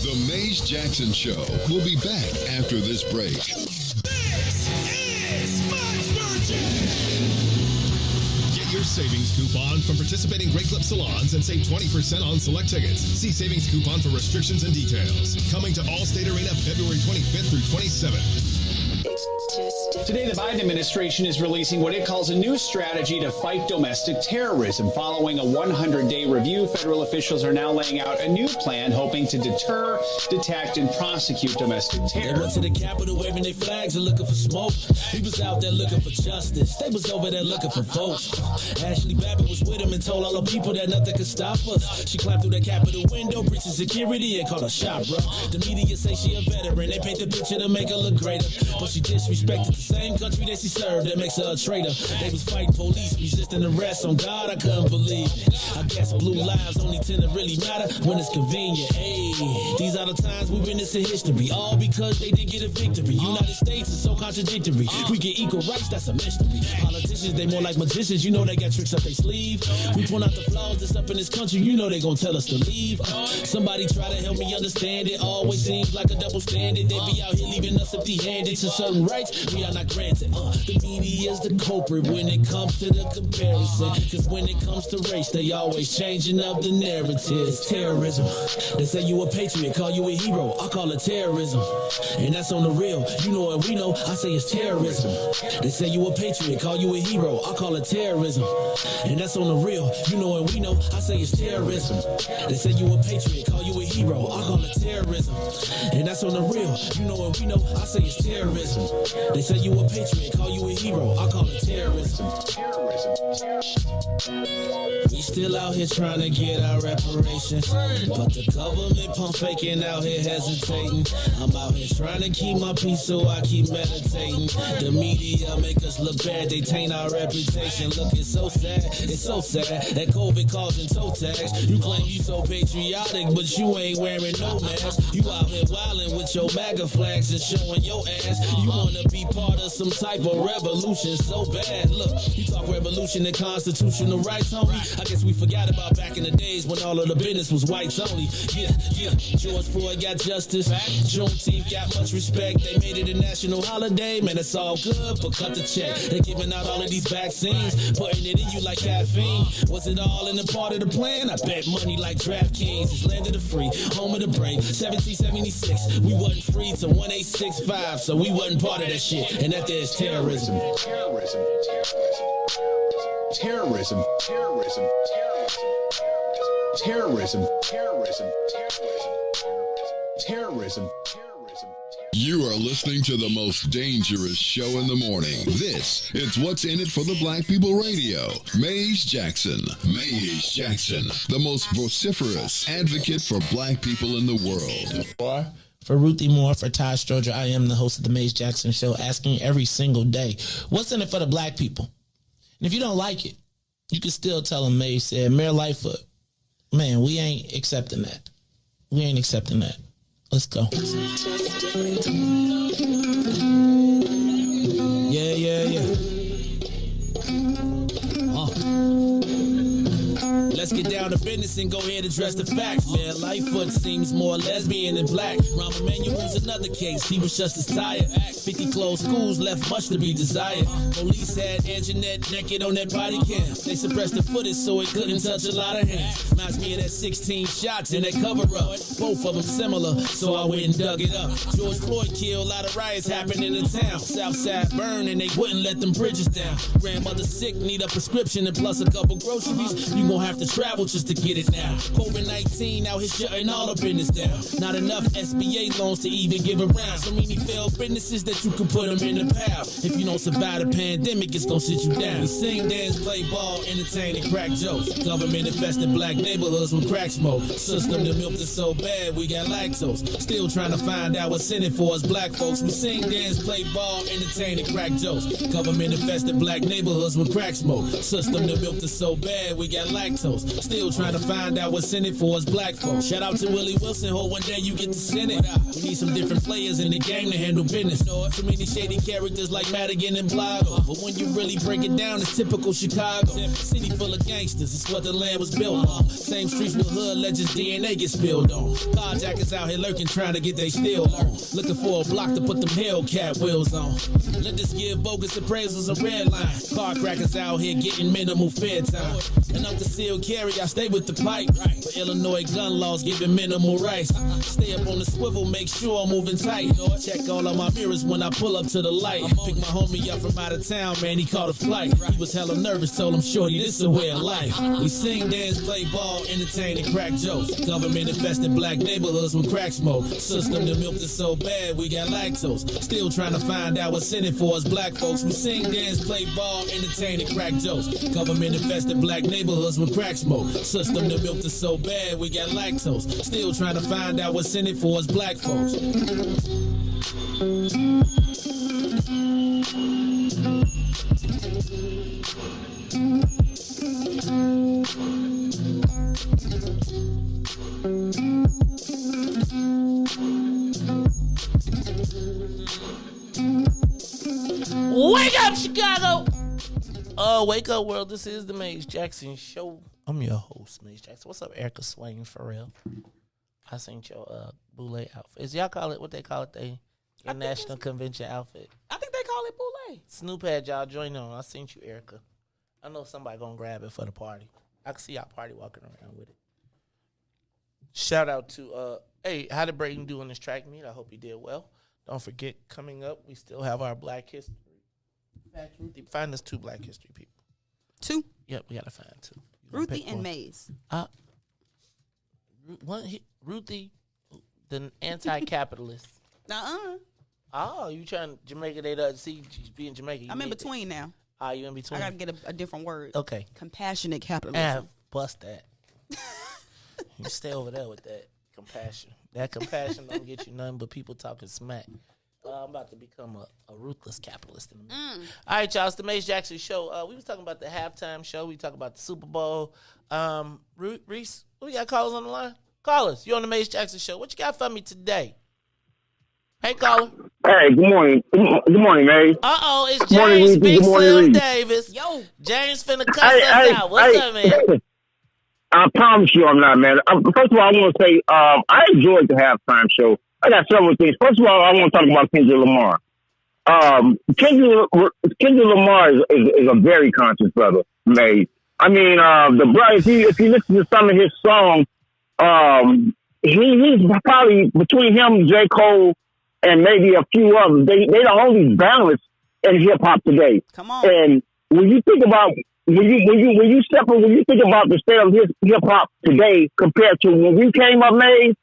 The Maze Jackson Show will be back after this break. This is Max Virgin. Get your savings coupon from participating Great Clip salons and save 20% on select tickets. See savings coupon for restrictions and details. Coming to Allstate Arena February 25th through 27th. Today, the Biden administration is releasing what it calls a new strategy to fight domestic terrorism. Following a 100-day review, federal officials are now laying out a new plan hoping to deter, detect, and prosecute domestic terror. They went to the Capitol waving their flags and looking for smoke. He was out there looking for justice. They was over there looking for votes. Ashley Babbitt was with him and told all the people that nothing could stop us. She climbed through the Capitol window, breached security, and called her shot, bro. The media say she a veteran. They paint the picture to make her look greater. But she disrespected the same country that she served. That makes her a traitor. They was fighting police, resisting arrest. On God, I couldn't believe it. I guess blue lives only tend to really matter when it's convenient. Hey, these are the times we witness in history. All because they didn't get a victory. United States is so contradictory. We get equal rights, that's a mystery. Politicians, they more like magicians. You know they got tricks up their sleeve. We point out the flaws that's up in this country. You know they gon' tell us to leave. Somebody try to help me understand it. Always seems like a double standard. They be out here leaving us empty-handed. To certain rights we are not granted. The media is the culprit when it comes to the comparison. Cause when it comes to race, they always changing up the narrative. Terrorism. They say you a patriot, call you a hero. I call it terrorism. And that's on the real. You know what we know, I say it's terrorism. They say you a patriot, call you a hero. I call it terrorism. And that's on the real. You know what we know, I say it's terrorism. They say you a patriot, call you a hero. I call it terrorism. And that's on the real. You know what we know, I say it's terrorism. They say you a patriot, call you a hero. I call it terrorism. We still out here trying to get our reparations, but the government pump faking out here hesitating. I'm out here trying to keep my peace, so I keep meditating. The media make us look bad, they taint our reputation. Look, it's so sad that COVID causing toe tags. You claim you so patriotic, but you ain't wearing no mask. You out here wildin' with your MAGA flags and showing your ass. You wanna be part of some type of revolution so bad. Look, you talk revolution and constitutional rights, homie. I guess we forgot about back in the days when all of the business was whites only. Yeah. George Floyd got justice. Juneteenth got much respect. They made it a national holiday. Man, it's all good, but cut the check. They giving out all of these vaccines, putting it in you like caffeine. Was it all in the part of the plan? I bet money like DraftKings. It's land of the free, home of the brave. 1776, we wasn't free till 1865, so we wasn't part of that shit. And that there's terrorism. You are listening to the most dangerous show in the morning. This is What's in It for the Black People Radio. Maze Jackson, the most vociferous advocate for black people in the world. For Ruthie Moore, for Todd Stroger, I am the host of the Maze Jackson Show, asking every single day, what's in it for the black people? And if you don't like it, you can still tell them Maze said, Mayor Lightfoot, man, we ain't accepting that. We ain't accepting that. Let's go. Yeah. Let's get down to business and go ahead and address the facts, man. Lightfoot seems more lesbian than black. Rahm Emanuel's another case. He was just as tired. Act 50 closed schools left much to be desired. Police had Anjanette naked on that body cam. They suppressed the footage so it couldn't touch a lot of hands. Reminds me of that 16 shots in that cover-up. Both of them similar, so I went and dug it up. George Floyd killed, a lot of riots happening in town. Southside burned and they wouldn't let them bridges down. Grandmother sick, need a prescription and plus a couple groceries. You gon' have to travel just to get it now. COVID-19 out here shutting all the business down. Not enough SBA loans to even give around. So many failed businesses that you can put them in the pile. If you don't survive the pandemic, it's gonna sit you down. We sing, dance, play ball, entertain, and crack jokes. Government infested black neighborhoods with crack smoke. System that milked us so bad, we got lactose. Still trying to find out what's in it for us black folks. We sing, dance, play ball, entertain, and crack jokes. Government infested black neighborhoods with crack smoke. System that milked us so bad, we got lactose. Still trying to find out what's in it for us black folks. Shout out to Willie Wilson, hope one day you get to send it. We need some different players in the game to handle business. So many shady characters like Madigan and Blotto. But when you really break it down, it's typical Chicago. City full of gangsters, it's what the land was built on. Same streets with hood legends, DNA get spilled on. Carjackers out here lurking, trying to get they steal on. Looking for a block to put them Hellcat wheels on. Let us give bogus appraisals a red line. Car crackers out here getting minimal fair time. And up to seal carry, I stay with the pipe. But Illinois gun laws giving minimal rights. Stay up on the swivel, make sure I'm moving tight. Check all of my mirrors when I pull up to the light. Pick my homie up from out of town, man, he caught a flight. He was hella nervous, told him, shorty, this is a way of life. We sing, dance, play ball, entertain, and crack jokes. Government infested black neighborhoods with crack smoke. System that milked us so bad, we got lactose. Still trying to find out what's in it for us black folks. We sing, dance, play ball, entertain, and crack jokes. Government infested black neighborhoods with crack smoke. System that milked us so bad, we got lactose. Still trying to find out what's in it for us black folks. Wake up, Chicago! Wake up, world. This is the Maze Jackson Show. I'm your host, Maze Jackson. What's up, Erica Swain, for real? I seen your boule outfit. Y'all call it what they call it? Your national convention outfit. I think they call it boule. Snoop had y'all join on. I seen you, Erica. I know somebody gonna grab it for the party. I can see y'all party walking around with it. Shout out to hey, how did Brayden do on this track meet? I hope he did well. Don't forget, coming up, we still have our Black History. Ruthie, find us 2 Black History people. 2? Yep, we gotta find 2. Ruthie and Maze. Ruthie, the anti-capitalist. Oh, you trying Jamaica? They doesn't see you be in Jamaica. I'm in between now. You in between? I gotta get a different word. Okay. Compassionate capitalism. Bust that. You stay over there with that compassion. That compassion don't get you nothing but people talking smack. I'm about to become a ruthless capitalist in a minute. All right, y'all. It's the Mace Jackson Show. We was talking about the halftime show. We talking about the Super Bowl. Riis, we got callers on the line? Callers, you on the Mace Jackson Show. What you got for me today? Hey, caller. Hey, good morning. Good morning, Mace. It's James Big Slim Davis. Yo. James finna cuss us out. What's up, man? I promise you I'm not, man. First of all, I want to say I enjoyed the halftime show. I got several things. First of all, I want to talk about Kendrick Lamar. Kendrick Lamar is a very conscious brother, Mace. I mean, the brother, if you listen to some of his songs, he's probably between him, J. Cole, and maybe a few others. They the only balance in hip hop today. Come on. And when you think about when you think about the state of hip hop today compared to when we came up, Maze,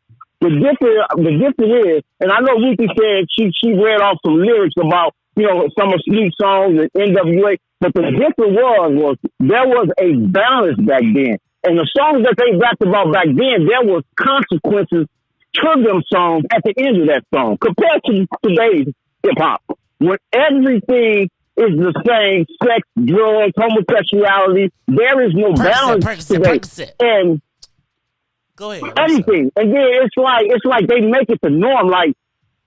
the difference is, and I know Ruthie said she read off some lyrics about some of Snoop songs and NWA, but the difference was there was a balance back then, and the songs that they rapped about back then, there was consequences to them songs at the end of that song compared to today's hip hop, when everything is the same: sex, drugs, homosexuality. There is no balance today. And go ahead. Anything. And then it's like they make it the norm. Like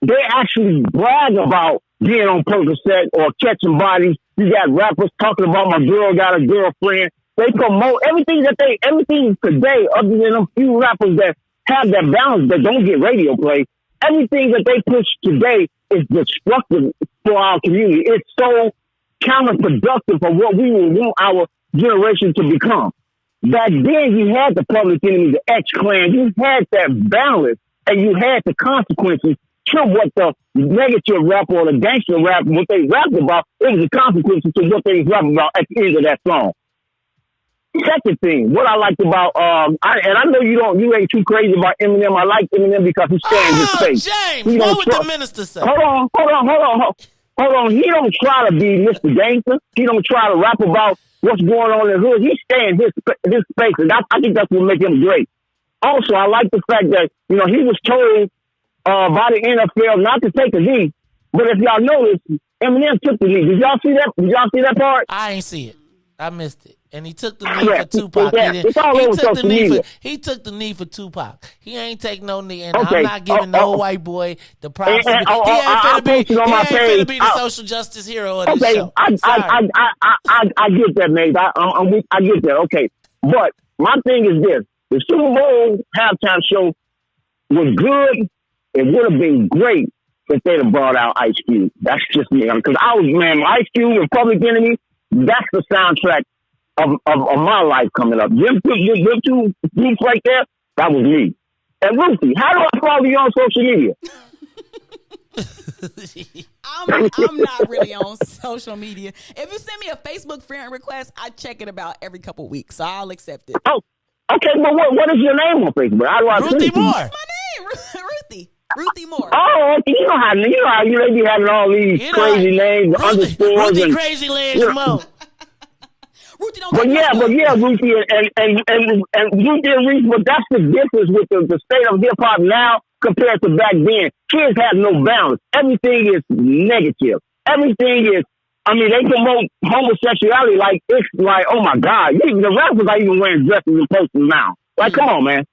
they actually brag about being on Percocet or catching bodies. You got rappers talking about my girl got a girlfriend. They promote everything today, other than a few rappers that have that balance that don't get radio play. Everything that they push today is destructive for our community. It's so counterproductive for what we would want our generation to become. Back then, you had the Public Enemy, the X-Clan. You had that balance, and you had the consequences to what the negative rap or the gangster rap, what they rapped about. It was the consequences to what they rapped about at the end of that song. Second thing, what I liked about, I know you ain't too crazy about Eminem. I like Eminem because he stands in his space. James, what would the minister say? Hold on. He don't try to be Mr. Gangster. He don't try to rap about what's going on in the hood. He stays in his space, and I think that's what makes him great. Also, I like the fact that he was told by the NFL not to take a knee, but if y'all notice, Eminem took the knee. Did y'all see that? Did y'all see that part? I ain't see it. I missed it. And he took the knee for Tupac. He took the knee for Tupac. He ain't take no knee. And I'm not giving no white boy the props. He ain't finna be the social justice hero of this show. I get that, mate. I get that. Okay. But my thing is this. The Super Bowl halftime show was good. It would have been great if they'd have brought out Ice Cube. That's just me. Because Ice Cube and Public Enemy, that's the soundtrack of my life coming up. Them two groups right there, that was me. And Ruthie, how do I follow you on social media? I'm not really on social media. If you send me a Facebook friend request, I check it about every couple of weeks, so I'll accept it. Oh, okay, but what is your name on Facebook? How do I Ruthie Moore. That's my name, Ruthie Moore. Oh, okay. You know how they be having all these crazy names, underscores, Ruthie Crazy Legs Mo. Ruthie don't. But yeah, Ruthie and Ruthie and Riis. But that's the difference with the state of hip hop now compared to back then. Kids have no balance. Everything is negative. Everything is. I mean, they promote homosexuality like it's like, oh my God, the rappers are even wearing dresses and posters now. Like, come on, man.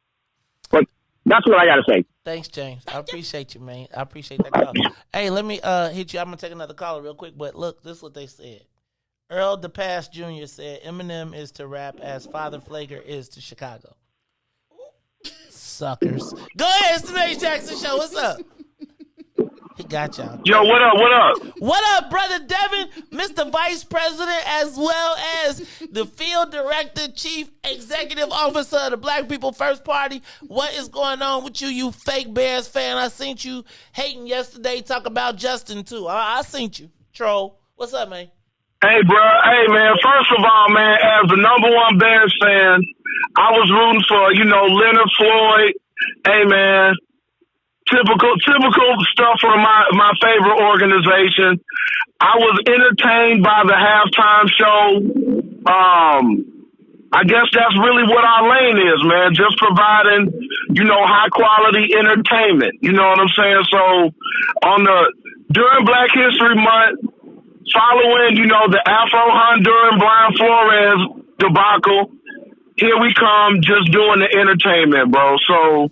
But that's what I gotta say. Thanks, James. I appreciate you, man. I appreciate that call. Hey, let me hit you. I'm gonna take another caller real quick. But look, this is what they said. Earl DePass Jr. said Eminem is to rap as Father Flager is to Chicago. Suckers. Go ahead, it's the Mace Jackson Show. What's up? Got y'all. Yo, what up? What up? What up, brother Devin, Mr. Vice President, as well as the Field Director, Chief Executive Officer of the Black People First Party. What is going on with you, you fake Bears fan? I seen you hating yesterday. Talk about Justin, too. I seen you, troll. What's up, man? Hey, bro. Hey, man. First of all, man, as the #1 Bears fan, I was rooting for, Leonard Floyd. Hey, man. Typical stuff from my favorite organization. I was entertained by the halftime show. I guess that's really what our lane is, man. Just providing, high quality entertainment. You know what I'm saying? So during Black History Month, following, the Afro-Honduran Brian Flores debacle, here we come just doing the entertainment, bro. So,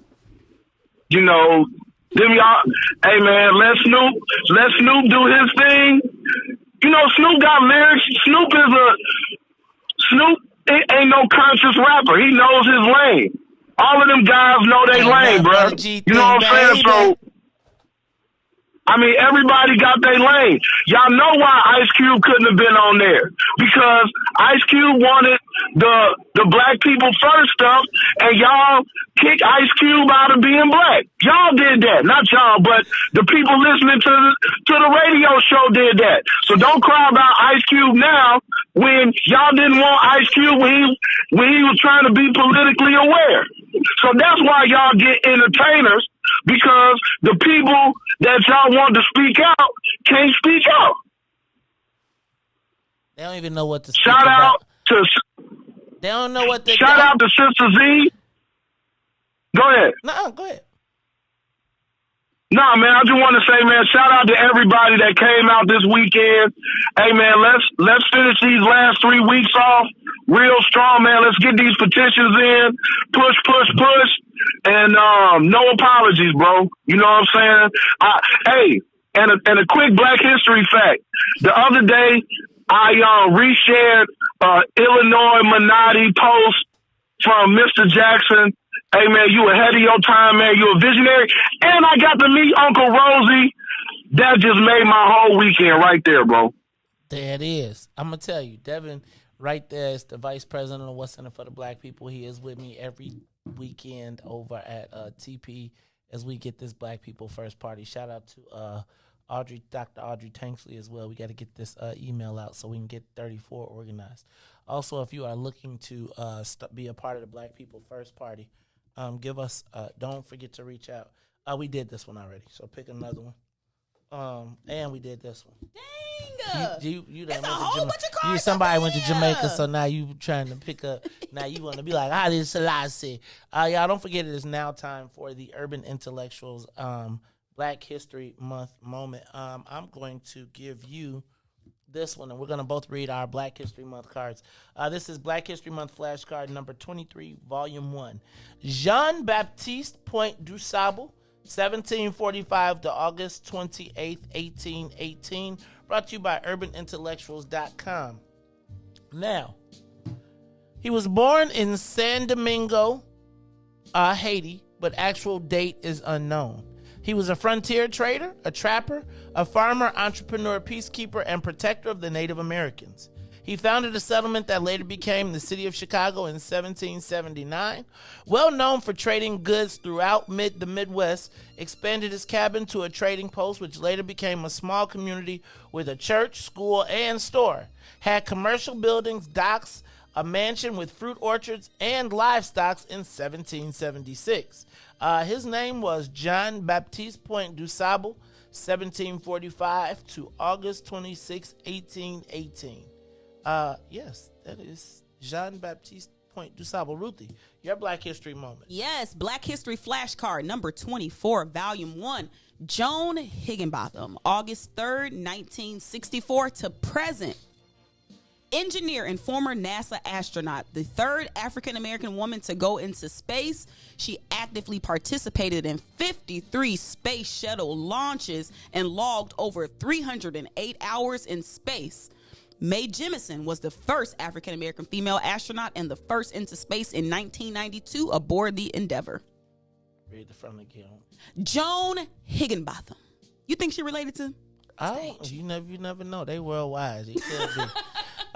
them y'all, hey man, let Snoop do his thing. Snoop got lyrics. Snoop ain't no conscious rapper. He knows his lane. All of them guys know their lane, bro. You know what I'm saying? So, everybody got their lane. Y'all know why Ice Cube couldn't have been on there. Because Ice Cube wanted the black people first stuff, and y'all kicked Ice Cube out of being black. Y'all did that. Not y'all, but the people listening to the radio show did that. So don't cry about Ice Cube now when y'all didn't want Ice Cube when he was trying to be politically aware. So that's why y'all get entertainers, because the people that y'all want to speak out can't speak out. They don't even know what to speak Shout about. out to They don't know what they Shout out to Sister Z. Go ahead. No, go ahead. Nah, man, I just want to say, man, shout out to everybody that came out this weekend. Hey, man, let's finish these last 3 weeks off real strong, man. Let's get these petitions in. Push. And no apologies, bro. You know what I'm saying? And a quick Black History fact. The other day, I reshared Illinois Minotti post from Mr. Jackson. Hey, man, you ahead of your time, man. You a visionary. And I got to meet Uncle Rosie. That just made my whole weekend right there, bro. There it is. I'm going to tell you, Devin right there is the vice president of What's In It for the Black People. He is with me every weekend over at TP as we get this Black People First Party. Shout out to Dr. Audrey Tanksley as well. We got to get this email out so we can get 34 organized. Also, if you are looking to be a part of the Black People First Party, give us, don't forget to reach out. We did this one already, so pick another one. And we did this one. Dang! You That's a whole bunch of cards. Somebody went to Jamaica, so now you trying to pick up. Now you want to be like, this Selassie. Y'all don't forget it is now time for the Urban Intellectuals Black History Month moment. I'm going to give you this one, and we're going to both read our Black History Month cards. This is Black History Month flashcard number 23, Volume 1. Jean-Baptiste Point du Sable, 1745 to August 28th, 1818. Brought to you by urbanintellectuals.com. Now, he was born in San Domingo, Haiti, but actual date is unknown. He was a frontier trader, a trapper, a farmer, entrepreneur, peacekeeper, and protector of the Native Americans. He founded a settlement that later became the city of Chicago in 1779. Well known for trading goods throughout the Midwest, expanded his cabin to a trading post, which later became a small community with a church, school, and store. Had commercial buildings, docks, a mansion with fruit orchards, and livestock in 1776. His name was Jean-Baptiste Point du Sable, 1745 to August 26, 1818. Yes, that is Jean-Baptiste Point du Sable. Ruthie, your Black History moment. Yes, Black History flashcard number 24, Volume 1. Joan Higginbotham, August 3rd, 1964 to present. Engineer and former NASA astronaut, the third African-American woman to go into space. She actively participated in 53 space shuttle launches and logged over 308 hours in space. Mae Jemison was the first African-American female astronaut and the first into space in 1992 aboard the Endeavour. Read the front again. Joan Higginbotham. You think she related to? You never know. They worldwide. It could be. All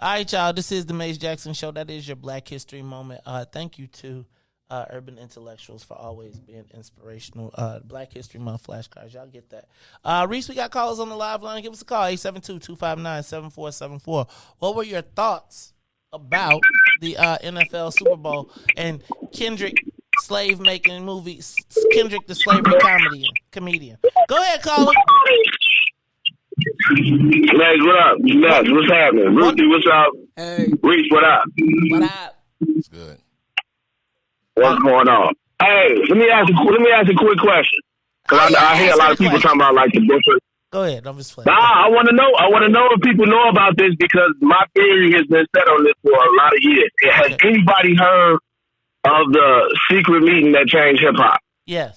right, y'all. This is the Maze Jackson Show. That is your Black History Moment. Thank you to Urban Intellectuals for always being inspirational. Black History Month flashcards. Y'all get that. Riis, we got callers on the live line. Give us a call. 872-259-7474. What were your thoughts about the NFL Super Bowl and Kendrick slave-making movie, Kendrick the slavery comedian? Go ahead, caller. Maze, what up? Max, what's happening? Ruthie, what's up? Hey. Reese, what up? What up? It's good. What's going on? Hey, let me ask a quick question. Because I hear a lot of people talking about like the different. Go ahead. I'm just playing. Nah, I want to know if people know about this because my theory has been set on this for a lot of years. Has anybody heard of the secret meeting that changed hip hop? Yes.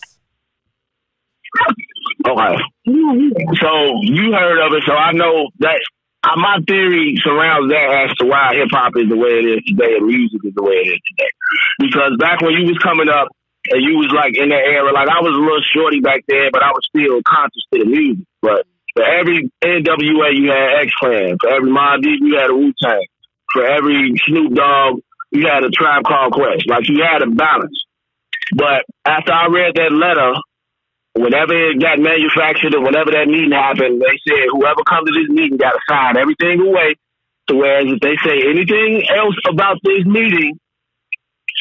Okay. So you heard of it, so I know that my theory surrounds that as to why hip hop is the way it is today and music is the way it is today. Because back when you was coming up and you was like in that era, like I was a little shorty back then, but I was still conscious to the music. But for every NWA you had X-Clan, for every Mobb Deep you had a Wu-Tang, for every Snoop Dogg you had a Tribe Called Quest. Like you had a balance. But after I read that letter, whenever it got manufactured or whenever that meeting happened, they said whoever comes to this meeting got to sign everything away. So whereas if they say anything else about this meeting,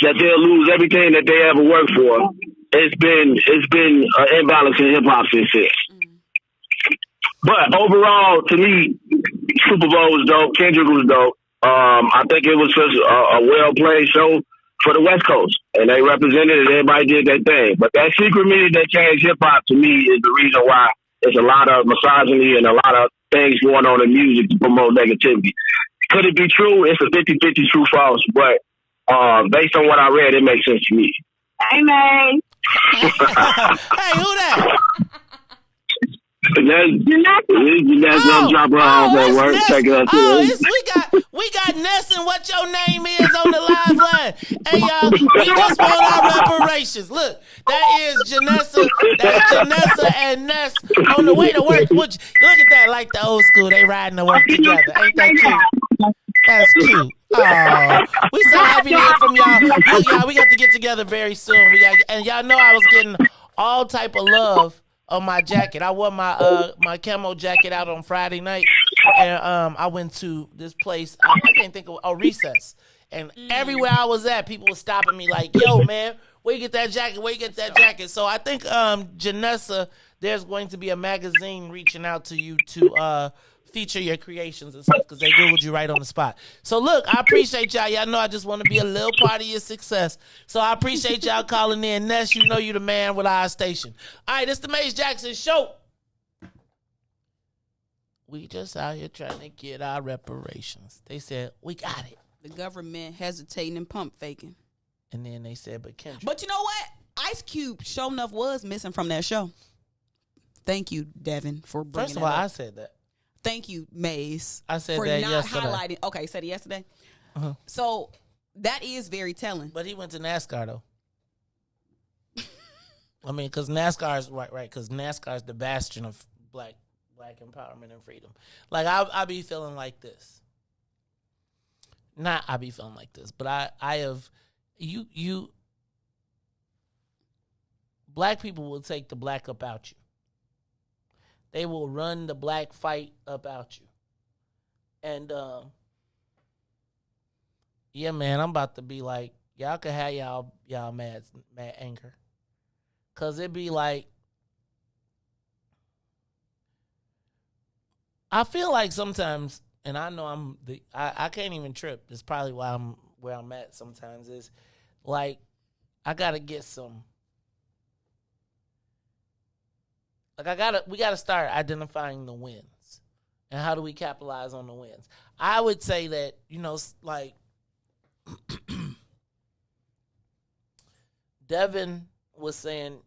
that they'll lose everything that they ever worked for. It's been an imbalance in hip hop since then. But overall, to me, Super Bowl was dope. Kendrick was dope. I think it was just a well played show for the West Coast, and they represented it. Everybody did their thing. But that secret meeting that changed hip hop to me is the reason why there's a lot of misogyny and a lot of things going on in music to promote negativity. Could it be true? It's a 50-50 true false, but based on what I read, it makes sense to me. Hey, man. Hey, who that? That's gonna drop her off at work. Take her to we got Ness and what your name is on the live line. Hey y'all, we just want our reparations. Look, that is Janessa. That's Janessa and Ness on the way to work. Look at that, like the old school. They riding to work together. Ain't that cute? That's cute. Oh, we so happy to hear from y'all. Look, y'all, we got to get together very soon. And y'all know I was getting all type of love on my jacket. I wore my camo jacket out on Friday night, and I went to this place. I can't think of Recess, and everywhere I was at, people were stopping me like, "Yo, man, where you get that jacket? Where you get that jacket?" So I think Janessa, there's going to be a magazine reaching out to you to feature your creations and stuff because they googled you right on the spot. So look, I appreciate y'all. Y'all know I just want to be a little part of your success. So I appreciate y'all calling in. Ness, you know you the man with our station. All right, it's the Maze Jackson Show. We just out here trying to get our reparations. They said, we got it. The government hesitating and pump faking. And then they said, but Kendrick. But you know what? Ice Cube, sure enough, was missing from that show. Thank you, Devin, for bringing First of all, that up. I said that. Thank you, Maze. I said for that not yesterday. highlighting. Okay, you said it yesterday. Uh-huh. So that is very telling. But he went to NASCAR though. I mean, because NASCAR is right. Because NASCAR is the bastion of black empowerment and freedom. Like I be feeling like this. Not I be feeling like this, but I have you. Black people will take the black up out you. They will run the black fight about you. And, yeah, man, I'm about to be like, y'all can have y'all mad anger. Because it be like, I feel like sometimes, and I know I can't even trip. That's probably why I'm where I'm at sometimes is, like, I got to get some. Like we gotta start identifying the wins, and how do we capitalize on the wins? I would say that like Devin was saying,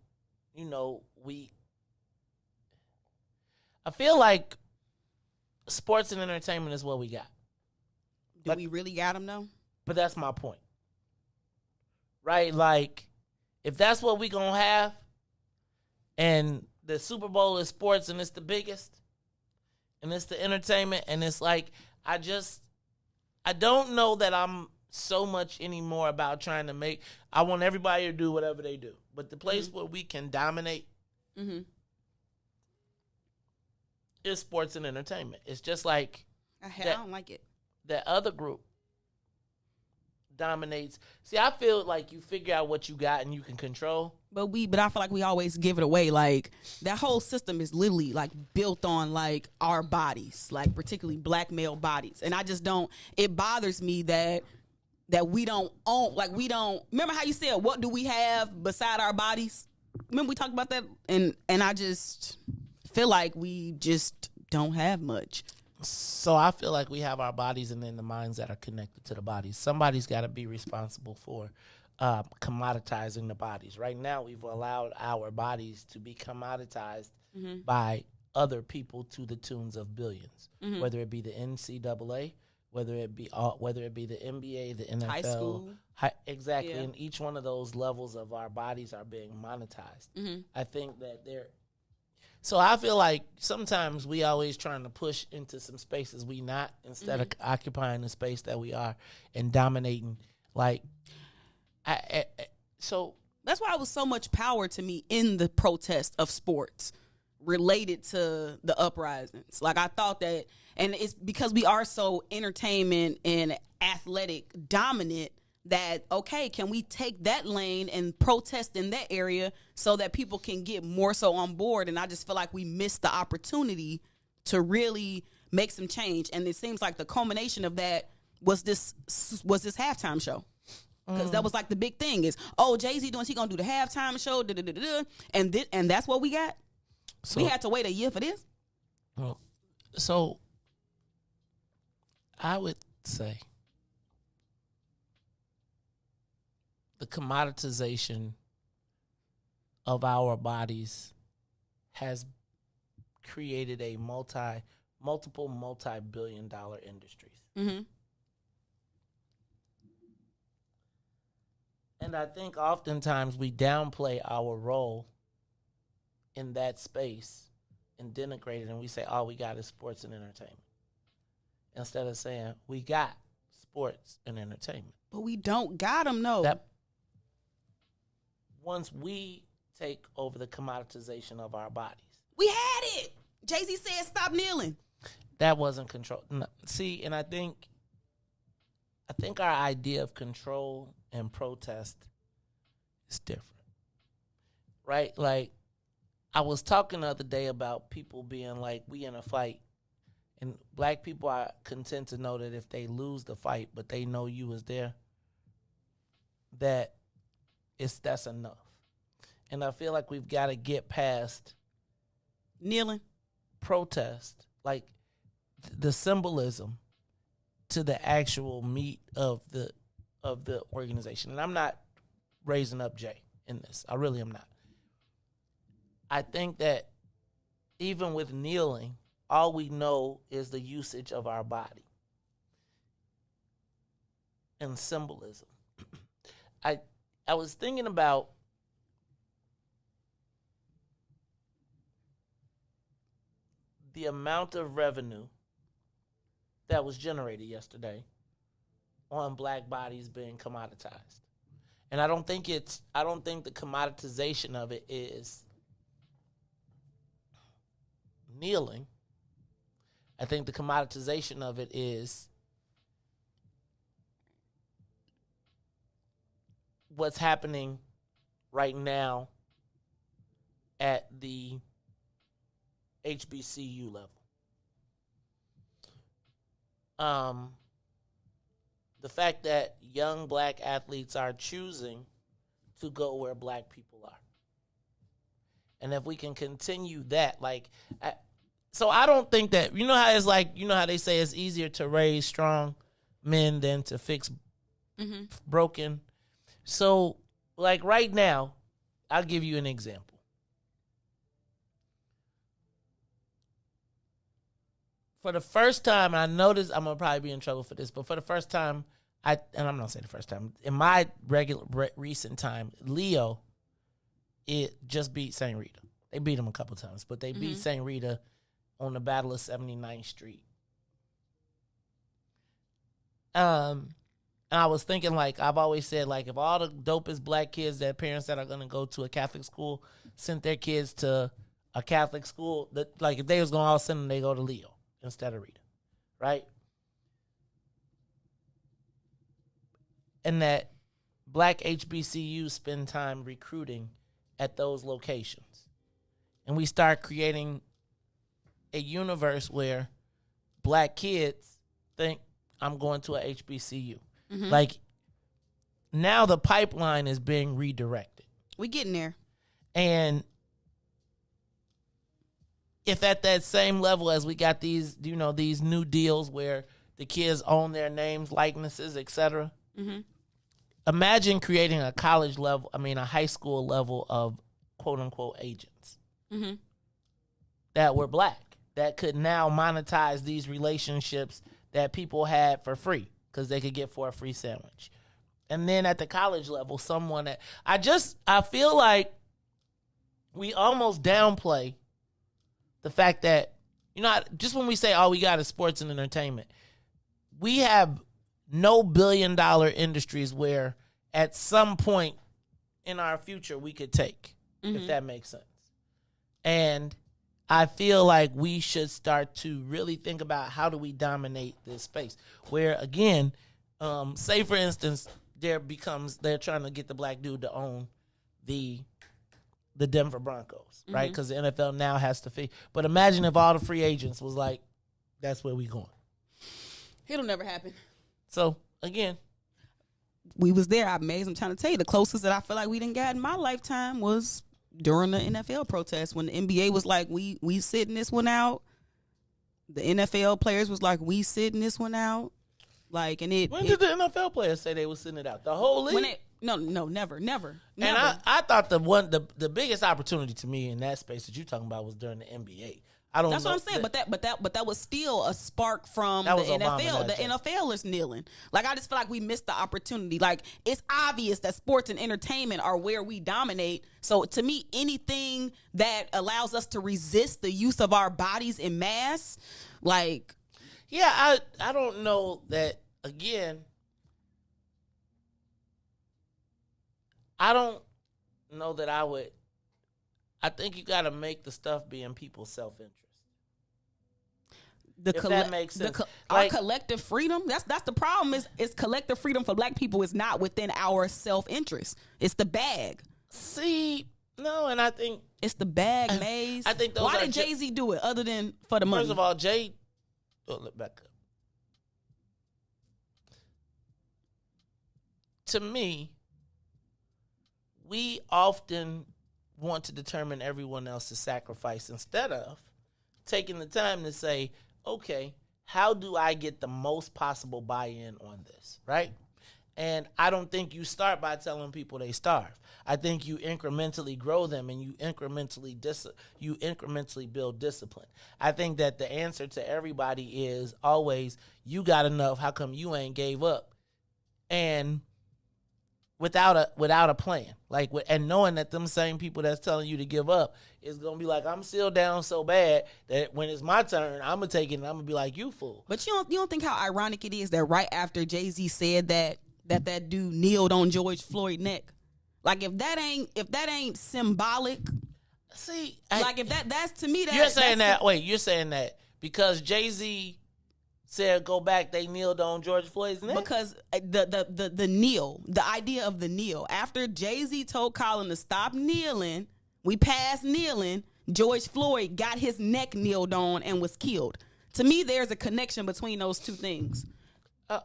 I feel like sports and entertainment is what we got. Do we really got them though? But that's my point, right? Like if that's what we gonna have, and the Super Bowl is sports and it's the biggest, and it's the entertainment, and it's like I don't know that I'm so much anymore about trying to make. I want everybody to do whatever they do, but the place where we can dominate is sports and entertainment. It's just like I don't like it. That other group dominates. See, I feel like you figure out what you got and you can control. But I feel like we always give it away. Like that whole system is literally like built on like our bodies, like particularly black male bodies. And I just don't. It bothers me that we don't own. Like we don't. Remember how you said, "What do we have beside our bodies?" Remember we talked about that, and I just feel like we just don't have much. So I feel like we have our bodies and then the minds that are connected to the bodies. Somebody's got to be responsible for commoditizing the bodies. Right now, we've allowed our bodies to be commoditized by other people to the tunes of billions, whether it be the NCAA, whether it be the NBA, the NFL, high school. Exactly. Yeah. And each one of those levels of our bodies are being monetized. I think that so I feel like sometimes we always trying to push into some spaces we not, instead of occupying the space that we are and dominating. Like, so that's why it was so much power to me in the protest of sports related to the uprisings. Like I thought that, and it's because we are so entertainment and athletic dominant that, okay, can we take that lane and protest in that area so that people can get more so on board? And I just feel like we missed the opportunity to really make some change. And it seems like the culmination of that was this halftime show. Because that was like the big thing is, Jay-Z he gonna do the halftime show, and that's what we got. So, we had to wait a year for this. Well, so I would say the commoditization of our bodies has created a multiple multi-billion-dollar industries. And I think oftentimes we downplay our role in that space and denigrate it, and we say, all we got is sports and entertainment. Instead of saying, we got sports and entertainment. But we don't got them, no. That once we take over the commoditization of our bodies. We had it. Jay-Z said, stop kneeling. That wasn't control. No. See, and I think our idea of control and protest is different, right? Like, I was talking the other day about people being like, we in a fight, and black people are content to know that if they lose the fight, but they know you was there, that's enough. And I feel like we've got to get past kneeling, protest, like the symbolism, to the actual meat of the organization. And I'm not raising up Jay in this. I really am not. I think that even with kneeling, all we know is the usage of our body and symbolism. I was thinking about the amount of revenue that was generated yesterday on black bodies being commoditized. And I don't think the commoditization of it is kneeling. I think the commoditization of it is what's happening right now at the HBCU level. The fact that young black athletes are choosing to go where black people are. And if we can continue that, so I don't think that, you know how it's like, you know how they say it's easier to raise strong men than to fix broken. So, like right now, I'll give you an example. For the first time, I noticed, I'm going to probably be in trouble for this, but for the first time, and I'm not going to say the first time, in my recent time, Leo, it just beat St. Rita. They beat them a couple times, but they beat St. Rita on the Battle of 79th Street. And I was thinking, like, I've always said, like, if all the dopest black kids that parents that are going to go to a Catholic school sent their kids to a Catholic school, that, like, if they was going to all send them, they go to Leo instead of Rita, right? And that black HBCUs spend time recruiting at those locations. And we start creating a universe where black kids think, I'm going to a HBCU. Like, now the pipeline is being redirected. We getting there. And if at that same level as we got these, you know, these new deals where the kids own their names, likenesses, etc. Imagine creating a high school level of quote unquote agents that were black, that could now monetize these relationships that people had for free because they could get for a free sandwich. And then at the college level, someone that I feel like we almost downplay the fact that, you know, just when we say all we got is sports and entertainment, we have no billion-dollar industries where at some point in our future we could take, if that makes sense. And I feel like we should start to really think about how do we dominate this space. Where, again, say, for instance, they're trying to get the black dude to own the Denver Broncos, right? Because the NFL now has to fee. But imagine if all the free agents was like, that's where we going. It'll never happen. So, again, we was there. I'm trying to tell you, the closest that I feel like we didn't got in my lifetime was during the NFL protest when the NBA was like, we sitting this one out. The NFL players was like, we sitting this one out. Like, and when did the NFL players say they was sitting it out? The whole league? No, never. And I thought the biggest opportunity to me in that space that you talking about was during the NBA. That's what I'm saying. But that was still a spark from the NFL. The NFL is kneeling. Like, I just feel like we missed the opportunity. Like, it's obvious that sports and entertainment are where we dominate. So to me, anything that allows us to resist the use of our bodies in mass, like, yeah, I don't know that. Again, I don't know that I would. I think you got to make the stuff be in people's self-interest. That makes sense. Our collective freedom, that's the problem, is collective freedom for black people is not within our self-interest. It's the bag. See, no, and I think it's the bag, Maze. I think why did Jay-Z do it other than for the money? First of all, look back up. To me, we often want to determine everyone else's sacrifice instead of taking the time to say, okay, how do I get the most possible buy-in on this, right? And I don't think you start by telling people they starve. I think you incrementally grow them and you incrementally build discipline. I think that the answer to everybody is always, you got enough, how come you ain't gave up? And without a plan, and knowing that them same people that's telling you to give up is gonna be like, I'm still down so bad that when it's my turn, I'm gonna take it and I'm gonna be like, you fool. But you don't think how ironic it is that right after Jay-Z said that dude kneeled on George Floyd's neck, like if that ain't symbolic. See, if that's to me that you're saying that. Wait, you're saying that because Jay-Z said go back, they kneeled on George Floyd's neck? Because the kneel, the idea of the kneel. After Jay-Z told Colin to stop kneeling, we passed kneeling, George Floyd got his neck kneeled on and was killed. To me, there's a connection between those two things.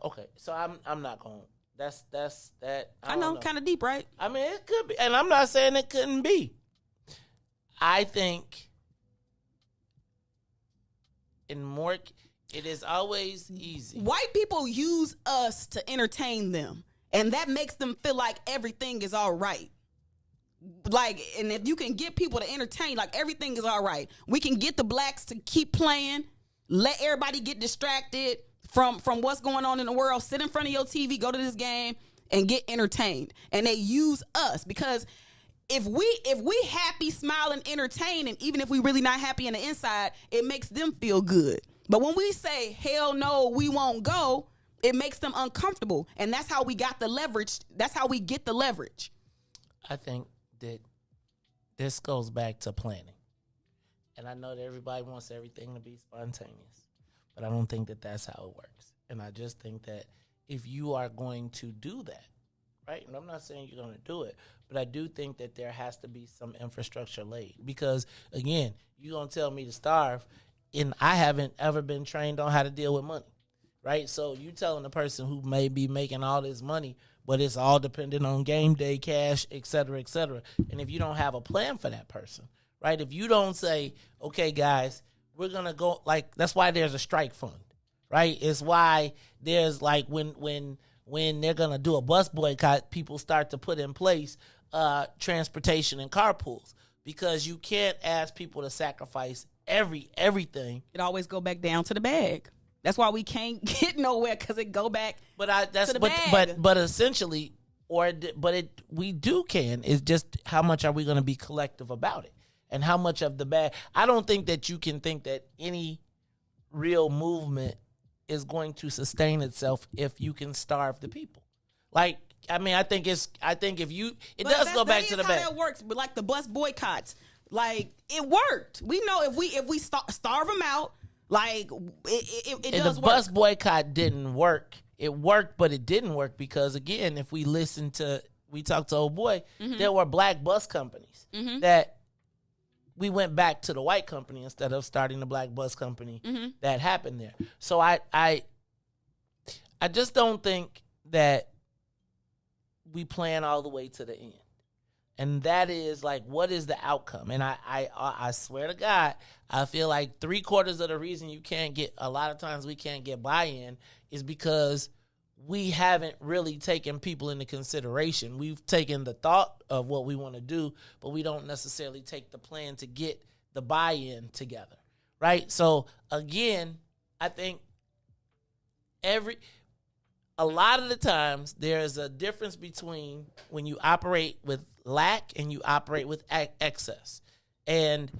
Okay, so I'm not going. That's that. I know, kind of deep, right? I mean, it could be, and I'm not saying it couldn't be. I think it is always easy. White people use us to entertain them, and that makes them feel like everything is all right. Like, and if you can get people to entertain, like everything is all right. We can get the blacks to keep playing, let everybody get distracted from what's going on in the world, sit in front of your TV, go to this game, and get entertained. And they use us because if we happy, smiling, entertaining, even if we really not happy on the inside, it makes them feel good. But when we say, hell no, we won't go, it makes them uncomfortable. And that's how we got the leverage. That's how we get the leverage. I think that this goes back to planning. And I know that everybody wants everything to be spontaneous, but I don't think that that's how it works. And I just think that if you are going to do that, right, and I'm not saying you're going to do it, but I do think that there has to be some infrastructure laid. Because, again, you're going to tell me to starve, and I haven't ever been trained on how to deal with money, right? So you telling a person who may be making all this money, but it's all dependent on game day cash, et cetera, and if you don't have a plan for that person, right? If you don't say, okay, guys, we're going to go, like, that's why there's a strike fund, right? It's why there's, like, when they're going to do a bus boycott, people start to put in place transportation and carpools, because you can't ask people to sacrifice everything. It always go back down to the bag. That's why we can't get nowhere, because it go back to the bag. But essentially, we do can. It's just how much are we going to be collective about it? And how much of the bag? I don't think that you can think that any real movement is going to sustain itself if you can starve the people. Like, I mean, I think if you, it does go back to the bag. That works, but like the bus boycotts, like it worked. We know if we starve them out, like it does work. The bus boycott didn't work. It worked, but it didn't work because, again, if we talked to old boy, there were black bus companies that we went back to the white company instead of starting the black bus company that happened there. So I just don't think that we plan all the way to the end. And that is, like, what is the outcome? And I swear to God, I feel like 3/4 of the reason a lot of times we can't get buy-in is because we haven't really taken people into consideration. We've taken the thought of what we want to do, but we don't necessarily take the plan to get the buy-in together, right? So, again, I think a lot of the times there's a difference between when you operate with lack and you operate with excess. And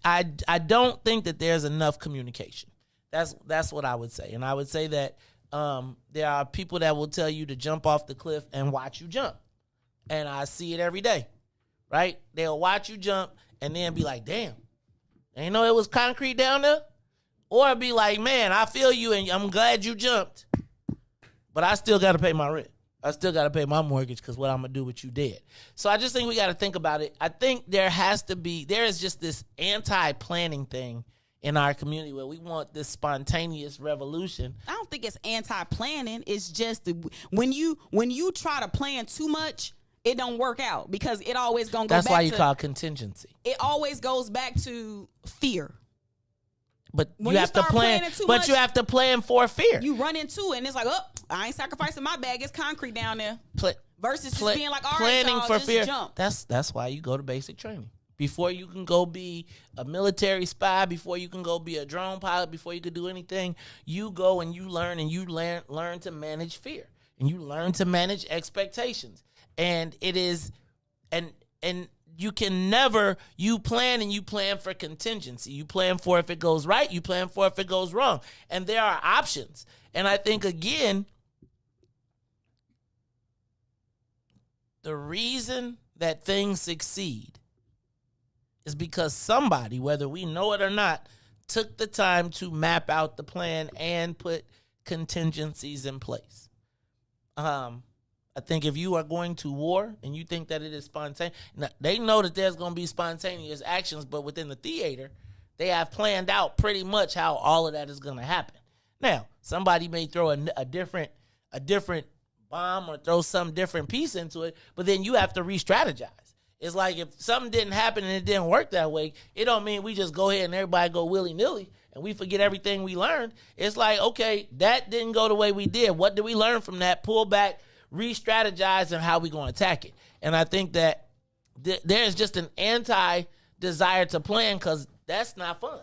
I don't think that there's enough communication. That's what I would say. And I would say that there are people that will tell you to jump off the cliff and watch you jump. And I see it every day, right? They'll watch you jump and then be like, damn, I didn't know it was concrete down there. Or be like, man, I feel you and I'm glad you jumped, but I still got to pay my rent. I still got to pay my mortgage because what I'm going to do with you dead. So I just think we got to think about it. I think there is just this anti-planning thing in our community where we want this spontaneous revolution. I don't think it's anti-planning. It's just when you try to plan too much, it don't work out because it always going to go back to... That's why you call contingency. It always goes back to fear. But you have to plan. But you have to plan for fear. You run into it, and it's like, oh, I ain't sacrificing my bag. It's concrete down there. Versus just being like, all right, planning y'all, for just fear. Jump. That's why you go to basic training before you can go be a military spy. Before you can go be a drone pilot. Before you can do anything, you go and you learn learn to manage fear and you learn to manage expectations. And it is, and. You can never, you plan for contingency. You plan for if it goes right, you plan for if it goes wrong. And there are options. And I think, again, the reason that things succeed is because somebody, whether we know it or not, took the time to map out the plan and put contingencies in place. I think if you are going to war and you think that it is spontaneous, they know that there's going to be spontaneous actions, but within the theater, they have planned out pretty much how all of that is going to happen. Now, somebody may throw a different bomb or throw some different piece into it, but then you have to re-strategize. It's like if something didn't happen and it didn't work that way, it don't mean we just go ahead and everybody go willy-nilly and we forget everything we learned. It's like, okay, that didn't go the way we did. What did we learn from that? Pull back, re-strategize, and how we going to attack it. And I think that there's just an anti-desire to plan because that's not fun.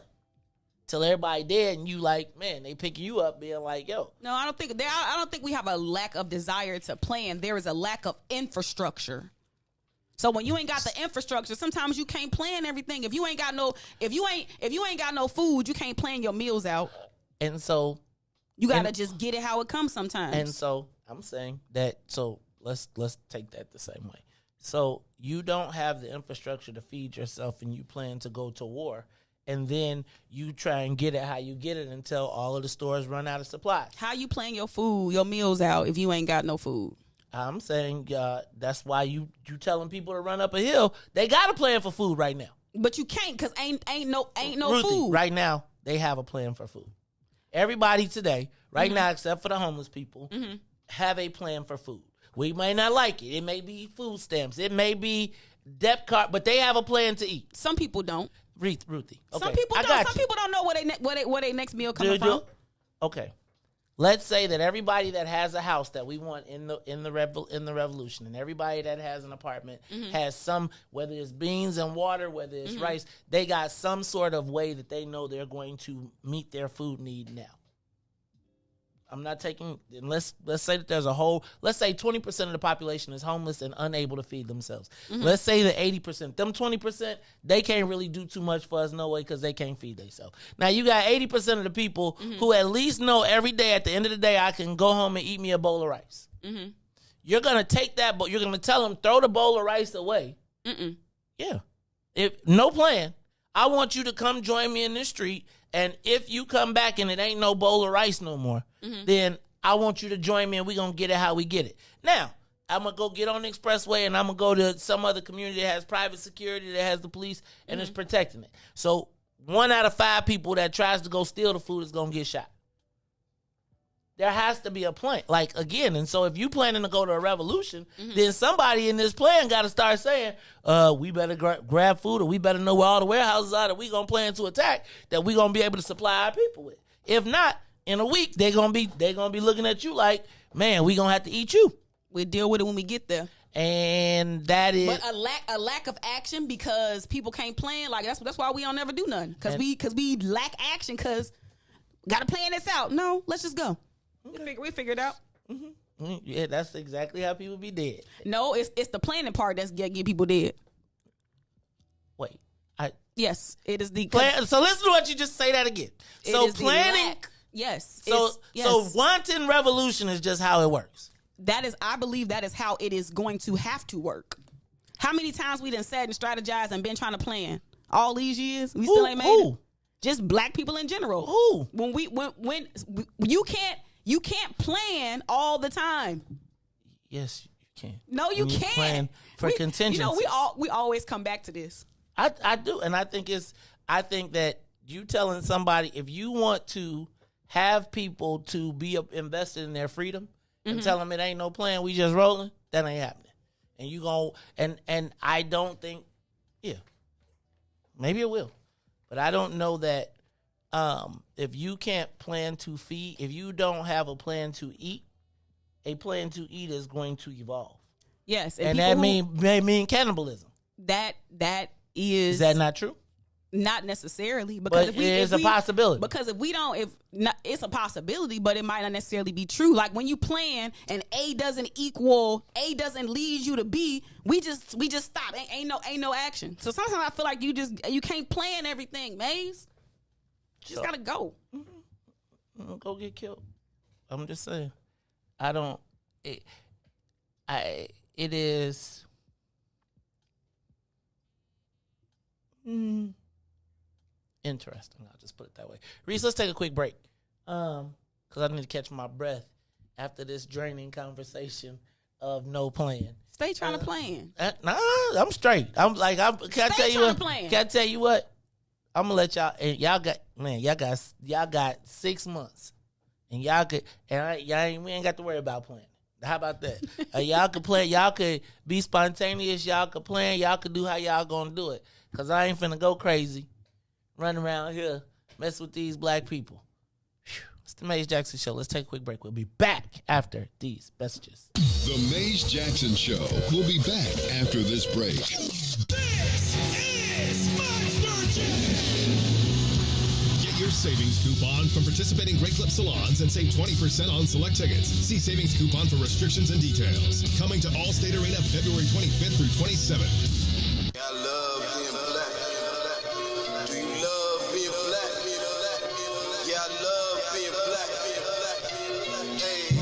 till everybody dead, and you like, man, they picking you up, being like, yo. No, I don't think we have a lack of desire to plan. There is a lack of infrastructure. So when you ain't got the infrastructure, sometimes you can't plan everything. If you ain't got no food, you can't plan your meals out. And so you gotta just get it how it comes sometimes. And so I'm saying that. So let's take that the same way. So you don't have the infrastructure to feed yourself, and you plan to go to war, and then you try and get it how you get it until all of the stores run out of supplies. How you plan your food, your meals out if you ain't got no food? I'm saying that's why you telling people to run up a hill. They got a plan for food right now. But you can't, because ain't no Ruthie, food. Right now, they have a plan for food. Everybody today, right now, except for the homeless people, have a plan for food. We may not like it. It may be food stamps. It may be debt card, but they have a plan to eat. Some people don't. Ruthie. Okay. Some people don't. Some people don't know where they next meal coming from. Okay. Let's say that everybody that has a house that we want in the revolution, and everybody that has an apartment has some, whether it's beans and water, whether it's rice, they got some sort of way that they know they're going to meet their food need now. I'm not taking, let's say that there's let's say 20% of the population is homeless and unable to feed themselves. Let's say that 80%, them 20%, they can't really do too much for us no way because they can't feed themselves. Now you got 80% of the people who at least know every day at the end of the day I can go home and eat me a bowl of rice. You're going to take that, but you're going to tell them throw the bowl of rice away. Yeah. No plan. I want you to come join me in this street, and if you come back and it ain't no bowl of rice no more, then I want you to join me and we're going to get it how we get it. Now, I'm going to go get on the expressway and I'm going to go to some other community that has private security, that has the police, and is protecting it. So 1 out of 5 people that tries to go steal the food is going to get shot. There has to be a plan. Like, again, and so if you planning to go to a revolution, then somebody in this plan got to start saying, we better grab food, or we better know where all the warehouses are that we going to plan to attack, that we going to be able to supply our people with. If not, in a week, they're going to be looking at you like, man, we going to have to eat you. We'll deal with it when we get there. And that is... But a lack of action because people can't plan. Like, that's why we don't ever do nothing. Because we lack action because got to plan this out. No, let's just go. We figure it out. Yeah, that's exactly how people be dead. No, it's the planning part that's get people dead. Wait, yes, it is the plan. So listen to what you just say that again. So planning, yes. So wanton revolution is just how it works. I believe that is how it is going to have to work. How many times we done sat and strategized and been trying to plan all these years? We still ain't made it. Just black people in general. Who? When you can't plan all the time. Yes, you can. No, you can't. Plan for contingencies. You know, we always come back to this. I do, and I think that you telling somebody, if you want to have people to be invested in their freedom and tell them it ain't no plan, we just rolling, that ain't happening. And you go and I don't think, maybe it will, but I don't know that. If you can't plan to feed, if you don't have a plan to eat, a plan to eat is going to evolve. Yes, and that may mean cannibalism. That is that not true? Not necessarily, because but it is a possibility. Because if we don't, it's a possibility, but it might not necessarily be true. Like when you plan and A doesn't lead you to B, we just stop. Ain't no action. So sometimes I feel like you can't plan everything, Maze. You just gotta go. Go get killed. I'm just saying. It is interesting. I'll just put it that way. Riis, let's take a quick break. Because I need to catch my breath after this draining conversation of no plan. Stay trying to plan. Nah, I'm straight. Can I tell you what? I'm gonna let y'all, and y'all got 6 months, and we ain't got to worry about planning. How about that? Y'all could plan, y'all could be spontaneous, y'all could plan, y'all could do how y'all gonna do it. Cause I ain't finna go crazy, run around here, mess with these black people. It's the Maze Jackson Show. Let's take a quick break. We'll be back after these messages. The Maze Jackson Show. We'll be back after this break. This is Monster Jam. Get your savings coupon from participating Great Clip salons and save 20% on select tickets. See savings coupon for restrictions and details. Coming to Allstate Arena February 25th through 27th. I love being black. Do you love being black? Yeah, I love being black. Hey.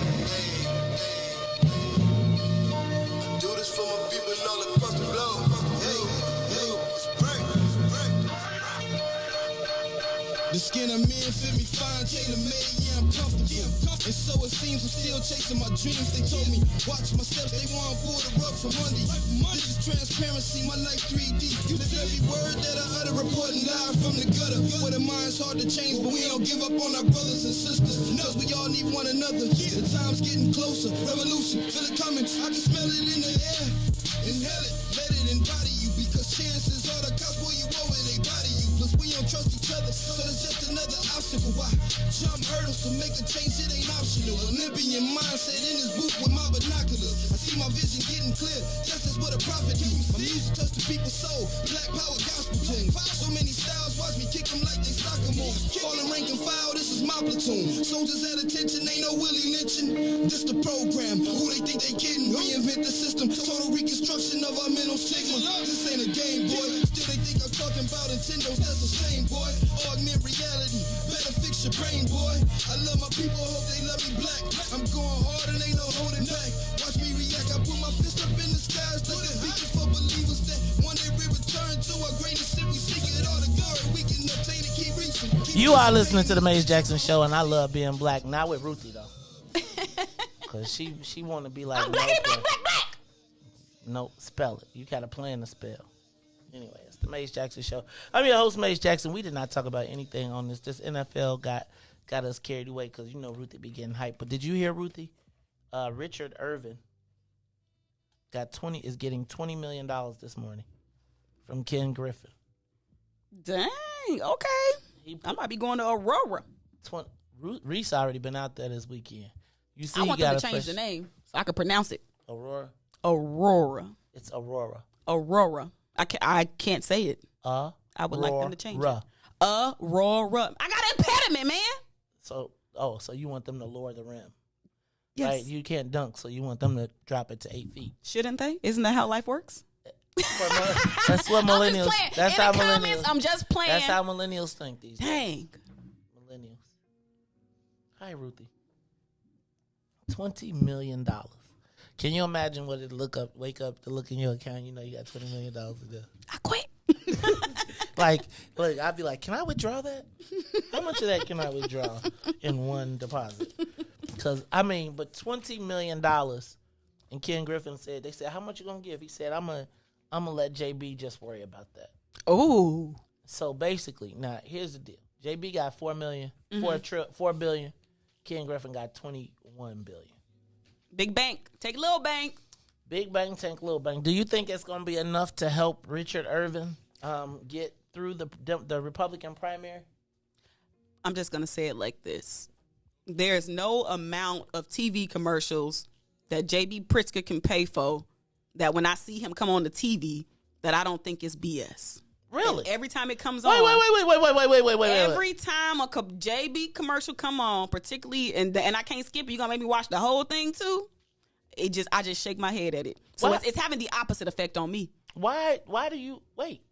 Do this for my people all across the globe. Hey, spring. The skin I'm in fit me fine, tailor-made, yeah, I'm comfortable. And so it seems I'm still chasing my dreams. They told me, watch my steps, they want to pull the rug from under you. This is transparency, my life 3D. You live every word that I utter, reporting live from the gutter. Where the mind's hard to change, but we don't give up on our brothers and sisters. Cause we all need one another. The time's getting closer, revolution, feel it coming. I can smell it in the air. Inhale it, let it embody you. Because chances are the cops pull you over, they body you. Plus we don't trust each other, so it's just another obstacle. Why jump hurdles to make a change? It ain't optional. Olympian mindset in this booth with my binoculars. I see my vision getting clear. Justice what a prophet do. My music touch the people's soul. Black power gospel tune. So many styles, watch me kick them like they soccer moves. Falling rank and file, this is my platoon. Soldiers at attention, ain't no Willie lynching. This the program. Who they think they kidding? Reinvent the system. Total reconstruction of our mental stigma. This ain't a game, boy. Still they think I'm talking about Nintendo's. That's a shame, boy. Augment reality. Better fix your brain, boy. I love my people, hope they love me black. I'm going hard and ain't no holding back. Watch me react, I put my fist up in the skies like a beacon for believers that one day we return to our greatest shit. We seek it all the glory we can obtain and keep reaching. You are listening to the Maze Jackson Show, and I love being black. Not with Ruthie though, cause she want to be like, I'm black. No, spell it. You gotta plan the spell. Anyway, it's the Maze Jackson Show. I'm your host, Maze Jackson. We did not talk about anything on this. This NFL got us carried away because you know Ruthie be getting hyped. But did you hear Ruthie? Richard Irvin is getting $20 million this morning from Ken Griffin. Dang, okay. I might be going to Aurora. Riis already been out there this weekend. You see, I want them to change the name so I can pronounce it. Aurora. It's Aurora. I can't say it. I would like them to change it. Aurora. I got an impediment, man. So you want them to lower the rim? Yes. Right? You can't dunk, so you want them to drop it to 8 feet. Shouldn't they? Isn't that how life works? That's what millennials. That's how millennials. I'm just playing. That's how millennials think these days. Dang. Millennials. Hi, Ruthie. $20 million. Can you imagine what it wake up to look in your account? You know you got $20 million to do. I quit. Look, I'd be like, can I withdraw that? How much of that can I withdraw in one deposit? Because, but $20 million, and Ken Griffin said, they said, how much you going to give? He said, I'm gonna let JB just worry about that. Oh. So basically, now, here's the deal. JB got $4 million, $4 billion. Ken Griffin got $21 billion. Big bank. Take little bank. Big bank, take little bank. Do you think it's going to be enough to help Richard Irvin get through the Republican primary? I'm just going to say it like this. There's no amount of TV commercials that J.B. Pritzker can pay for that when I see him come on the TV that I don't think is BS. Really? And every time it comes on. Wait. Every time a JB commercial come on, particularly, and I can't skip it, you going to make me watch the whole thing too? I just shake my head at it. So it's having the opposite effect on me. Why do you, wait,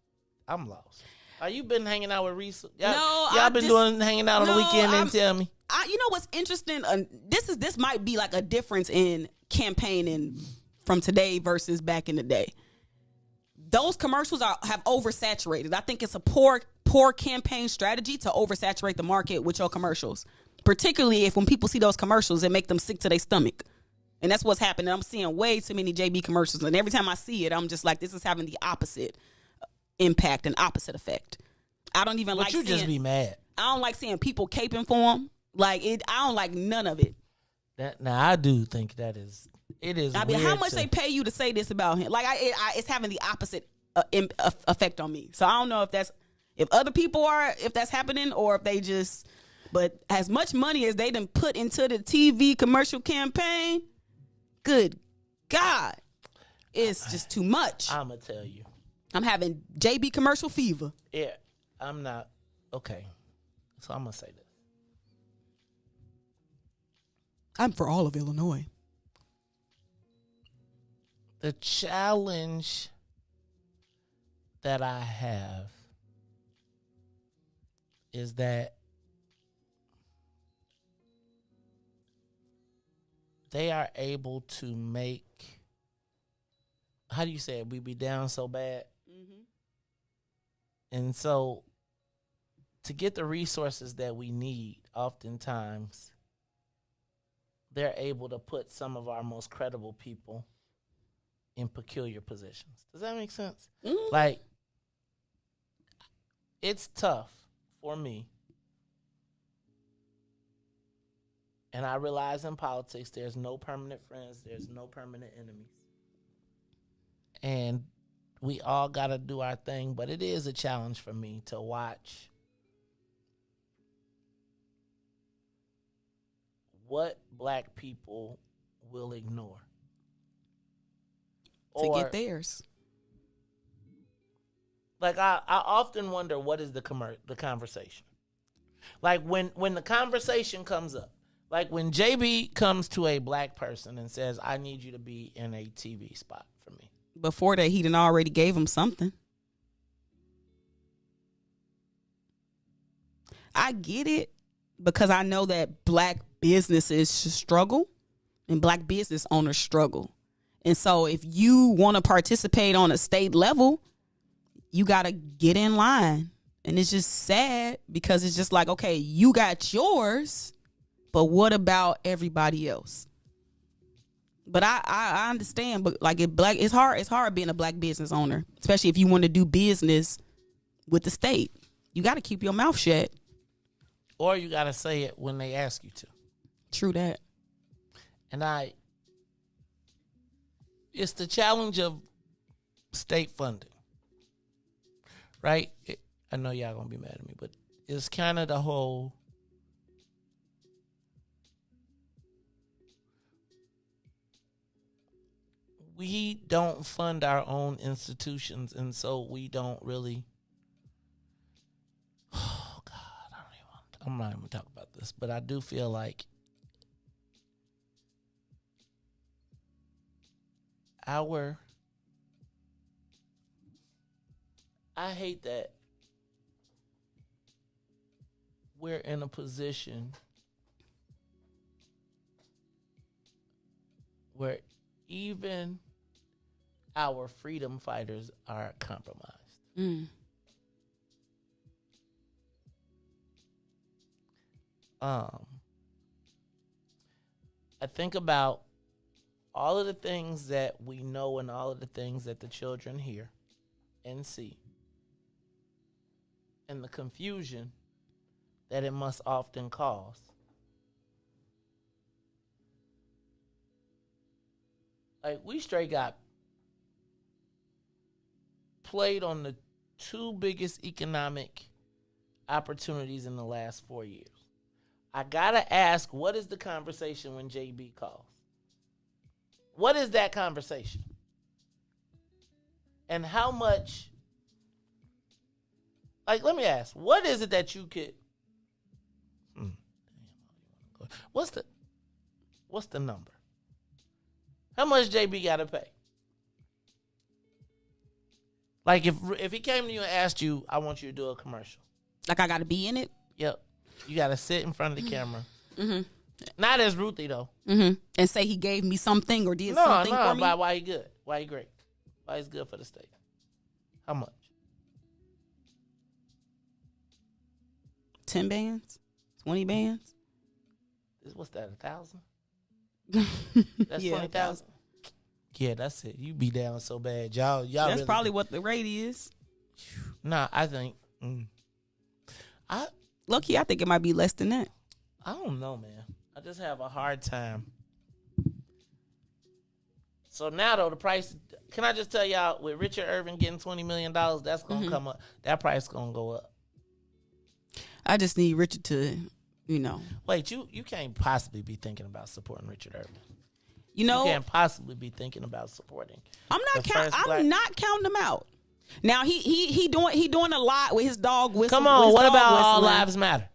I'm lost. Are you been hanging out with Riis? Y'all been hanging out on the weekend and tell me. You know what's interesting? This might be like a difference in campaigning from today versus back in the day. Those commercials have oversaturated. I think it's a poor campaign strategy to oversaturate the market with your commercials, particularly if when people see those commercials, it make them sick to their stomach. And that's what's happening. I'm seeing way too many JB commercials, and every time I see it, I'm just like, this is having the opposite impact and opposite effect. I don't even but you just be mad. I don't like seeing people caping for them. I don't like none of it. Now I do think it is. I mean, how much they pay you to say this about him? It's having the opposite effect on me. So I don't know if other people if that's happening, or if they just. But as much money as they done put into the TV commercial campaign, good God, it's just too much. I'm gonna tell you, I'm having JB commercial fever. Yeah, I'm not okay. So I'm gonna say this. I'm for all of Illinois. The challenge that I have is that they are able to make, how do you say it? We be down so bad. Mm-hmm. And so to get the resources that we need, oftentimes they're able to put some of our most credible people in peculiar positions. Does that make sense? Mm-hmm. Like, it's tough for me. And I realize in politics, there's no permanent friends, there's no permanent enemies. And we all got to do our thing, but it is a challenge for me to watch what black people will ignore. To get theirs. Like, I often wonder, what is the conversation? Like, when the conversation comes up, like when JB comes to a black person and says, I need you to be in a TV spot for me. Before that, he done already gave him something. I get it because I know that black businesses struggle and black business owners struggle. And so if you want to participate on a state level, you got to get in line. And it's just sad because it's just like, okay, you got yours, but what about everybody else? But I understand, but like it's hard being a black business owner, especially if you want to do business with the state. You got to keep your mouth shut. Or you got to say it when they ask you to. True that. And it's the challenge of state funding, right? I know y'all gonna be mad at me, but it's kind of the whole, we don't fund our own institutions, and so we don't really, oh God, I'm not even gonna talk about this, but I do feel like I hate that we're in a position where even our freedom fighters are compromised. Mm. I think about all of the things that we know and all of the things that the children hear and see, and the confusion that it must often cause. Like, we straight got played on the two biggest economic opportunities in the last 4 years. I gotta ask, what is the conversation when JB calls? What is that conversation? And how much, like, let me ask, what is it that you could, what's the number? How much JB got to pay? Like, if he came to you and asked you, I want you to do a commercial. Like, I got to be in it? Yep. You got to sit in front of the camera. Mm-hmm. Not as Ruthie, though. Mm-hmm. And say he gave me something or did something for me? No, why he good? Why he great? Why he's good for the state? How much? 10 bands? 20 bands? What's that, 1,000? That's Yeah, 20,000? Yeah, that's it. You be down so bad. Y'all That's really probably what the rate is. Nah, I think Low-key, I think it might be less than that. I don't know, man. I just have a hard time. So now, though, the price, can I just tell y'all, with Richard Irvin getting $20 million, that's going to come up. That price going to go up. I just need Richard to, Wait, you can't possibly be thinking about supporting Richard Irvin. You can't possibly be thinking about supporting. I'm not counting him out. Now he doing a lot with his dog whistle. Come on, what about All Lives Matter?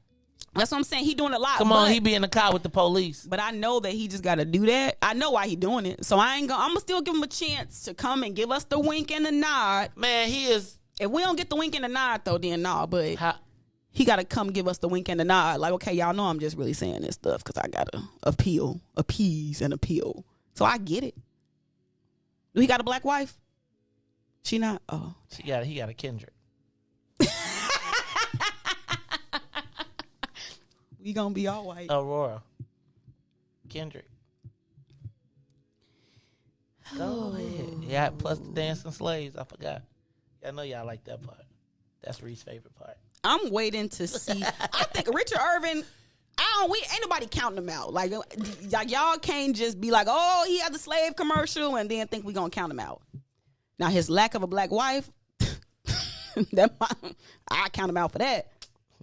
That's what I'm saying. He doing a lot. Come on, he be in the car with the police. But I know that he just got to do that. I know why he doing it. So I'm gonna still give him a chance to come and give us the wink and the nod. Man, he is. If we don't get the wink and the nod though, then nah. But he got to come give us the wink and the nod. Like, okay, y'all know I'm just really saying this stuff because I got to appease and appeal. So I get it. Do he got a black wife? She not? Oh. He got a Kendrick. We gonna be all white. Aurora. Kendrick. Go ahead. Yeah, plus the dancing slaves. I forgot. I know y'all like that part. That's Riis' favorite part. I'm waiting to see. I think Richard Irvin. Ain't nobody counting him out. Like y'all can't just be like, oh, he had the slave commercial, and then think we gonna count him out. Now his lack of a black wife, I count him out for that.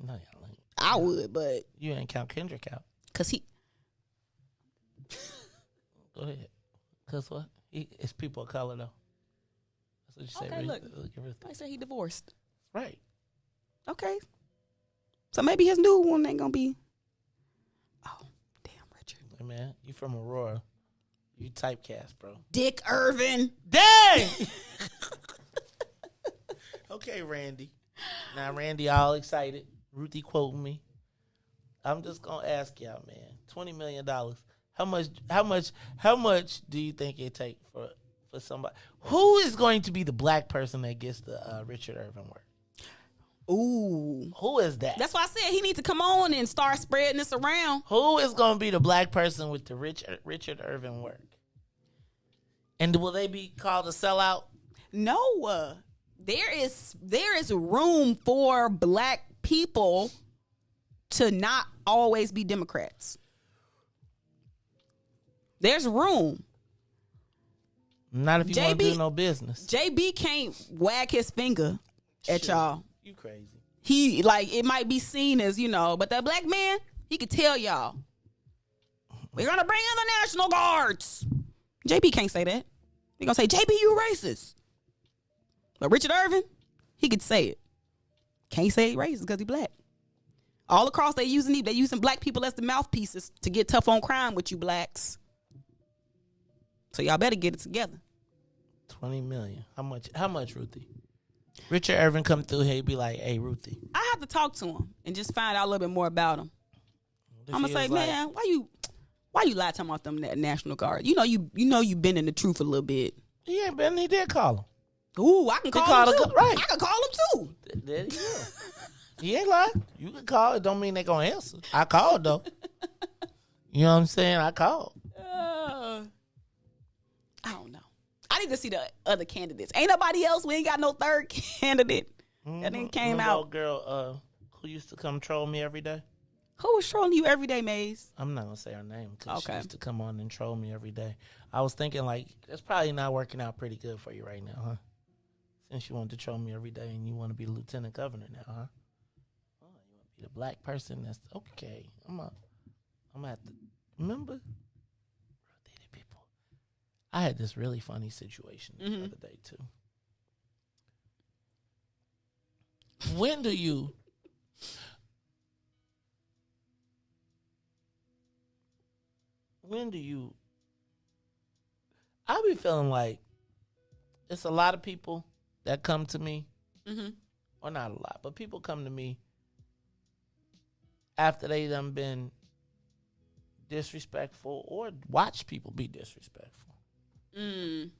No, y'all ain't. I would, but you ain't count Kendrick out. Cause he. Go ahead. Cause what? It's people of color though. That's what you say. Okay, look. Ruthie. I said he divorced. Right. Okay. So maybe his new one ain't gonna be. Oh, damn, Richard. Hey man, you from Aurora. You typecast, bro. Dick Irvin. Dang! Okay, Randy. Now Randy all excited. Ruthie quoting me. I'm just gonna ask y'all, man. $20 million. How much do you think it take for somebody? Who is going to be the black person that gets the Richard Irvin work? Ooh. Who is that? That's why I said he needs to come on and start spreading this around. Who is going to be the black person with the Richard Irvin work? And will they be called a sellout? No. There is room for black people to not always be Democrats. There's room. Not if you want to do no business. JB can't wag his finger at y'all. You crazy. He, it might be seen as, but that black man, he could tell y'all, we're going to bring in the National Guards. JB can't say that. He going to say, JB, you racist. But Richard Irvin, he could say it. Can't say he racist because he black. All across they using black people as the mouthpieces to get tough on crime with you blacks. So y'all better get it together. 20 million. How much, Ruthie? Richard Irvin come through here, be like, hey, Ruthie. I have to talk to him and just find out a little bit more about him. I'm gonna say, man, why you lie to him about them National Guard? You know you been in the truth a little bit. He ain't been. He did call him. Ooh, I can call him too. Right. I can call him too. There you go. He ain't lying. You can call. It don't mean they gonna answer. I called though. You know what I'm saying? I called. I don't know. I need to see the other candidates. Ain't nobody else. We ain't got no third candidate. That then came out. Old girl who used to come troll me every day. Who was trolling you every day, Maze? I'm not gonna say her name because she used to come on and troll me every day. I was thinking that's probably not working out pretty good for you right now, huh? Since you want to troll me every day and you want to be lieutenant governor now, huh? Oh, you want to be the black person? That's okay. I'm gonna have to remember. Rotated people. I had this really funny situation the other day too. When do you? I be feeling like it's a lot of people that come to me, or not a lot, but people come to me after they done been disrespectful or watch people be disrespectful. And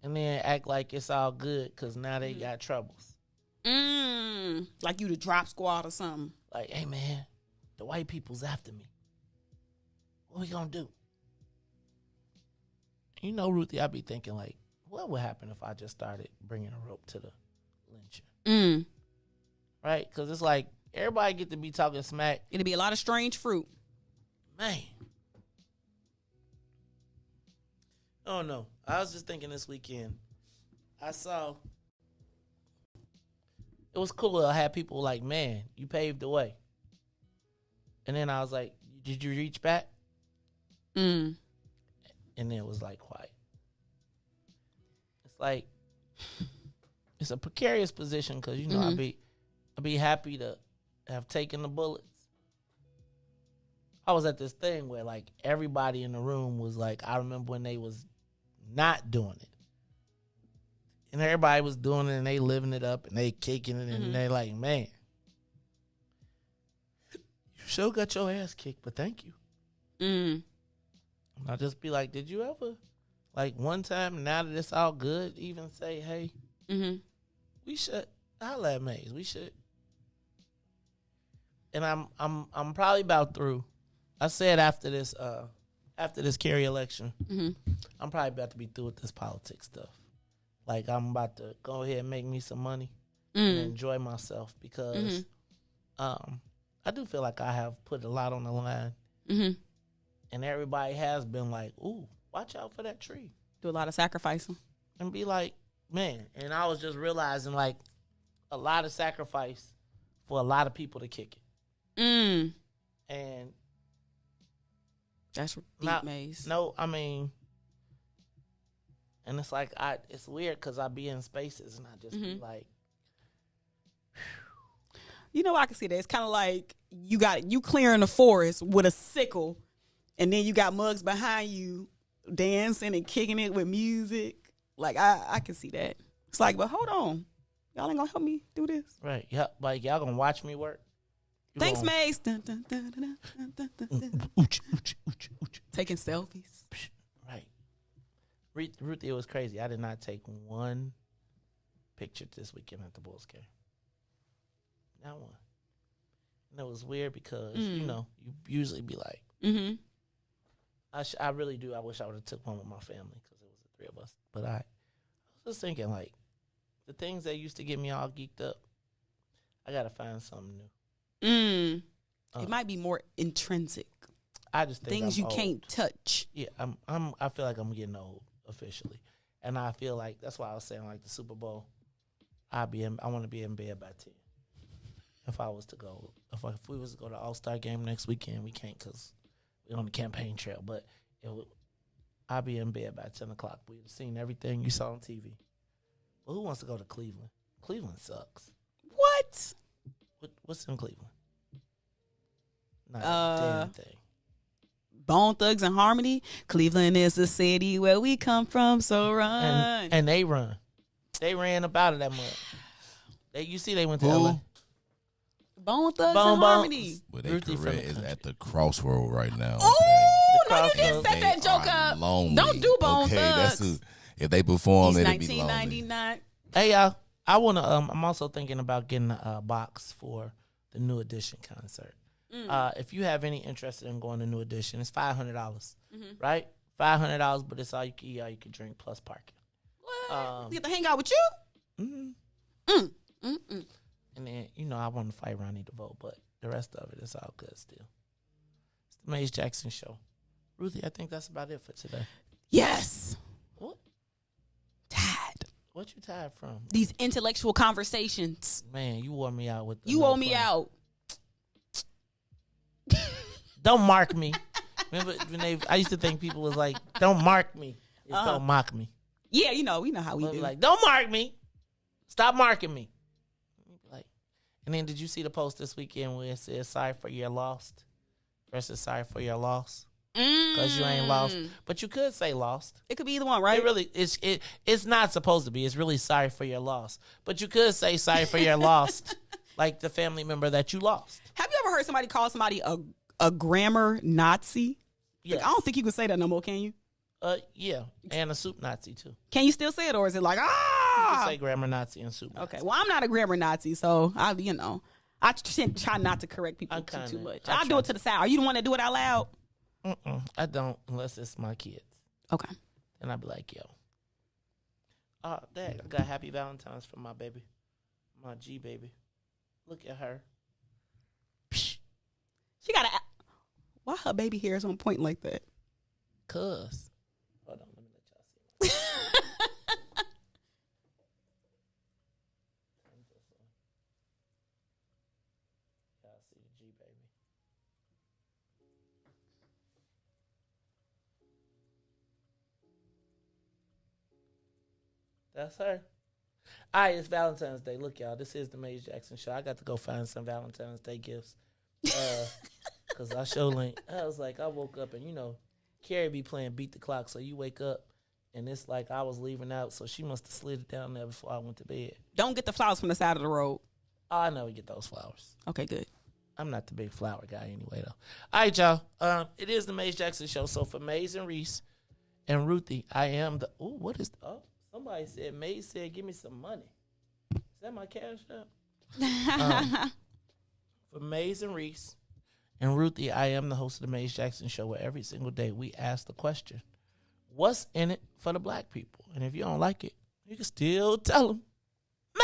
then act like it's all good because now they got troubles. Like you the drop squad or something. Like, hey man, the white people's after me. What we gonna do? You know, Ruthie, I be thinking like, what would happen if I just started bringing a rope to the lyncher? Right? Because it's like everybody get to be talking smack. It'll be a lot of strange fruit. Man. Oh no. I was just thinking this weekend. I saw it was cool. I had people like, man, you paved the way. And then I was like, did you reach back? And then it was like quiet. It's like it's a precarious position because I'd be happy to have taken the bullets, I was at this thing where like everybody in the room was like, I remember when they was not doing it. And everybody was doing it and they living it up and they kicking it and they like, man, you sure got your ass kicked, but thank you. And I'll just be like, did you ever, like one time, now that it's all good, even say, hey, we should, holla at Maze, we should. And I'm probably about through. I said after this Kerry election, I'm probably about to be through with this politics stuff. Like, I'm about to go ahead and make me some money and enjoy myself because I do feel like I have put a lot on the line. And everybody has been like, ooh, watch out for that tree. Do a lot of sacrificing. And be like, man. And I was just realizing, like, a lot of sacrifice for a lot of people to kick it. And that's deep, Maze. No, I mean, and it's like, it's weird because I be in spaces and I just be like, you know, I can see that. It's kind of like you clearing the forest with a sickle, and then you got mugs behind you dancing and kicking it with music. Like, I can see that. It's like, but hold on. Y'all ain't gonna help me do this. Right. Yeah. Like, y'all gonna watch me work? Thanks, Maze. Taking selfies. Right. Ruthie, it was crazy. I did not take one picture this weekend at the Bulls game. Not one. And it was weird because, you know, you usually be like, I really do. I wish I would have took one with my family because it was the three of us. But I was just thinking, like, the things that used to get me all geeked up, I got to find something new. It might be more intrinsic. I just think things I'm you old. can't touch. Yeah, I feel like I'm getting old officially, and I feel like that's why I was saying like the Super Bowl. I want to be in bed by 10. If I was to go, if we was to go to All-Star game next weekend, we can't because we're on the campaign trail. But I'd be in bed by 10 o'clock. We'd have seen everything you saw on TV. But who wants to go to Cleveland? Cleveland sucks. What? What's in Cleveland? Not a damn thing. Bone Thugs and Harmony. Cleveland is the city where we come from, so run. And they run. They ran up out of that mud. You see they went to LA. Bone Thugs and Harmony. But their career is at the crossroad right now. Oh, no, you didn't set that joke up. Lonely. Don't do Bone Thugs. That's if they perform, He's it'll be lonely. 1999. Hey, y'all. I want to. I'm also thinking about getting a box for the New Edition concert. If you have any interest in going to New Edition, it's $500, right? $500, but it's all you can eat, all you can drink, plus parking. What? You get to hang out with you? And then, you know, I want to fight Ronnie DeVoe, but the rest of it is all good still. It's the Maze Jackson Show. Ruthie, I think that's about it for today. Yes. What? Tired. What you tired from? These intellectual conversations. Man, you wore me out with the You wore me out. Don't mark me. Remember when I used to think people was like, don't mark me. It's don't mock me. Yeah, you know how we do. Like, don't mark me. Stop marking me. Like, and then did you see the post this weekend where it says sorry for your lost versus sorry for your loss? Because you ain't lost. But you could say lost. It could be either one, right? It really it's not supposed to be. It's really sorry for your loss. But you could say sorry for your lost, like the family member that you lost. Have you ever heard somebody call somebody a grammar Nazi? Yes. Like, I don't think you can say that no more, can you? Yeah, and a soup Nazi too. Can you still say it, or is it like You can say grammar Nazi and soup Nazi. Okay, well, I'm not a grammar Nazi, so I try not to correct people too much. I'll do it to the side. Are you the one that do it out loud? I don't, unless it's my kids. Okay. And I'd be like, yo. Oh, dang, I got Happy Valentine's for my baby. My G baby. Look at her. She got why her baby hair is on point like that? Cuz. Hold on, let me let y'all see. Y'all see the G baby. That's her. All right, it's Valentine's Day. Look, y'all, this is the Maze Jackson Show. I got to go find some Valentine's Day gifts. Cause I was like, I woke up and Carrie be playing Beat the Clock, so you wake up and it's like I was leaving out, so she must have slid it down there before I went to bed. Don't get the flowers from the side of the road. Oh, I never get those flowers. Okay, good. I'm not the big flower guy anyway, though. All right, y'all. It is the Maze Jackson Show. So for Maze and Riis and Ruthie, I am the. Ooh, what is? Somebody said Maze said, "Give me some money." Is that my cash app? For Maze and Riis and Ruthie, I am the host of the Maze Jackson Show, where every single day we ask the question, what's in it for the black people? And if you don't like it, you can still tell them.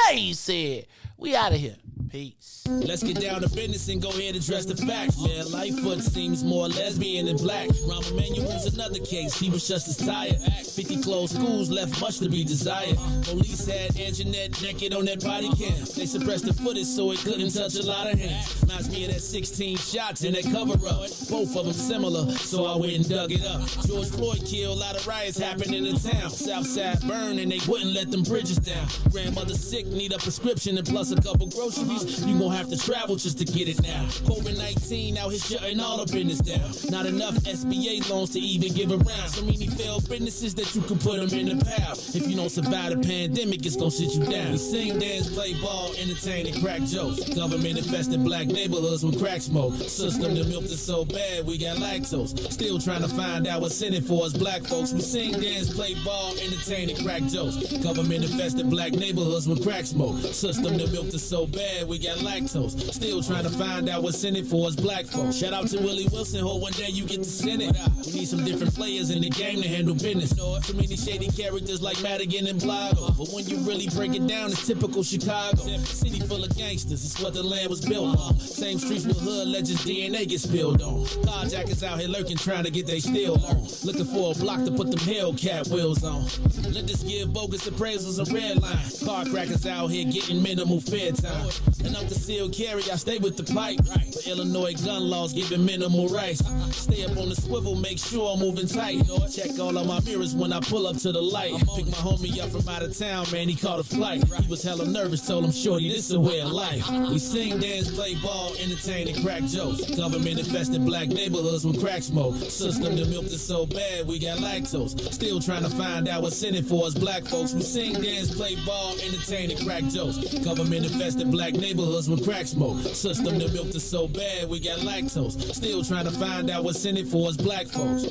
Maze said, we out of here. Peace. Let's get down to business and go ahead and address the facts, man. Lightfoot seems more lesbian than black. Rahm Emanuel's another case. He was just as tired. 50 closed schools left much to be desired. Police had Anjanette naked on that body cam. They suppressed the footage so it couldn't touch a lot of hands. Reminds me of that 16 shots in that cover-up. Both of them similar, so I went and dug it up. George Floyd killed, a lot of riots happened in the town. Southside burned and they wouldn't let them bridges down. Grandmother sick, need a prescription and plus a couple groceries. You gon' have to travel just to get it now. COVID-19 out here shutting all the business down. Not enough SBA loans to even give around. So many failed businesses that you can put them in the pile. If you don't survive the pandemic, it's gon' sit you down. We sing, dance, play ball, entertain, and crack jokes. Government infested black neighborhoods with crack smoke. System that milked us so bad, we got lactose. Still trying to find out what's in it for us black folks. We sing, dance, play ball, entertain, and crack jokes. Government infested black neighborhoods with crack smoke. System that milked us so bad, we got lactose. Still trying to find out what's in it for us black folks. Shout out to Willie Wilson, hope one day you get to send it. We need some different players in the game to handle business. So many shady characters like Madigan and Blotto. But when you really break it down, it's typical Chicago. City full of gangsters, it's what the land was built on. Same streets with hood legends, DNA gets spilled on. Carjackers out here lurking, trying to get they steal on. Looking for a block to put them Hellcat wheels on. Let this give bogus appraisals a red line. Car crackers out here getting minimal fair time. And I'm concealed carry, I stay with the pipe. But Illinois gun laws giving minimal rights. Stay up on the swivel, make sure I'm moving tight. Check all of my mirrors when I pull up to the light. Pick my homie up from out of town, man, he caught a flight. He was hella nervous, told him, shorty, this a way of life. We sing, dance, play ball, entertain, and crack jokes. Government infested black neighborhoods with crack smoke. System that milked us so bad, we got lactose. Still trying to find out what's in it for us black folks. We sing, dance, play ball, entertain, and crack jokes. Government infested black neighborhoods with crack smoke. System that milked us so bad, we got lactose. Still trying to find out what's in it for us black folks.